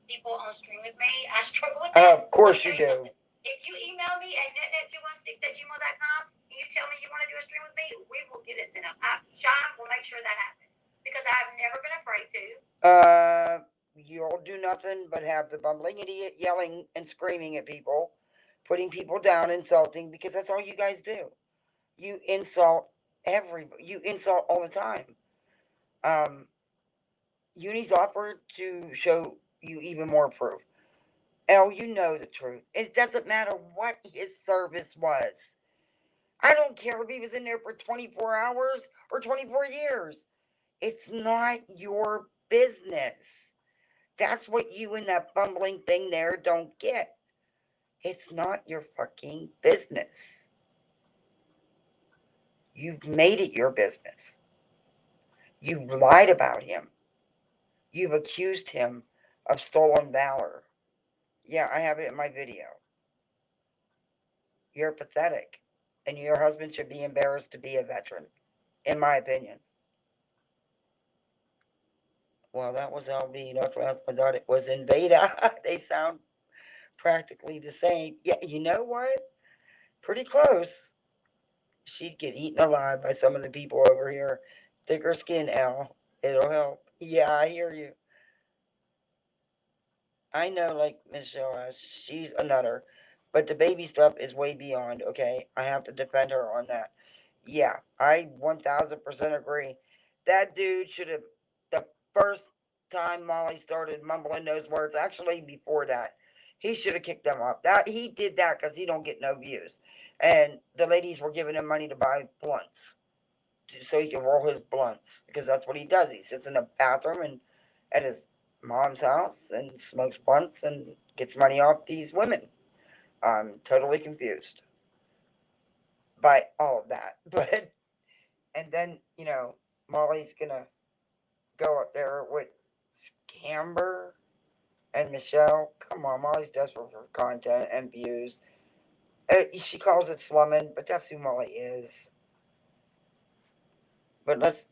people on stream with me. I struggle with that. Of course you do. If you email me at netnet216@gmail.com, you you tell me you want to do a stream with me, we will get it set up. Sean will make sure that happens because I've never been afraid to. You'll do nothing but have the bumbling idiot yelling and screaming at people, putting people down, insulting, because that's all you guys do. You insult everybody. You insult all the time. Uni's offered to show you even more proof. Elle, you know the truth. It doesn't matter what his service was. I don't care if he was in there for 24 hours or 24 years. It's not your business. That's what you and that bumbling thing there don't get. It's not your fucking business. You've made it your business. You've lied about him. You've accused him of stolen valor. Yeah, I have it in my video. You're pathetic. And your husband should be embarrassed to be a veteran, in my opinion. Well, that was LB. That's what I thought it was in beta. They sound practically the same. Yeah, you know what? Pretty close. She'd get eaten alive by some of the people over here. Thicker skin, Al. It'll help. Yeah, I hear you. I know, like Michelle has, she's a nutter. But the baby stuff is way beyond, okay? I have to defend her on that. Yeah, I 1000% agree. That dude should have, the first time Molly started mumbling those words, actually before that, he should have kicked them off. That he did that because he don't get no views. And the ladies were giving him money to buy blunts. So he can roll his blunts. Because that's what he does. He sits in the bathroom and at his mom's house and smokes blunts and gets money off these women. I'm totally confused by all of that. But, and then, you know, Molly's gonna go up there with Scamber and Michelle. Come on, Molly's desperate for content and views. She calls it slumming, but that's who Molly is. But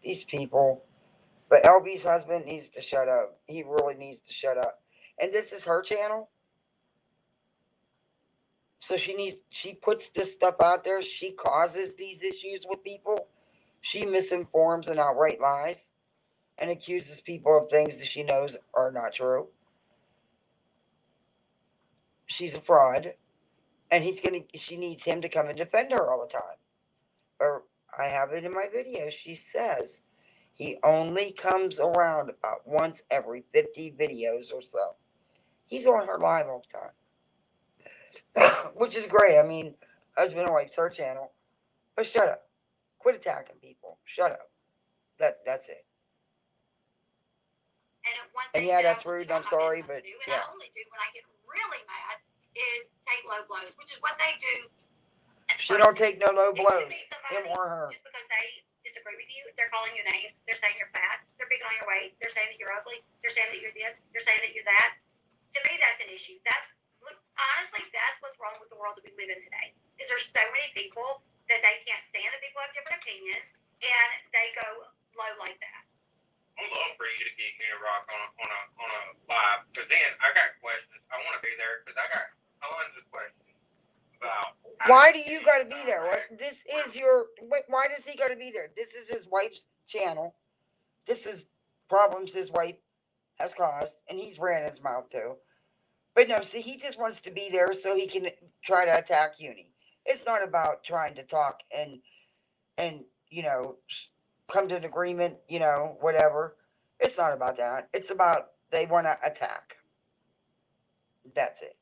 these people. But LB's husband needs to shut up. He really needs to shut up. And this is her channel. So she puts this stuff out there. She causes these issues with people. She misinforms and outright lies and accuses people of things that she knows are not true. She's a fraud. And she needs him to come and defend her all the time. Or I have it in my video. She says he only comes around about once every 50 videos or so. He's on her live all the time. Which is great. I mean, husband and wife, her channel. But shut up. Quit attacking people. Shut up. That's it. And yeah, that's rude. I'm sorry, but yeah. I only do when I get really mad is take low blows, which is what they do. She don't take no low blows. Him or her. Just because they disagree with you, they're calling you names. They're saying you're fat. They're picking on your weight. They're saying that you're ugly. They're saying that you're this. They're saying that you're that. To me, that's an issue. Honestly, that's what's wrong with the world that we live in today. Is there's so many people that they can't stand that people have different opinions, and they go low like that. I'd love for you to get me a rock on a live, because then I got questions. I want to be there because I got tons of questions about. Why do you got to be there? This is your. Why does he got to be there? This is his wife's channel. This is problems his wife has caused, and he's ran his mouth too. But no, see, he just wants to be there so he can try to attack Uni. It's not about trying to talk and you know, come to an agreement, you know, whatever. It's not about that. It's about they want to attack. That's it.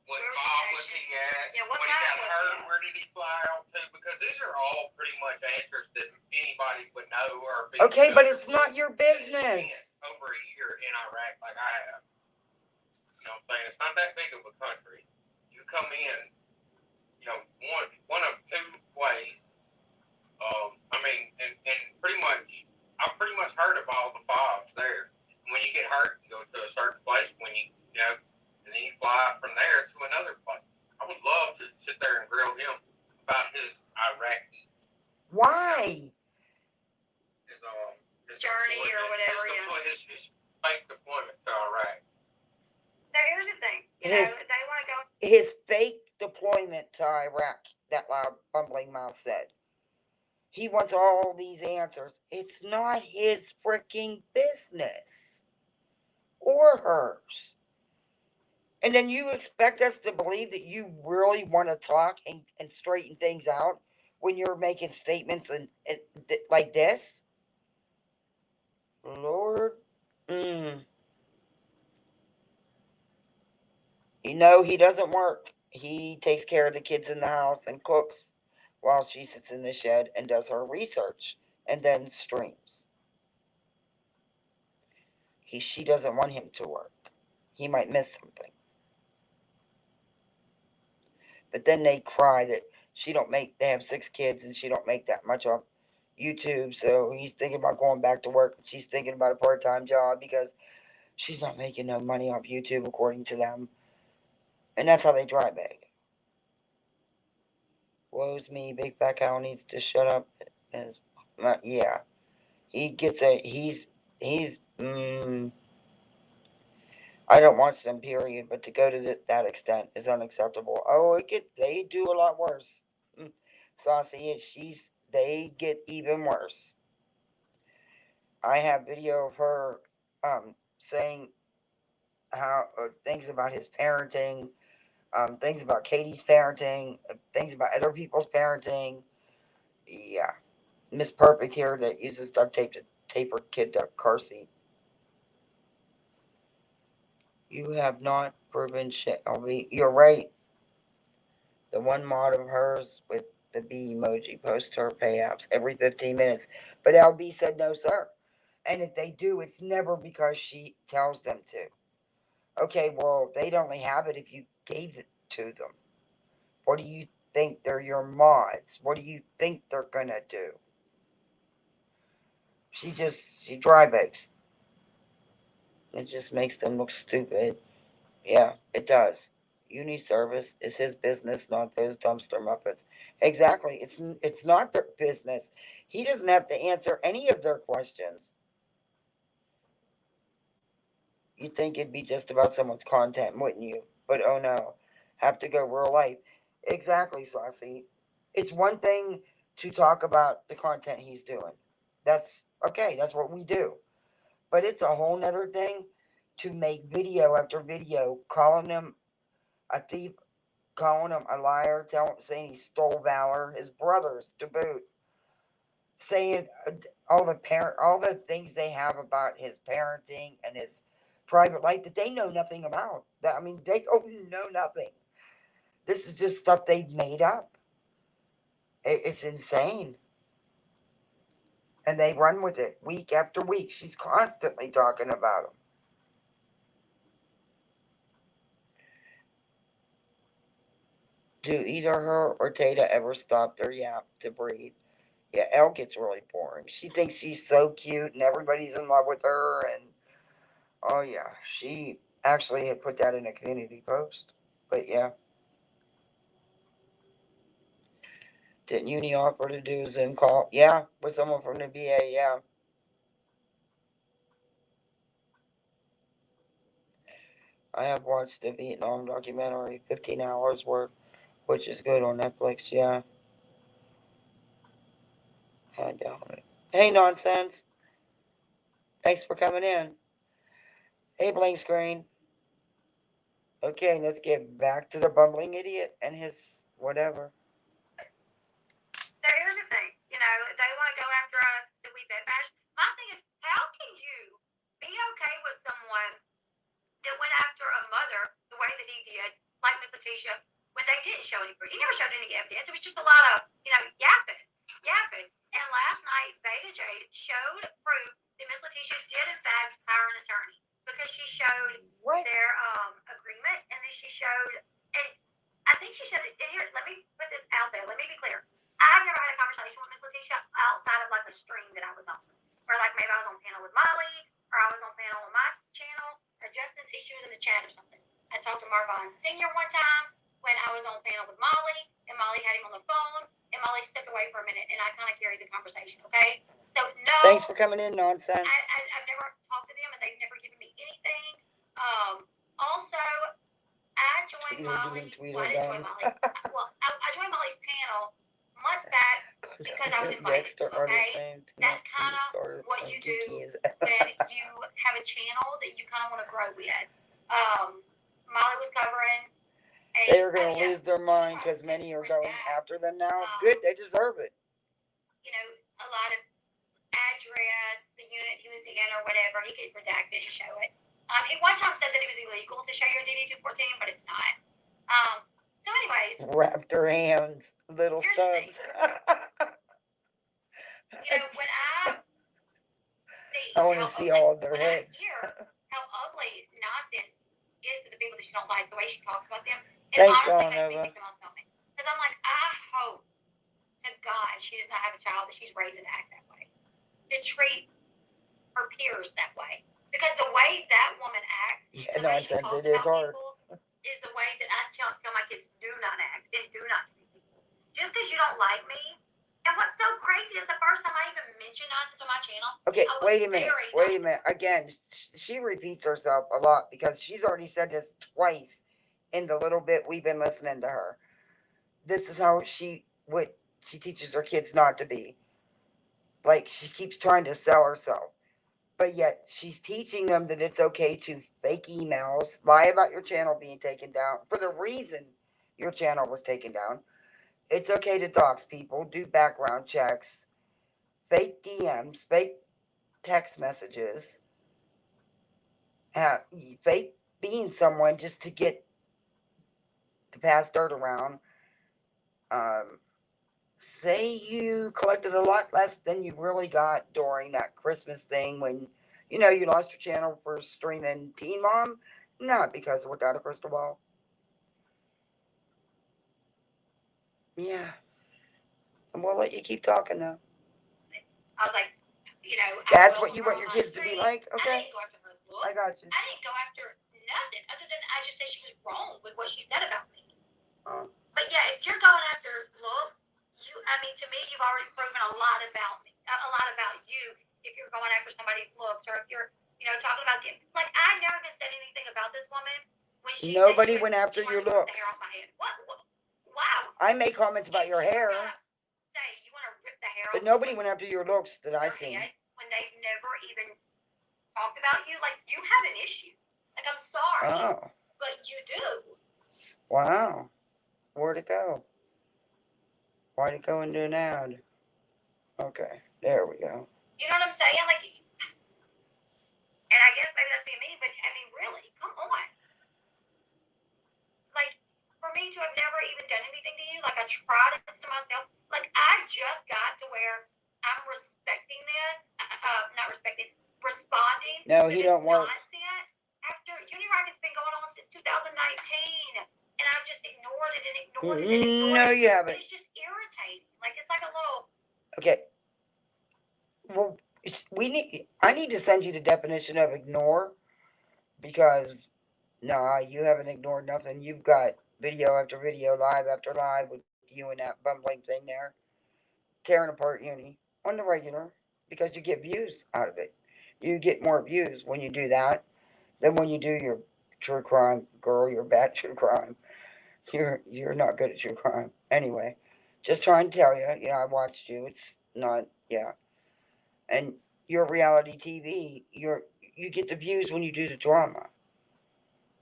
What Bob was he at? Yeah, when he got hurt, where did he fly out to? Because these are all pretty much answers that anybody would know or be. Okay, but it's not your business. Over a year in Iraq, like I have. You know what I'm saying? It's not that big of a country. You come in, you know, one of two ways. I mean, and pretty much, I've pretty much heard of all the Bobs there. When you get hurt, you go to a certain place. When you know. And then you fly from there to another place. I would love to sit there and grill him about his Iraqi. Why? His journey or whatever. His fake deployment to Iraq. So here's the thing. They want to go. His fake deployment to Iraq, that loud, bumbling mouth said. He wants all these answers. It's not his freaking business. Or hers. And then you expect us to believe that you really want to talk and straighten things out when you're making statements like this? Lord. You know, he doesn't work. He takes care of the kids in the house and cooks while she sits in the shed and does her research and then streams. She doesn't want him to work. He might miss something. But then they cry that they have 6 kids and she don't make that much off YouTube, so he's thinking about going back to work. She's thinking about a part-time job because she's not making no money off YouTube according to them. And that's how they dry beg. Woe's me, Big Fat Cow needs to shut up. Yeah. He gets he's I don't watch them, period, but to go to that extent is unacceptable. Oh, they do a lot worse. Saucy, they get even worse. I have video of her saying how things about his parenting, things about Katie's parenting, things about other people's parenting. Yeah. Miss Perfect here that uses duct tape to tape her kid to a car seat. You have not proven shit. You're right. The one mod of hers with the bee emoji posts her pay apps every 15 minutes. But LB said no, sir. And if they do, it's never because she tells them to. Okay, well, they'd only have it if you gave it to them. What do you think? They're your mods. What do you think they're gonna do? She dry bakes. It just makes them look stupid. Yeah, it does. Uni service is his business, not those dumpster muppets. Exactly. It's not their business. He doesn't have to answer any of their questions. You'd think it'd be just about someone's content, wouldn't you? But oh no, have to go real life. Exactly, Saucy. It's one thing to talk about the content he's doing. That's okay, that's what we do. But it's a whole nother thing to make video after video calling him a thief, calling him a liar, saying he stole Valor, his brothers to boot, saying all the things they have about his parenting and his private life that they know nothing about. I mean, they don't know nothing. This is just stuff they've made up. It's insane. And they run with it week after week. She's constantly talking about him. Do either her or Tata ever stop their yap to breathe? Yeah, Elle gets really boring. She thinks she's so cute and everybody's in love with her. And oh, yeah, she actually had put that in a community post. But yeah. Didn't Uni offer to do a Zoom call? Yeah, with someone from the VA, yeah. I have watched the Vietnam documentary, 15 hours worth, which is good on Netflix, yeah. I doubt it. Hey, Nonsense. Thanks for coming in. Hey, Blank Screen. Okay, let's get back to the bumbling idiot and his whatever. So here's the thing, they want to go after us, that we bet bash. My thing is, how can you be okay with someone that went after a mother the way that he did, like Miss Letitia, when they didn't show any proof? He never showed any evidence. It was just a lot of, yapping. And last night, Beta Jade showed proof that Miss Letitia did in fact hire an attorney because she showed their agreement, and then she showed, and I think she said, here, let me put this out there. Let me be clear. I've never had a conversation with Miss Letitia outside of like a stream that I was on, or like maybe I was on panel with Molly, or I was on panel on my channel, or Justice Issues in the chat or something. I talked to Marvin Sr. one time when I was on panel with Molly, and Molly had him on the phone, and Molly stepped away for a minute, and I kind of carried the conversation, okay? So, no. Thanks for coming in, Nonsense. I've never talked to them, and they've never given me anything. Also, I joined joined Molly. Tweet Well, I didn't join Molly. I joined Molly's panel months back because I was invited. Okay, that's kind of what you do when you have a channel that you kind of want to grow with. Molly was covering. They are going to lose their mind because many are going after them now. Good, they deserve it. You know, a lot of address, the unit he was in, or whatever. He could redact it and show it. He one time said that it was illegal to show your DD-214, but it's not. So, anyways, wrap their hands, little stubs. You know, when I see, I want to see all of their heads. I hear how ugly nonsense is to the people that you don't like, the way she talks about them, it Thanks, honestly makes me sick to my stomach. Because I'm like, I hope to God she does not have a child that she's raised to act that way, to treat her peers that way. Because the way that woman acts, the way she talks about people, is the way that I tell my kids, do not act and do not treat people. Just because you don't like me. And what's so crazy is the first time I even mentioned nonsense on my channel. Okay, wait a minute. Again, she repeats herself a lot because she's already said this twice in the little bit we've been listening to her. This is how she teaches her kids not to be. Like, she keeps trying to sell herself. But yet, she's teaching them that it's okay to fake emails, lie about your channel being taken down for the reason your channel was taken down. It's okay to dox people, do background checks, fake DMs, fake text messages, fake being someone just to get to pass dirt around. Say you collected a lot less than you really got during that Christmas thing when, you lost your channel for streaming Teen Mom. Not because it worked out a crystal ball. Yeah. And we'll let you keep talking now. I was like, that's what you want your kids to be like? Okay. I didn't go after her looks. I got you. I didn't go after nothing other than I just said she was wrong with what she said about me. But yeah, if you're going after looks, to me, you've already proven a lot about me, a lot about you. If you're going after somebody's looks, or if you're, talking about them, like I never even said anything about this woman when she. Nobody went after your looks. The hair off my head. What? Wow. I made comments about your hair. Say you want to rip the hair off. But nobody went after your looks that I seen. When they've never even talked about you, like you have an issue. Like I'm sorry, but you do. Wow. Where'd it go? Why'd it go into an ad? Okay, there we go. You know what I'm saying? Like, and I guess maybe that's being mean, but really, come on. Like, for me to have never even done anything to you, like I tried it to myself. Like, I just got to where I'm respecting this, responding. No, he don't work. Nonsense after Unirock has been going on since 2019. And I've just ignored it and ignored it and ignored it. No, you haven't. It's just irritating. Like, it's like a little... Okay. Well, I need to send you the definition of ignore because, nah, you haven't ignored nothing. You've got video after video, live after live with you and that bumbling thing there. Tearing apart Uni on the regular because you get views out of it. You get more views when you do that than when you do your true crime. Girl, you're bad true crime. You're not good at true crime. Anyway, just trying to tell you, I watched you. It's not, And your reality TV, you get the views when you do the drama.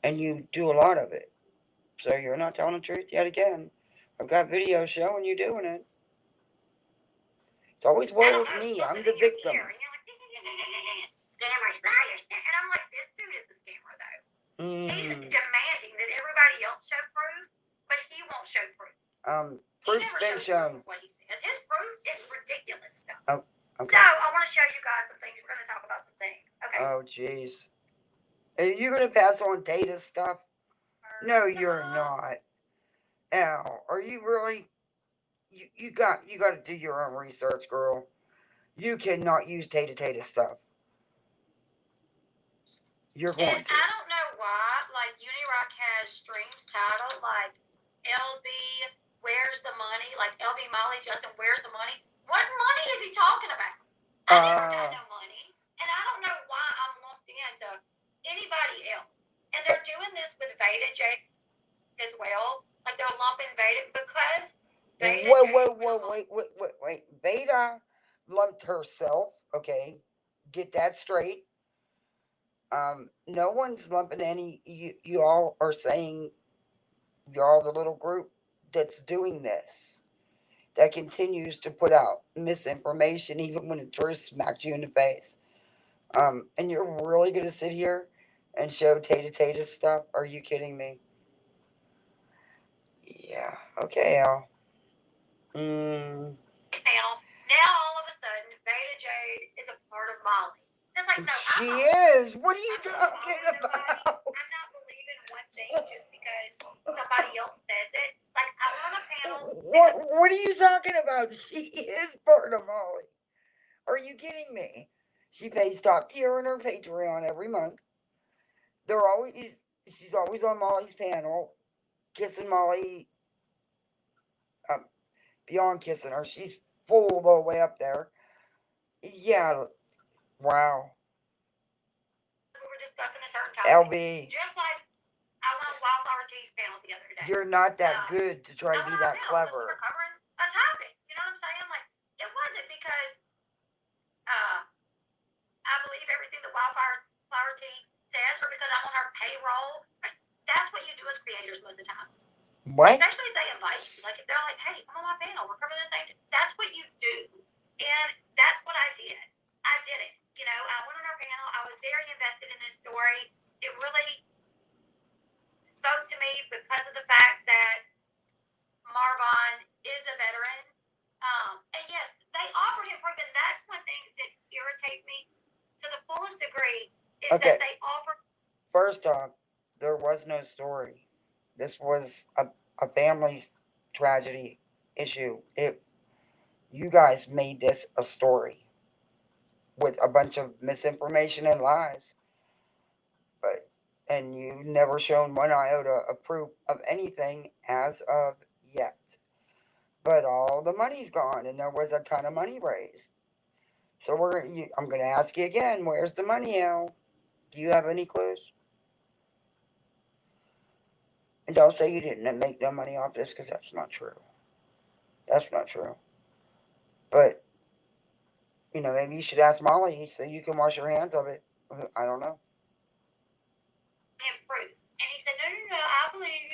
And you do a lot of it. So you're not telling the truth yet again. I've got videos showing you doing it. It's always woe is me. I'm the victim. Scammers, liars. And I'm like, this dude is the scammer, though. He's demanding that everybody else show proof, but he won't show proof. Proof's been shown. What he says. His proof is ridiculous stuff. Oh, okay. So I want to show you guys some things. We're going to talk about some things. Okay. Oh, jeez. Are you going to pass on data stuff? No, you're not. Al, are you really? You got to do your own research, girl. You cannot use Tata stuff. You're going to. I don't know why, like, Unirock has streams titled, like, LB, where's the money? Like, LB, Molly, Justin, where's the money? What money is he talking about? I never got no money. And I don't know why I'm lumped into anybody else. And they're doing this with Veda J. as well. Like they're lumping Beta because Beta. Wait. Beta lumped herself. Okay, get that straight. No one's lumping any. You all are saying you're all the little group that's doing this. That continues to put out misinformation even when it first smacked you in the face. And you're really gonna sit here and show Tata stuff? Are you kidding me? Yeah. Okay, Al. Panel. Now all of a sudden, Beta J is a part of Molly. It's like, no, she is. What are you talking about? I'm not believing one thing just because somebody else says it. Like, I went on a panel. What are you talking about? She is part of Molly. Are you kidding me? She pays top tier in her Patreon every month. She's always on Molly's panel, kissing Molly. Um, Beyond kissing her, she's full the way up there. Yeah. Wow. We were discussing a certain topic. LB. Just like I went on out.These panel the other day. You're not that good to try to be that clever. We were covering a topic. You know what I'm saying? Like, it wasn't because I believe everything that Flower Tea says or because I'm on her payroll. Like, that's what you do as creators most of the time. What? Especially if they invite you. Like, if they're like, hey, come on my panel. We're covering the same. That's what you do. And that's what I did. I did it. You know, I went on her panel. I was very invested in this story. It really spoke to me because of the fact that Marvon is a veteran. And yes, they offered him proof, and that's one thing that irritates me to the fullest degree is that they offered. First off, there was no story. This was a family tragedy issue. You guys made this a story with a bunch of misinformation and lies. And you've never shown one iota of proof of anything as of yet. But all the money's gone, and there was a ton of money raised. So I'm going to ask you again, where's the money, Al? Do you have any clues? And don't say you didn't make no money off this, because that's not true. That's not true. But, maybe you should ask Molly so you can wash your hands of it. I don't know. Proof. And he said, no, I believe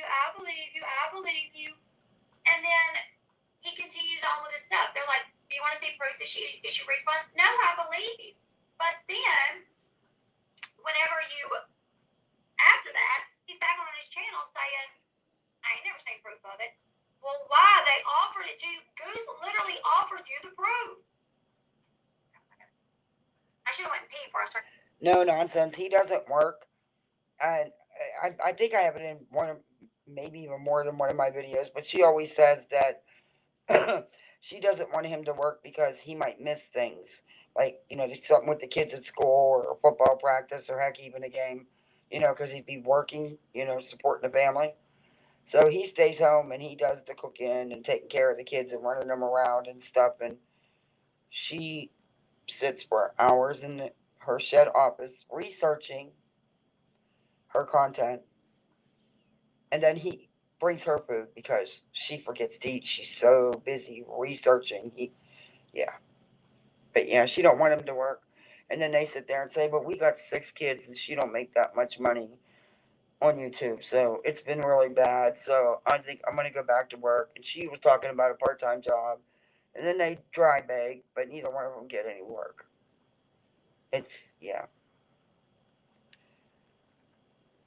you. And then he continues on with his stuff. They're like, do you want to see proof that she issued refunds? No, I believe you. But then, after that, he's back on his channel saying, I ain't never seen proof of it. Well, why? They offered it to you. Goose literally offered you the proof. I should have went and peed before I started. No nonsense. He doesn't work. And I think I have it in maybe even more than one of my videos, but she always says that she doesn't want him to work because he might miss things. Like, something with the kids at school or football practice or heck, even a game, because he'd be working, supporting the family. So he stays home and he does the cooking and taking care of the kids and running them around and stuff. And she sits for hours in her shed office researching her content. And then he brings her food because she forgets to eat. She's so busy researching. But yeah, she don't want him to work. And then they sit there and say, but we got 6 kids and she don't make that much money on YouTube. So it's been really bad. So I think I'm going to go back to work. And she was talking about a part-time job. And then they dry beg, but neither one of them get any work.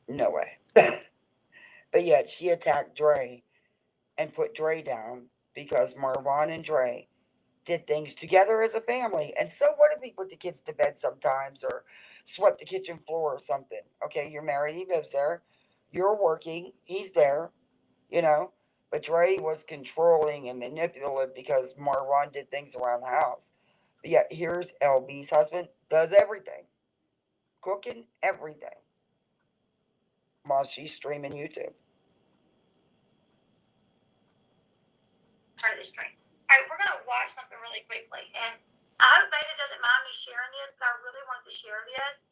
No way. But yet she attacked Dre and put Dre down because Marvon and Dre did things together as a family. And so what if he put the kids to bed sometimes or swept the kitchen floor or something? Okay, you're married, he lives there. You're working, he's there, But Dre was controlling and manipulative because Marvon did things around the house. But yet here's LB's husband, does everything. Cooking, everything. While she's streaming YouTube. Part of this stream. All right, we're going to watch something really quickly. And I hope Beta doesn't mind me sharing this, but I really want to share this.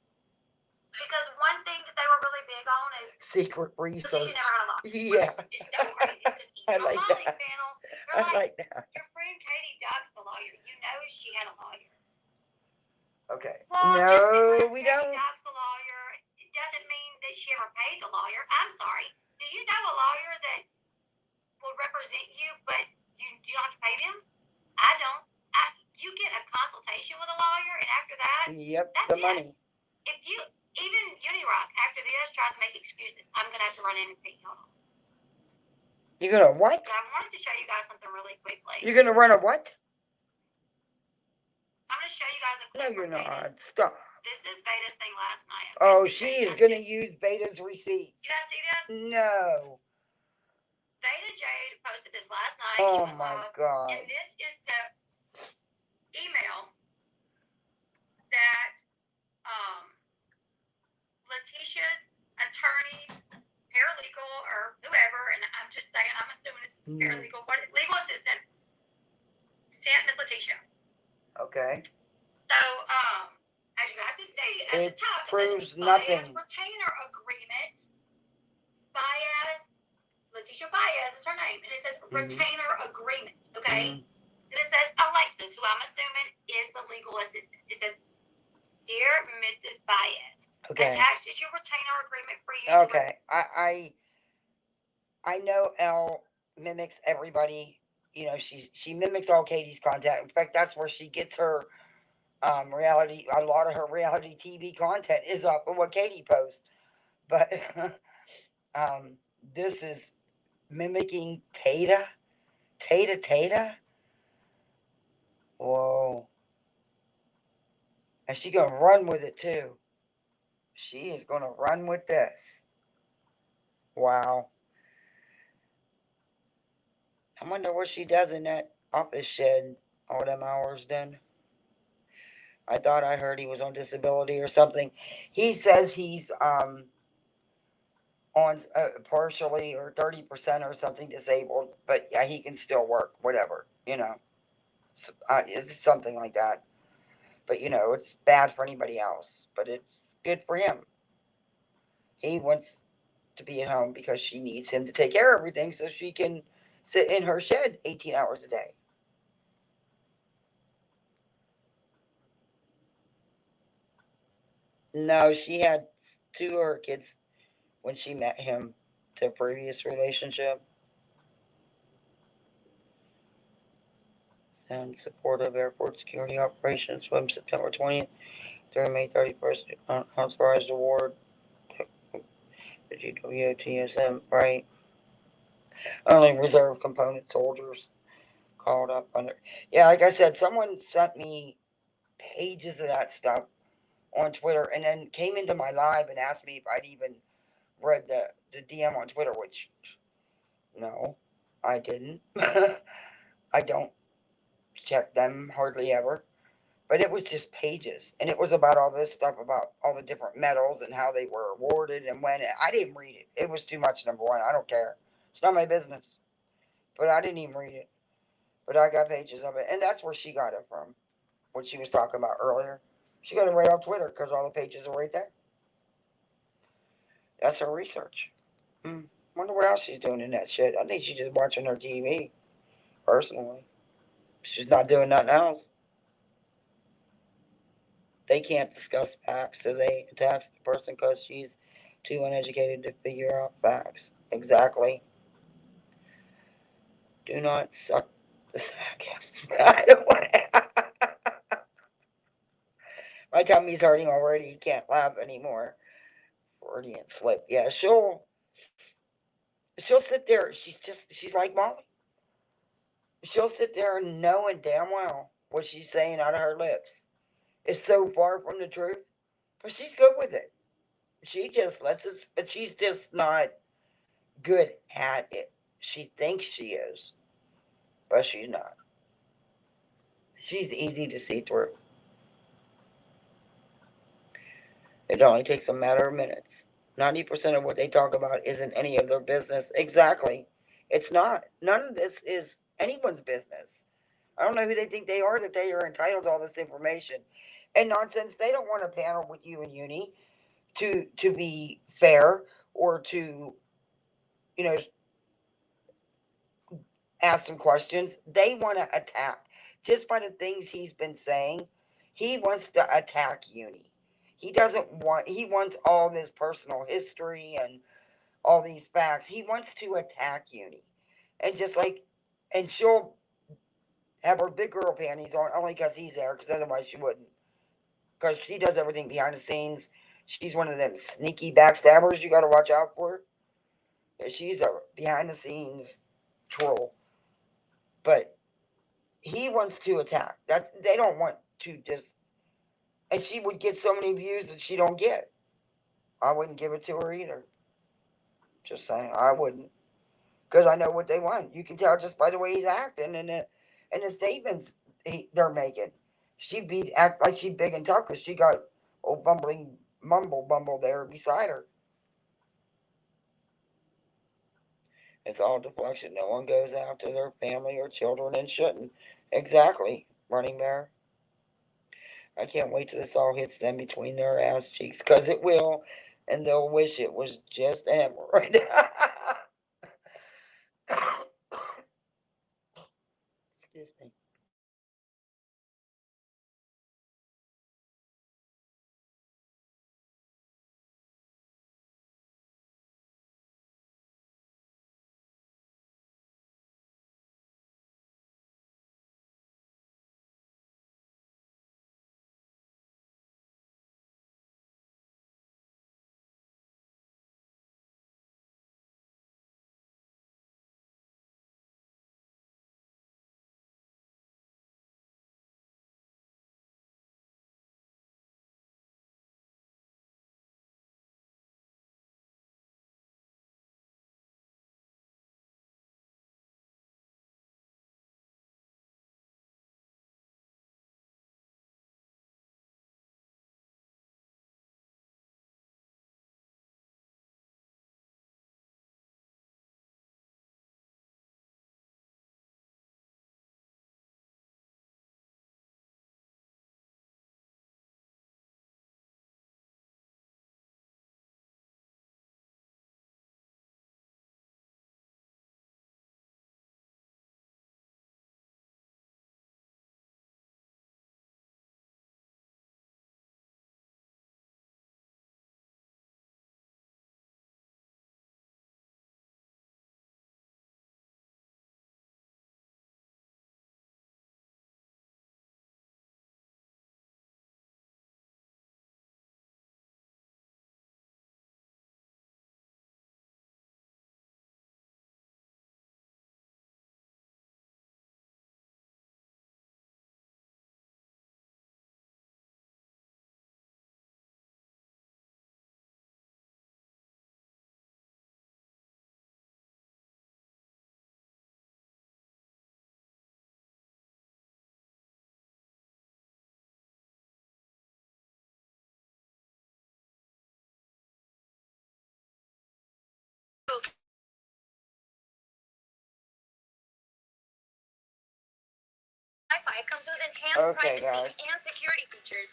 Because one thing that they were really big on is secret research. she never had a lot. Yeah. Which is so crazy because I even like on Molly's that. panel, I they're like, like that. your friend Katie Doug's the lawyer. You know she had a lawyer. Okay. Well, No, just because we Katie don't. Doug's the lawyer, it doesn't mean that she ever paid the lawyer. I'm sorry. Do you know a lawyer that will represent you, but you don't have to pay them? I don't. You get a consultation with a lawyer, and after that, Yep, that's the it. money. If you, even Unirock, after this, tries to make excuses, I'm going to have to run in and pee. Hold on. You're gonna what? But I wanted to show you guys something really quickly. You're gonna run a what? I'm going to show you guys a No, clip. you're from not. Veta's. Stop. This is Veta's thing last night. Okay? Oh, Let me show she you is guys gonna this. use Beta's receipts. You guys see this? No. Veta Jade posted this last night. Oh She went my live, God. and this is the email that Letitia's attorneys, paralegal, or whoever, and I'm just saying, I'm assuming it's paralegal, legal assistant, sent Miss Letitia. Okay. So, as you guys can see, at the top, proves it says nothing. Baez retainer agreement. Baez, Letitia Baez is her name, and it says retainer agreement, okay? Then it says Alexis, who I'm assuming is the legal assistant. It says, Dear Mrs. Baez, attached is your retainer agreement for you. Okay. I know Elle mimics everybody. You know, she mimics all Katie's content. In fact, that's where she gets her reality. A lot of her reality TV content is off of what Katie posts. But this is mimicking Tata. Whoa. And she's gonna run with it too. She is gonna run with this. Wow. I wonder what she does in that office shed all them hours then. I thought I heard he was on disability or something. He says he's on partially or 30% or something disabled, but yeah, he can still work, whatever, So, it's something like that. But it's bad for anybody else, but it's good for him. He wants to be at home because she needs him to take care of everything so she can sit in her shed 18 hours a day. No, she had two of her kids when she met him, their previous relationship. And support of airport security operations from September 20th through May 31st. Unauthorized award. The GWOTSM, right? Only reserve component soldiers called up under. Yeah, like I said, someone sent me pages of that stuff on Twitter and then came into my live and asked me if I'd even read the DM on Twitter, which, no, I didn't. I don't check them hardly ever. But it was just pages. And it was about all this stuff about all the different medals and how they were awarded and when. I didn't read it. It was too much, number one. I don't care. It's not my business. But I didn't even read it. But I got pages of it. And that's where she got it from. What she was talking about earlier. She got it right off Twitter because all the pages are right there. That's her research. Wonder what else she's doing in that shit. I think she's just watching her TV, personally. She's not doing nothing else. They can't discuss facts, so they attack the person because she's too uneducated to figure out facts. Exactly. Do not suck the sack. My tummy's hurting already. You can't laugh anymore. Freudian slip. Yeah, she'll sit there. She's like Molly. She'll sit there knowing damn well what she's saying out of her lips is so far from the truth, but she's good with it. She just lets it, but she's just not good at it. She thinks she is, but she's not. She's easy to see through. It only takes a matter of minutes. 90% of what they talk about isn't any of their business. Exactly. It's not. None of this is anyone's business. I don't know who they think they are that they are entitled to all this information. And nonsense, they don't want a panel with you and Uni to be fair or to you know, ask some questions. They want to attack. Just by the things he's been saying, he wants to attack Uni. He wants all this personal history and all these facts. He wants to attack Uni. And and she'll have her big girl panties on only because he's there, because otherwise she wouldn't. Because she does everything behind the scenes. She's one of them sneaky backstabbers you got to watch out for. Yeah, she's a behind the scenes troll. But he wants to attack. They don't want to just. And she would get so many views that she don't get. I wouldn't give it to her either. Just saying, I wouldn't, because I know what they want. You can tell just by the way he's acting and the statements they're making. Act like she's big and tough because she got old bumbling bumble there beside her. It's all deflection. No one goes after their family or children and shouldn't. Exactly, Running Bear. I can't wait till this all hits them between their ass cheeks, because it will, and they'll wish it was just a hemorrhoid. Excuse me. Wi-Fi comes with enhanced privacy and security features.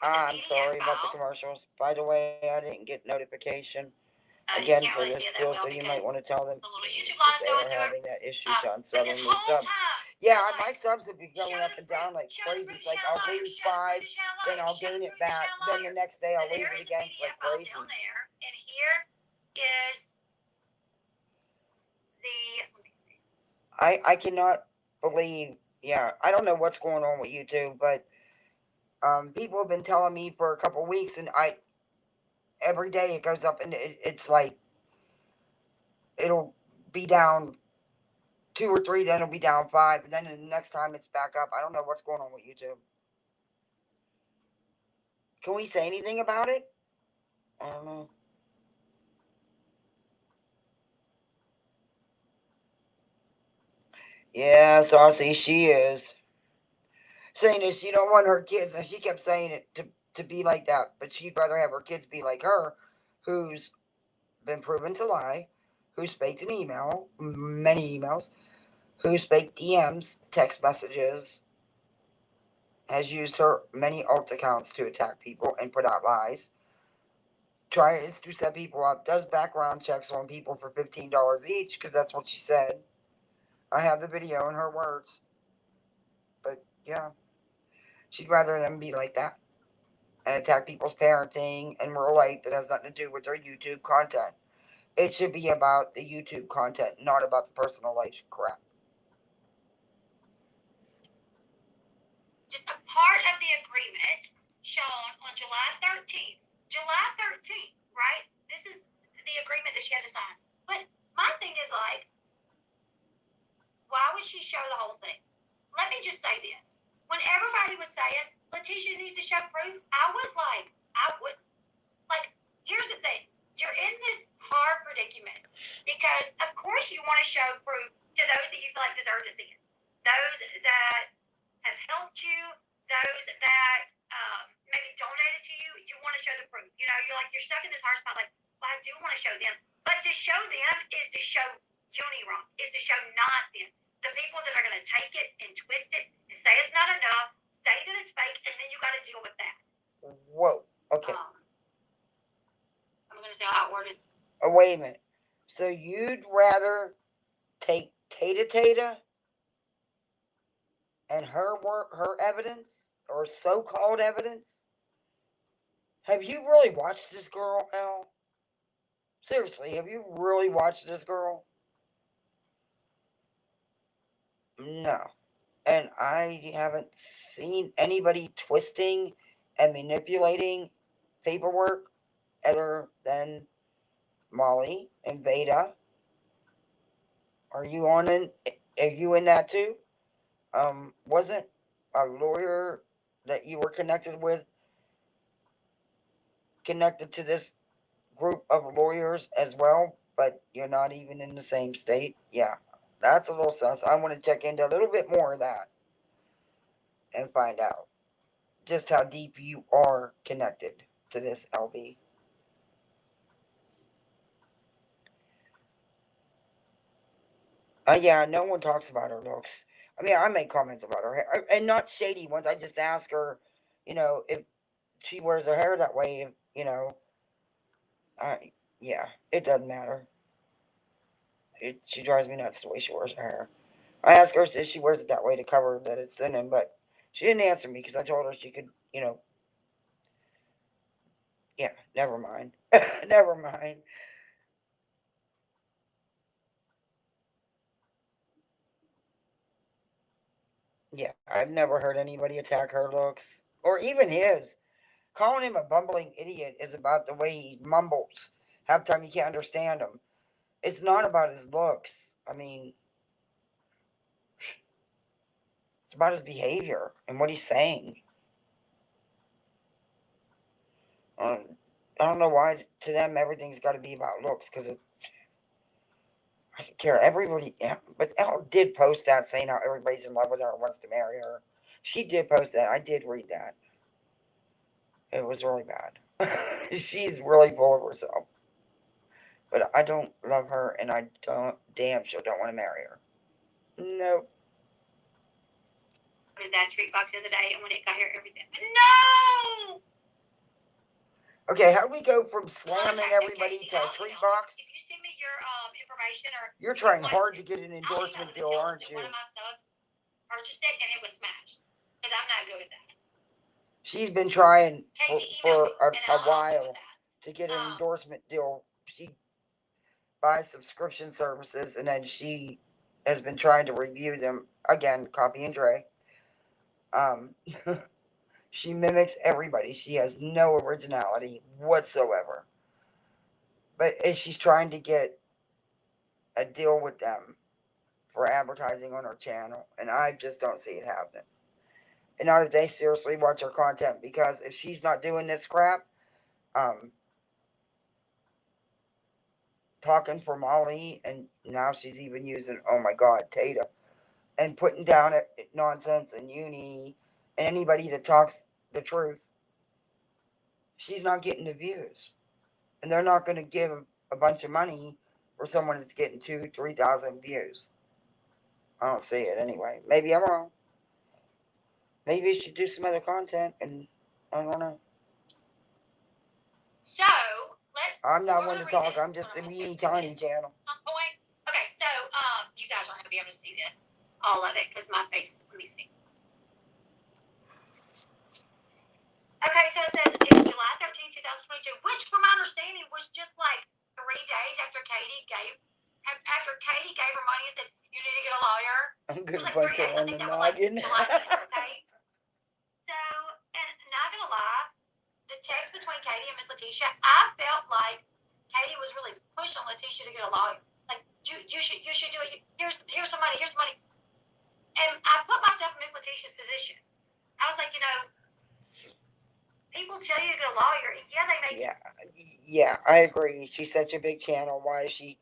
I'm sorry about the commercials. By the way, I didn't get notification again for this still, so you might want to tell them if they are having that issue to unsub and resub. Yeah, my subs have been going up and down like crazy. It's like I'll lose 5, then I'll gain it back, then the next day I'll lose it again. It's like crazy. And here is the. I cannot believe. Yeah, I don't know what's going on with YouTube, but people have been telling me for a couple weeks, and every day it goes up, and it's like it'll be down 2 or 3, then it'll be down 5, and then the next time it's back up. I don't know what's going on with YouTube. Can we say anything about it? I don't know. Yeah, Saucy, she is saying that she don't want her kids, and she kept saying it to be like that, but she'd rather have her kids be like her, who's been proven to lie, who's faked an email, many emails, who's faked DMs, text messages, has used her many alt accounts to attack people and put out lies. tries to set people up, does background checks on people for $15 each, because that's what she said. I have the video in her words. But yeah, she'd rather them be like that and attack people's parenting and rural life that has nothing to do with their YouTube content. It should be about the YouTube content, not about the personal life crap. Just a part of the agreement shown on July 13th. July 13th, right? This is the agreement that she had to sign. But my thing is like, why would she show the whole thing? Let me just say this. When everybody was saying, Letitia needs to show proof, I was like, I wouldn't. Like, here's the thing. You're in this hard predicament because, of course, you want to show proof to those that you feel like deserve to see it. Those that have helped you, those that maybe donated to you, you want to show the proof. You know, you're stuck in this hard spot, like, well, I do want to show them. But to show them is to show wrong, is to show nonsense. The people that are going to take it and twist it and say it's not enough, say that it's fake, and then you got to deal with that. Whoa, okay. I'm going to say how I worded. Oh, wait a minute. So you'd rather take Tata and her evidence, or so-called evidence? Have you really watched this girl, Al? Seriously, have you really watched this girl? No. And I haven't seen anybody twisting and manipulating paperwork other than Molly and Veda. Are you in that too? Wasn't a lawyer that you were connected with connected to this group of lawyers as well, but you're not even in the same state? Yeah, that's a little sus. I want to check into a little bit more of that and find out just how deep you are connected to this LB. Yeah, no one talks about her looks. I mean, I make comments about her hair, and not shady ones. I just ask her, if she wears her hair that way, yeah, it doesn't matter. She drives me nuts the way she wears her hair. I asked her if she wears it that way to cover that it's thinning, but she didn't answer me because I told her she could, yeah, never mind. Never mind. Yeah, I've never heard anybody attack her looks, or even his. Calling him a bumbling idiot is about the way he mumbles. Half the time you can't understand him. It's not about his looks. I mean, it's about his behavior and what he's saying. I don't know why to them everything's got to be about looks, because I don't care. Everybody, yeah, but Elle did post that saying how everybody's in love with her and wants to marry her. She did post that. I did read that. It was really bad. She's really full of herself. But I don't love her, and I damn sure don't want to marry her. No. That treat box the other day, and when it got here, everything. No! Okay, how do we go from slamming everybody to a treat box? If you send me your information, or you're trying hard to get an endorsement deal, aren't you? One of my subs purchased it, and it was smashed. Because I'm not good with that. She's been trying for a while to get an endorsement deal. She buys subscription services, and then she has been trying to review them. Again, copy and Dre. She mimics everybody. She has no originality whatsoever. But she's trying to get a deal with them for advertising on her channel, and I just don't see it happening. And not if they seriously watch her content, because if she's not doing this crap, talking for Molly, and now she's even using, oh my God, Tata, and putting down nonsense and Uni and anybody that talks the truth, she's not getting the views. And they're not going to give a bunch of money for someone that's getting 2,000-3,000 views. I don't see it anyway. Maybe I'm wrong. Maybe you should do some other content, and I don't know. So, I'm not We're one to gonna read talk. this. I'm just a Hold on, weenie I'm gonna tiny read this. channel. Some point. Okay, so you guys aren't gonna be able to see this, all of it, because my face. Let me see. Okay, so it says it's July 13, 2022, which, from my understanding, was just like 3 days after Katie gave her money and said you need to get a lawyer. I'm It gonna was like punch 3 days. her I on think the that was like noggin. July 10th. Okay. So, and not gonna lie, the text between Katie and Miss Letitia, I felt like Katie was really pushing Letitia to get a lawyer. Like you should do it. Here's some money. Here's some money. And I put myself in Miss Letitia's position. I was like, people tell you to get a lawyer, and yeah, they make Yeah, I agree. She's such a big channel. Why is she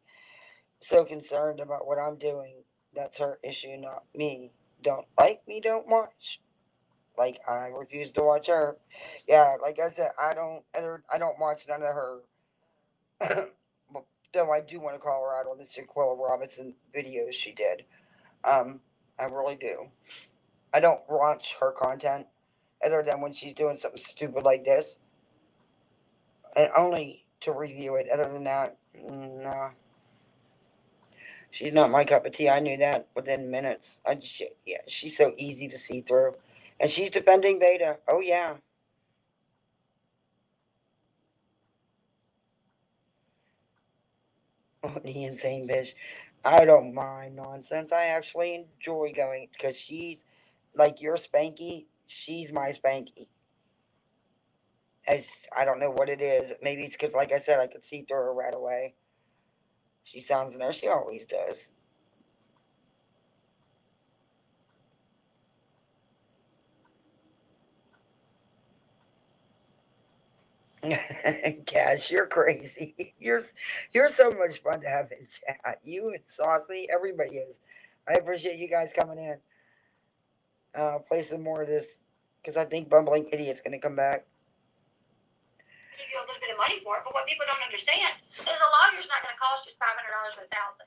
so concerned about what I'm doing? That's her issue, not me. Don't like me, don't watch. Like I refuse to watch her. Yeah, like I said, I don't watch none of her. Though I do want to call her out on the Jaquilla Robinson videos she did. I really do. I don't watch her content other than when she's doing something stupid like this, and only to review it. Other than that, no. She's not my cup of tea. I knew that within minutes. Yeah, she's so easy to see through. And she's defending Beta. Oh, yeah. Oh, the insane bitch. I don't mind nonsense. I actually enjoy going because she's like your Spanky. She's my Spanky. As I don't know what it is. Maybe it's because, like I said, I could see through her right away. She sounds in there. She always does. Cash, you're crazy. You're so much fun to have in chat. You and Saucy, everybody is. I appreciate you guys coming in. Play some more of this because I think Bumbling Idiot's gonna come back. give you a little bit of money for it, but what people don't understand is a lawyer's not going to cost just $500 or $1,000.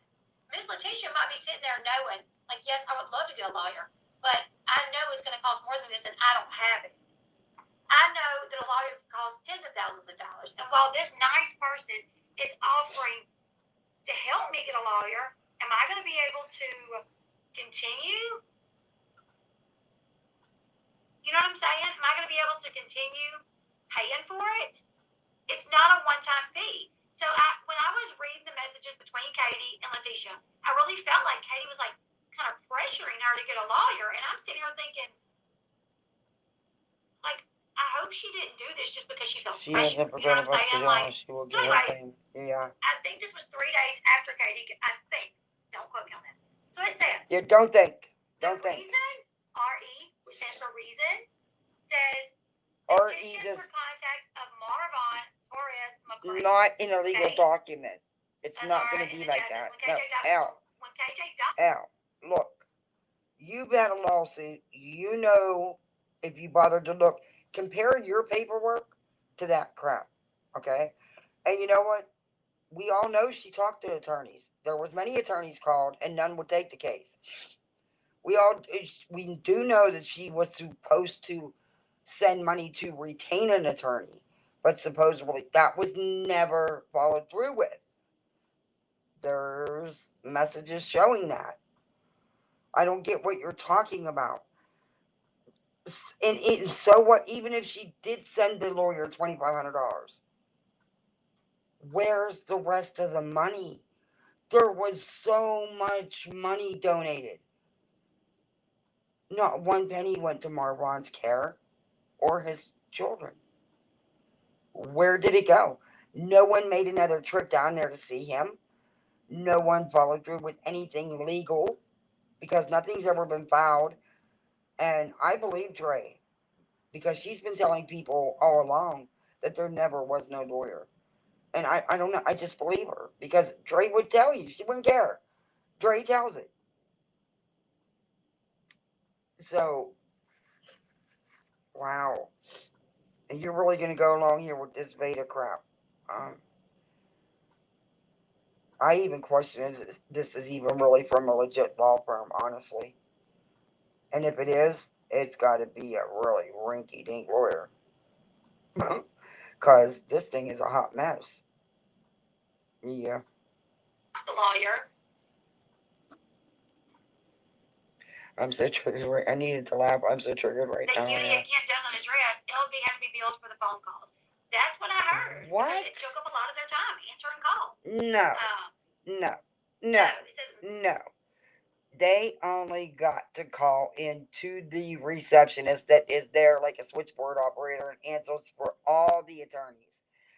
Miss Letitia might be sitting there knowing, like, yes, I would love to get a lawyer, but I know it's going to cost more than this, and I don't have it. I know that a lawyer can cost tens of thousands of dollars, and while this nice person is offering to help me get a lawyer, am I going to be able to continue? You know what I'm saying? Am I going to be able to continue paying for it? It's not a one-time fee. So when I was reading the messages between Katie and Letitia, I really felt like Katie was like kind of pressuring her to get a lawyer, and I'm sitting here thinking, like, I hope she didn't do this just because she felt pressure. You know what I'm saying? Like, so anyways, yeah. I think this was 3 days after Katie. I think. Don't quote me on that. So it says. Yeah, don't think. The Don't think. reason, RE, which stands for reason, says RE petition does for contact of Marvon Torres McCray. not in a legal Okay. document. It's That's not all going right. to And be then like Chad that. says, when KJ died. Al, look, you've had a lawsuit. You know, if you bothered to look, compare your paperwork to that crap, okay? And you know what? We all know she talked to attorneys. There was many attorneys called, and none would take the case. We do know that she was supposed to send money to retain an attorney, but supposedly that was never followed through with. There's messages showing that. I don't get what you're talking about. And so what? Even if she did send the lawyer $2,500, where's the rest of the money? There was so much money donated. Not one penny went to Marwan's care or his children. Where did it go? No one made another trip down there to see him. No one followed through with anything legal because nothing's ever been filed. And I believe Dre because she's been telling people all along that there never was no lawyer. And I don't know. I just believe her because Dre would tell you. She wouldn't care. Dre tells it. So, wow. And you're really going to go along here with this Veda crap. I even question if this is even really from a legit law firm, honestly. And if it is, it's got to be a really rinky-dink lawyer. Because this thing is a hot mess. Yeah. The lawyer. I'm so triggered right. I needed to laugh. I'm so triggered right now. The UTUBE again doesn't address LB had to be billed for the phone calls. That's what I heard. What? Because it took up a lot of their time answering calls. No. No. No. So it says, no. They only got to call into the receptionist that is there like a switchboard operator and answers for all the attorneys.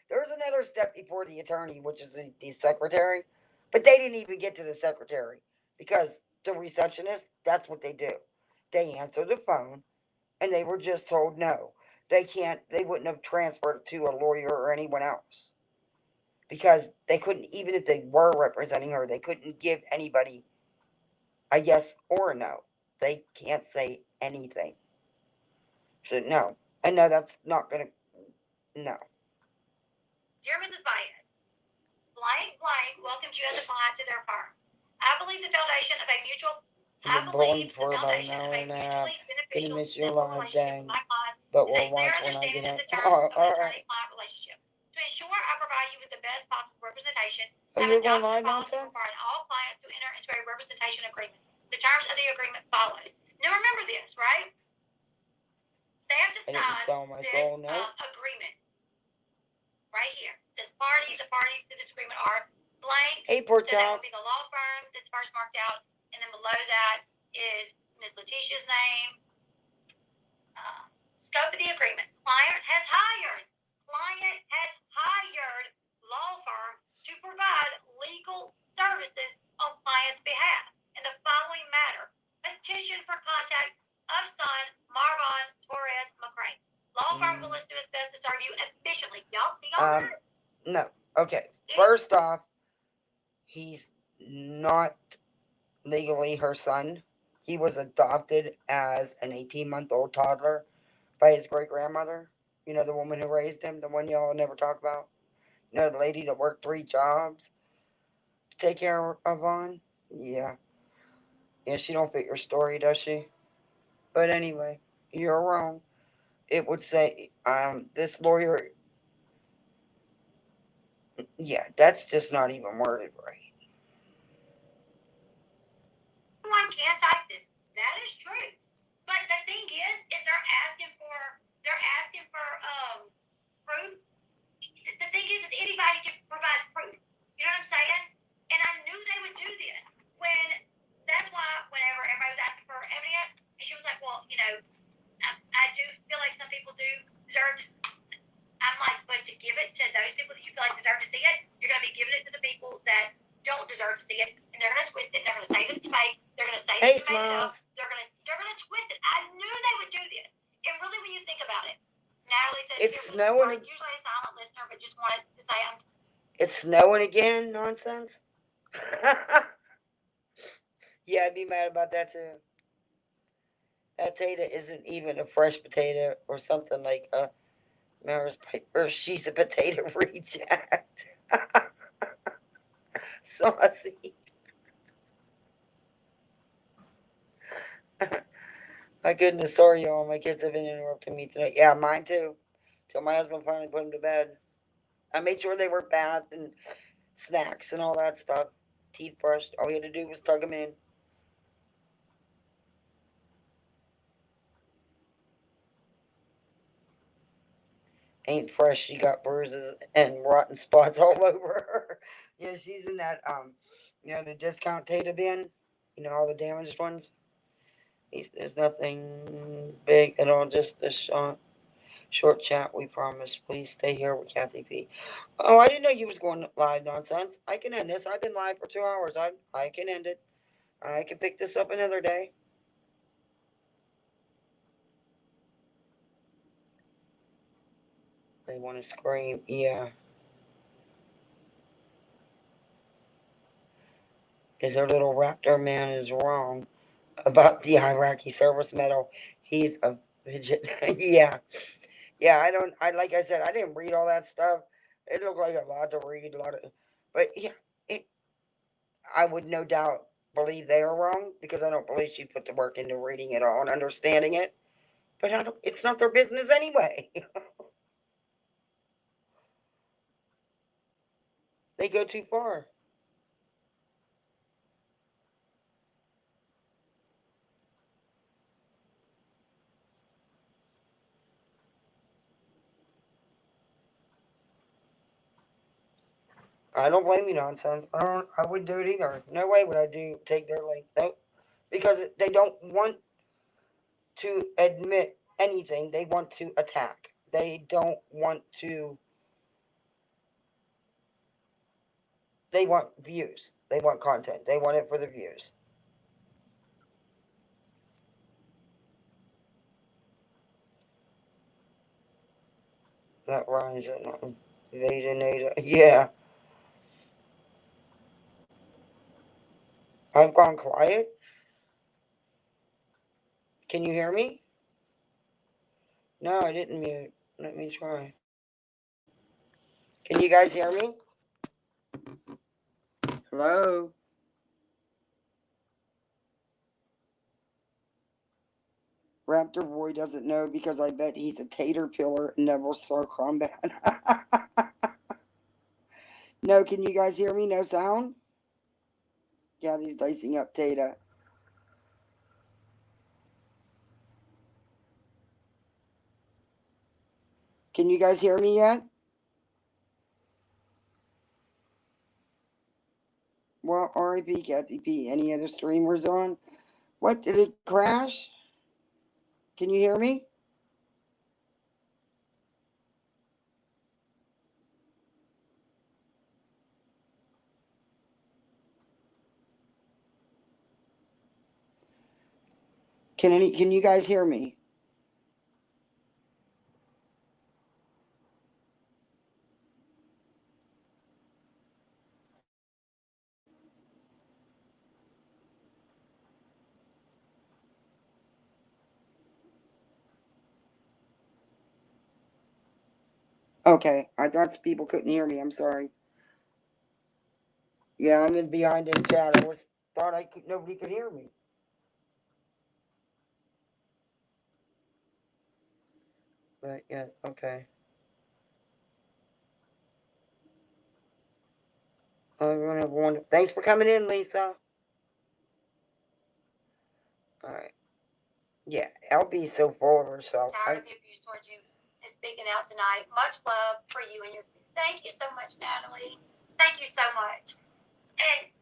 There's another step before the attorney, which is the secretary, but they didn't even get to the secretary because the receptionist, that's what they do. They answer the phone and they were just told no. They wouldn't have transferred it to a lawyer or anyone else because they couldn't, even if they were representing her, they couldn't give anybody a yes or a no. They can't say anything. So no. And no, that's not gonna no. Dear Mrs. Baez, blank welcomes you as a client to their firm. I believe the foundation of a mutually beneficial relationship with my clients but is a we'll clear watch when I understanding get of it. the terms of an attorney-client relationship. To ensure I provide you with the best possible representation, Are I've you adopted going live a policy nonsense? requiring all clients to enter into a representation agreement. The terms of the agreement follows. Now remember this, right? They have to sign this agreement right here. It says the parties to this agreement are blank. Hey, poor So that child. would be the law firm that's first marked out, and then below that is Miss Letitia's name. Scope of the agreement. Client has hired law firm to provide legal services on client's behalf in the following matter. Petition for contact of son Marvon Torres McCrane. Law firm will list do its best to serve you efficiently. Y'all see all that? No. Okay. First off, he's not legally her son. He was adopted as an 18-month-old toddler by his great-grandmother. You know, the woman who raised him, the one y'all never talk about. You know, the lady that worked 3 jobs to take care of Vaughn. Yeah. Yeah, she don't fit your story, does she? But anyway, you're wrong. It would say, this lawyer. Yeah, that's just not even worded right. One can't type this. That is true. But the thing is they're asking for proof. The thing is anybody can provide proof. You know what I'm saying? And I knew they would do this. That's why whenever everybody was asking for evidence, and she was like, well, you know, I do feel like some people do deserve to. I'm like, but to give it to those people that you feel like deserve to see it, you're going to be giving it to the people that don't deserve to see it, and they're going to twist it. They're going to say that it's fake. They're going to say that you made it up. They're going to twist it. I knew they would do this. And really, when you think about it, Natalie says it's snowing. Usually a silent listener, but just wanted to say it's snowing again. Nonsense. Yeah, I'd be mad about that too. That potato isn't even a fresh potato or something like a or she's a potato reject. Saucy. My goodness, sorry y'all. My kids have been interrupting me tonight. Yeah, mine too. Till my husband finally put them to bed. I made sure they were bathed and snacks and all that stuff. Teeth brushed. All we had to do was tug them in. Ain't fresh. She got bruises and rotten spots all over her. Yeah, she's in that the discount Tata bin. You know, all the damaged ones. There's nothing big at all. Just this short chat. We promise. Please stay here with Kathy P. Oh, I didn't know you was going live. Nonsense. I can end this. I've been live for 2 hours. I can end it. I can pick this up another day. They want to scream. Yeah. Because our little raptor man is wrong about the Iraqi service medal. He's a fidget. Yeah. Yeah, like I said, I didn't read all that stuff. It looked like a lot to read, but yeah, I would no doubt believe they are wrong because I don't believe she put the work into reading it all and understanding it. But it's not their business anyway. They go too far. I don't blame you, nonsense. I wouldn't do it either. No way would I take their link. Nope. Because they don't want to admit anything. They want to attack. They don't want to. They want views. They want content. They want it for the views. That rhymes. Veda, Nada. Yeah. I've gone quiet. Can you hear me? No, I didn't mute. Let me try. Can you guys hear me? Hello? Raptor Boy doesn't know because I bet he's a tater pillar and never saw combat. No, can you guys hear me? No sound? Yeah, he's dicing up Tata. Can you guys hear me yet? Well, RIP, Cathy P. Any other streamers on? What, did it crash? Can you hear me? Can you guys hear me? Okay, I thought people couldn't hear me. I'm sorry. Yeah, I'm in behind in chat. Thought nobody could hear me. But yeah, okay. Everyone have a wonderful. Thanks for coming in, Lisa. All right. Yeah, LB's so full of herself. Tired of the abuse towards you and speaking out tonight. Much love for you and your. Thank you so much, Natalie. Thank you so much. And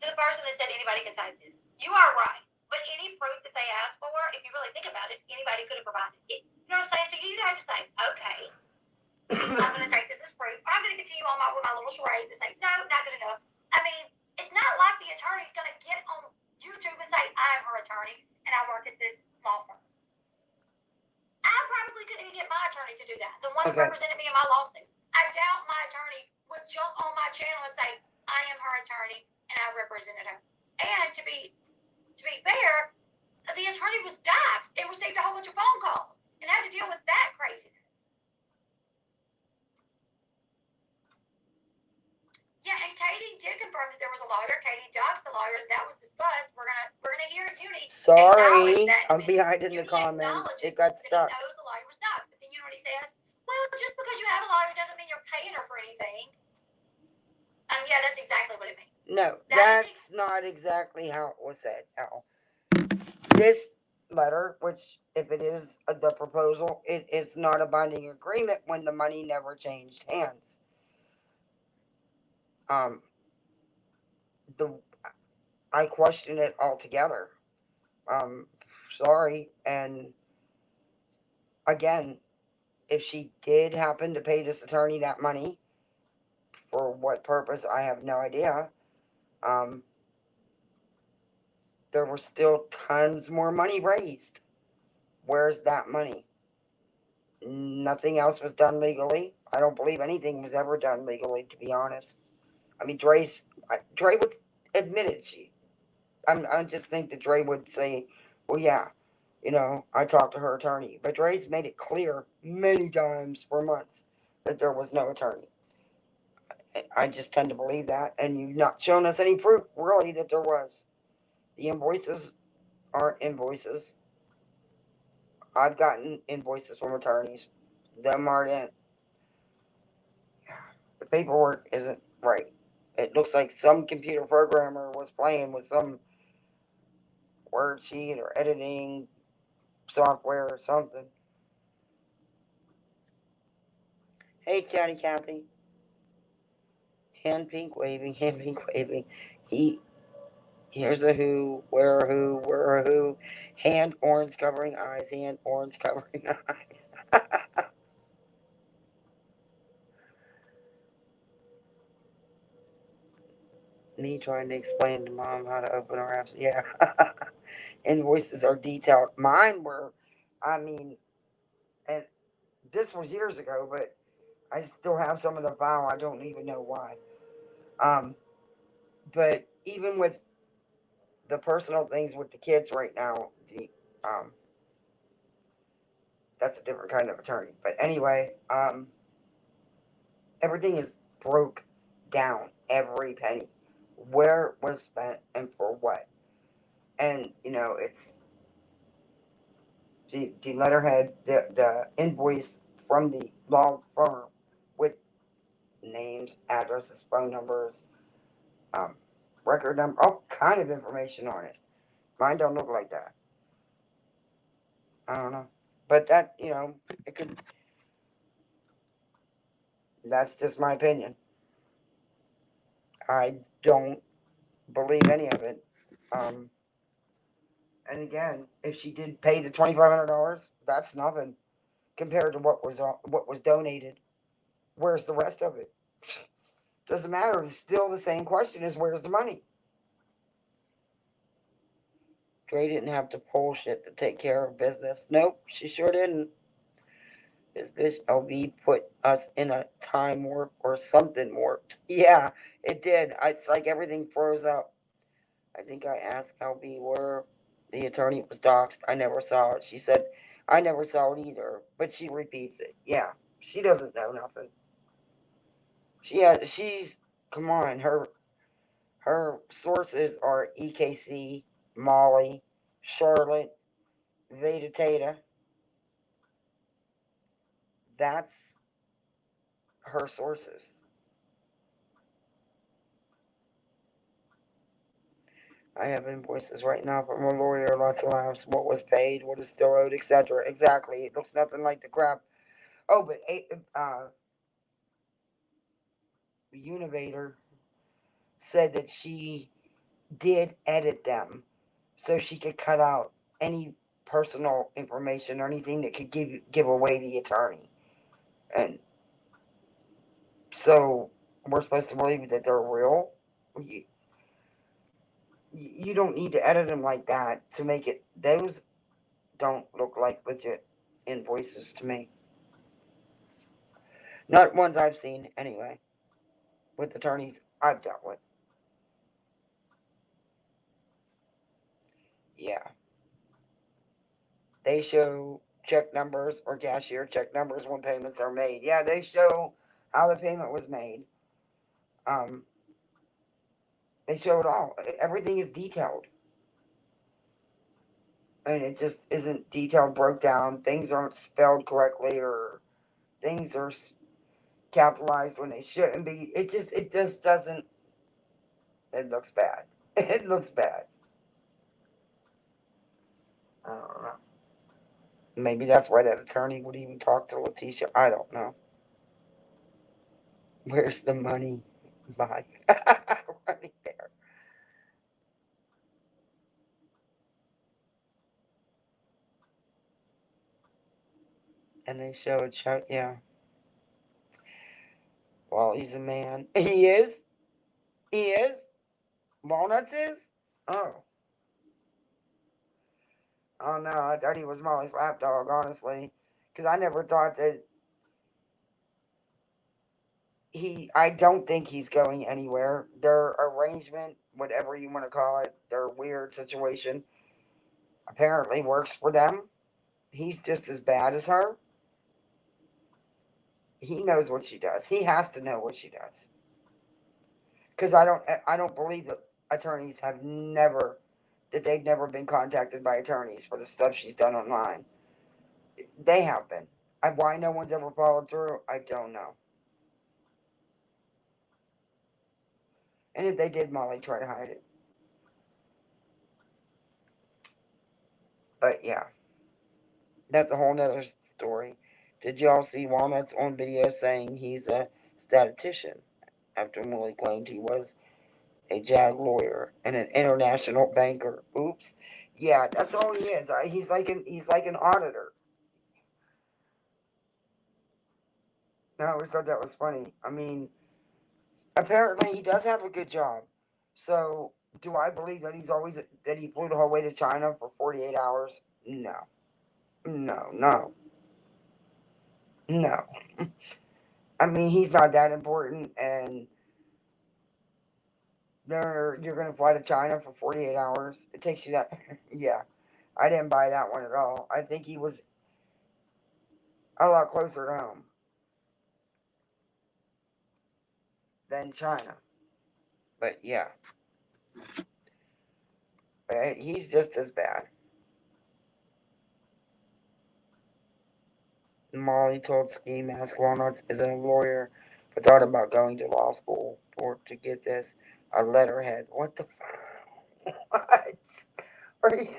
to the person that said anybody can type this, you are right. But any proof that they asked for, if you really think about it, anybody could have provided it. You know what I'm saying? So you either have to say, okay, I'm going to take this as proof, or I'm going to continue on with my little charades and say, no, not good enough. I mean, it's not like the attorney's going to get on YouTube and say, I'm her attorney and I work at this law firm. I probably couldn't even get my attorney to do that. The one that represented me in my lawsuit. I doubt my attorney would jump on my channel and say, I am her attorney and I represented her. And to be fair, the attorney was doxxed and received a whole bunch of phone calls and had to deal with that craziness. Yeah, and Katie did confirm that there was a lawyer. Katie doxed the lawyer. That was discussed. We're gonna hear Uni. Sorry, I'm behind in the comments. It got stuck. He knows the lawyer was doxed, but then you know what he says? Well, just because you have a lawyer doesn't mean you're paying her for anything. Yeah, that's exactly what it means. No, that's not exactly how it was said. No. This letter, which if it is the proposal, it is not a binding agreement when the money never changed hands. I question it altogether. Sorry, and again, if she did happen to pay this attorney that money, for what purpose, I have no idea. There was still tons more money raised. Where's that money? Nothing else was done legally. I don't believe anything was ever done legally, to be honest. I mean, Dre would admit it. I just think that Dre would say, well, yeah, I talked to her attorney. But Dre's made it clear many times for months that there was no attorney. I just tend to believe that. And you've not shown us any proof, really, that there was. The invoices aren't invoices. I've gotten invoices from attorneys. Them aren't in. The paperwork isn't right. It looks like some computer programmer was playing with some word sheet or editing software or something. Hey, Chatty Cathy. Hand pink waving, hand pink waving. Here's a who, where a who, where a who. Hand orange covering eyes, hand orange covering eyes. Me trying to explain to mom how to open our apps. Yeah. Invoices are detailed. Mine were, I mean, and this was years ago, but I still have some of the file. I don't even know why. Um, but even with the personal things with the kids right now, um, that's a different kind of attorney. But anyway, everything is broke down, every penny, where it was spent and for what. And it's the letterhead, the invoice from the law firm with names, addresses, phone numbers, um, record number, all kind of information on it. Mine don't look like that. I don't know, but that it could. That's just my opinion. I don't believe any of it. Um, and again, if she did pay the $2,500, that's nothing compared to what was donated. Where's the rest of it? Doesn't matter. It's still the same question: is where's the money? Dre didn't have to pull shit to take care of business. Nope, she sure didn't. This bitch LB put us in a time warp or something warped. Yeah, it did. It's like everything froze up. I think I asked LB where the attorney was doxxed. I never saw it. She said, I never saw it either. But she repeats it. Yeah, she doesn't know nothing. She's, come on, her sources are EKC, Molly, Charlotte, Veda Tata. That's her sources. I have invoices right now from a lawyer, lots of laughs, what was paid, what is still owed, etc. Exactly. It looks nothing like the crap. Oh, but Univator said that she did edit them so she could cut out any personal information or anything that could give away the attorney. And so we're supposed to believe that they're real. You don't need to edit them like that to make it. Those don't look like legit invoices to me. Not ones I've seen, anyway, with attorneys I've dealt with. Yeah. They show check numbers or cashier check numbers when payments are made. Yeah, they show how the payment was made. Um, they show it all. Everything is detailed. And it just isn't detailed, broke down. Things aren't spelled correctly or things are capitalized when they shouldn't be. It just doesn't. It looks bad. It looks bad. I don't know. Maybe that's why that attorney would even talk to Letitia. I don't know. Where's the money? Bye. Right there. And they show a Chuck. Yeah. Well, he's a man. He is. He is. Walnuts is. Oh. Oh no, I thought he was Molly's lapdog, honestly, because I never thought that he. I don't think he's going anywhere. Their arrangement, whatever you want to call it, their weird situation, apparently works for them. He's just as bad as her. He knows what she does. He has to know what she does. Because I don't believe that attorneys have never, that they've never been contacted by attorneys for the stuff she's done online. They have been. Why no one's ever followed through, I don't know. And if they did, Molly tried to hide it. But yeah, that's a whole nother story. Did y'all see Walnuts on video saying he's a statistician after Molly claimed he was a JAG lawyer and an international banker? Oops. Yeah, that's all he is. He's like an auditor. I always thought that was funny. I mean, apparently he does have a good job. So do I believe that he flew the whole way to China for 48 hours? No. No, no, no. I mean, he's not that important, and you're going to fly to China for 48 hours. It takes you that. Yeah, I didn't buy that one at all. I think he was a lot closer to home than China. But yeah, he's just as bad. Molly told Ski Mask Walnuts is a lawyer, but thought about going to law school to get this a letterhead. What the fuck? What? Are you?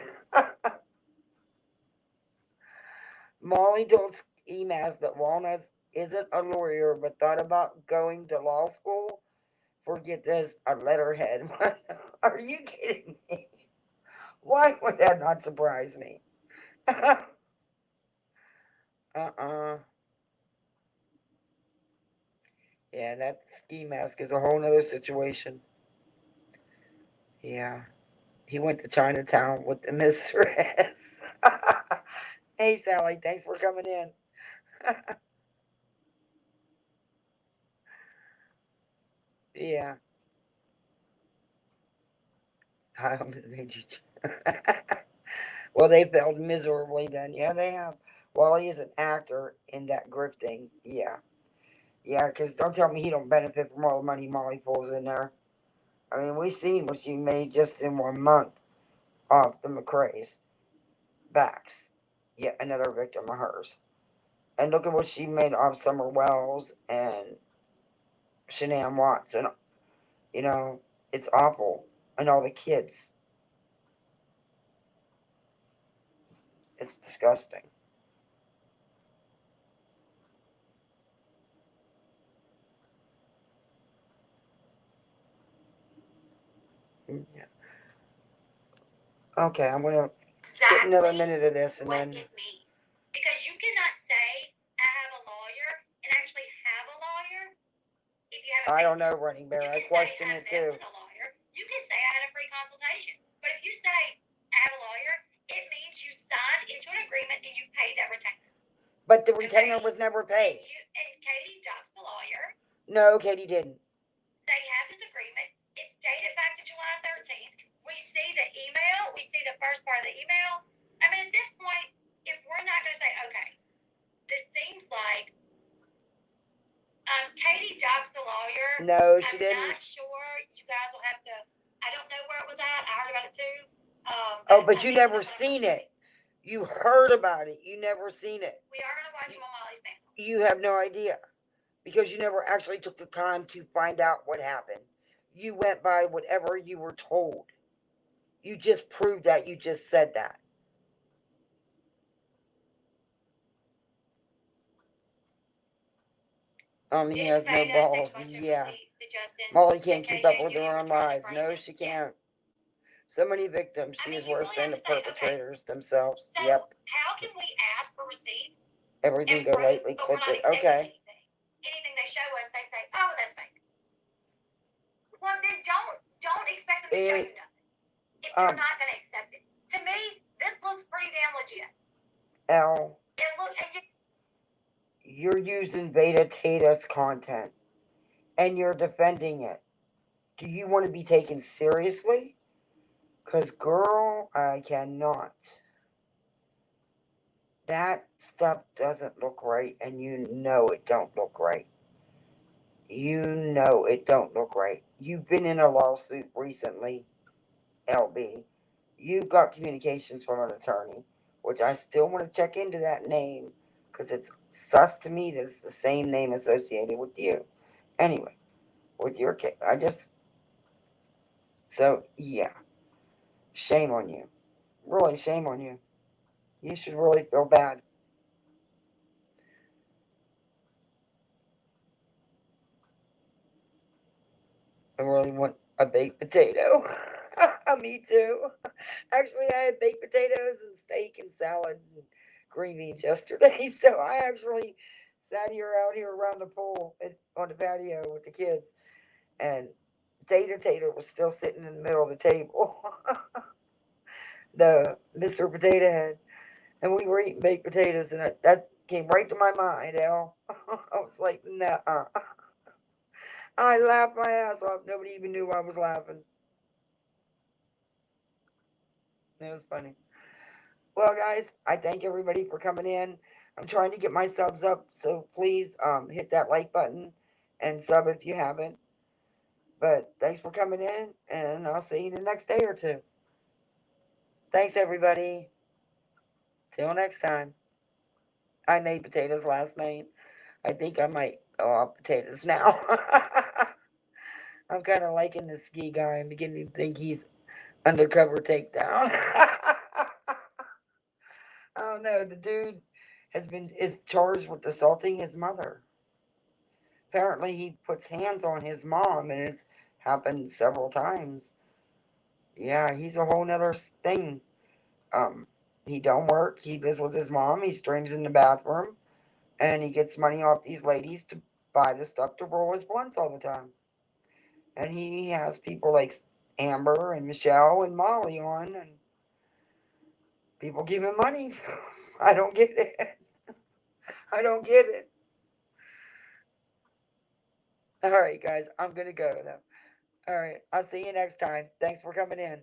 Molly told Ski Mask that Walnuts isn't a lawyer, but thought about going to law school for, get this, a letterhead. Are you kidding me? Why would that not surprise me? Yeah, that ski mask is a whole nother situation. Yeah. He went to Chinatown with the mistress. Hey, Sally, thanks for coming in. Yeah. I almost made you. Well, they failed miserably then. Yeah, they have. Wally is an actor in that grifting. Yeah. Yeah, because don't tell me he don't benefit from all the money Molly pulls in there. I mean, we seen what she made just in 1 month off the McCrae's backs. Yet another victim of hers. And look at what she made off Summer Wells and Shanann Watts. And, you know, it's awful. And all the kids. It's disgusting. Yeah. Okay, I'm going to get another minute of this and what then. it means. Because you cannot say, I have a lawyer, and actually have a lawyer if you have a I don't know, Running Bear. I question it too. with a lawyer. You can say I had a free consultation. But if you say I have a lawyer, it means you signed into an agreement and you paid that retainer. But the retainer was never paid. And Katie Dobbs, the lawyer. No, Katie didn't. They have this agreement. It's dated back to July 13th. We see the email. We see the first part of the email. I mean, at this point, if we're not going to say, okay, this seems like Katie Dobbs, the lawyer. No, she didn't. I'm not sure. You guys will have to. I don't know where it was at. I heard about it too. But you never seen it. You heard about it. You never seen it. We are going to watch him on Molly's panel. You have no idea. Because you never actually took the time to find out what happened. You went by whatever you were told. You just proved that. You just said that. He has no balls. Yeah. Molly can't keep up with her own lies. No, she can't. So many victims. She is worse than the perpetrators themselves. So yep. How can we ask for receipts? Everything go lightly, click it. Okay. Anything they show us, they say, oh, well, that's fake. Well, then don't expect them to show you nothing. If you're not going to accept it. To me, this looks pretty damn legit. You're using Veda Tata's content, and you're defending it. Do you want to be taken seriously? Because, girl, I cannot. That stuff doesn't look right, and you know it don't look right. You know it don't look right. You've been in a lawsuit recently, LB. You've got communications from an attorney, which I still want to check into that name, because it's sus to me that it's the same name associated with you. Anyway, with your case, So, yeah, shame on you. Really, shame on you. You should really feel bad. I really want a baked potato. Me too. Actually, I had baked potatoes and steak and salad and green beans yesterday. So I actually sat here out here around the pool on the patio with the kids, and Tater was still sitting in the middle of the table. The Mr. Potato Head, and we were eating baked potatoes, and that came right to my mind, Al. I was like, nah. I laughed my ass off. Nobody even knew I was laughing. It was funny. Well, guys, I thank everybody for coming in. I'm trying to get my subs up, so please hit that like button and sub if you haven't. But thanks for coming in, and I'll see you the next day or two. Thanks, everybody. Till next time. I made potatoes last night. I think I might go off potatoes now. I'm kind of liking this ski guy. I'm beginning to think he's undercover takedown. I don't know. The dude is charged with assaulting his mother. Apparently, he puts hands on his mom, and it's happened several times. Yeah, he's a whole nother thing. Um, he don't work. He lives with his mom. He streams in the bathroom, and he gets money off these ladies to buy the stuff to roll his blunts all the time. And he has people like Amber and Michelle and Molly on, and people give him money. I don't get it. I don't get it. All right, guys, I'm gonna go now. All right, I'll see you next time. Thanks for coming in.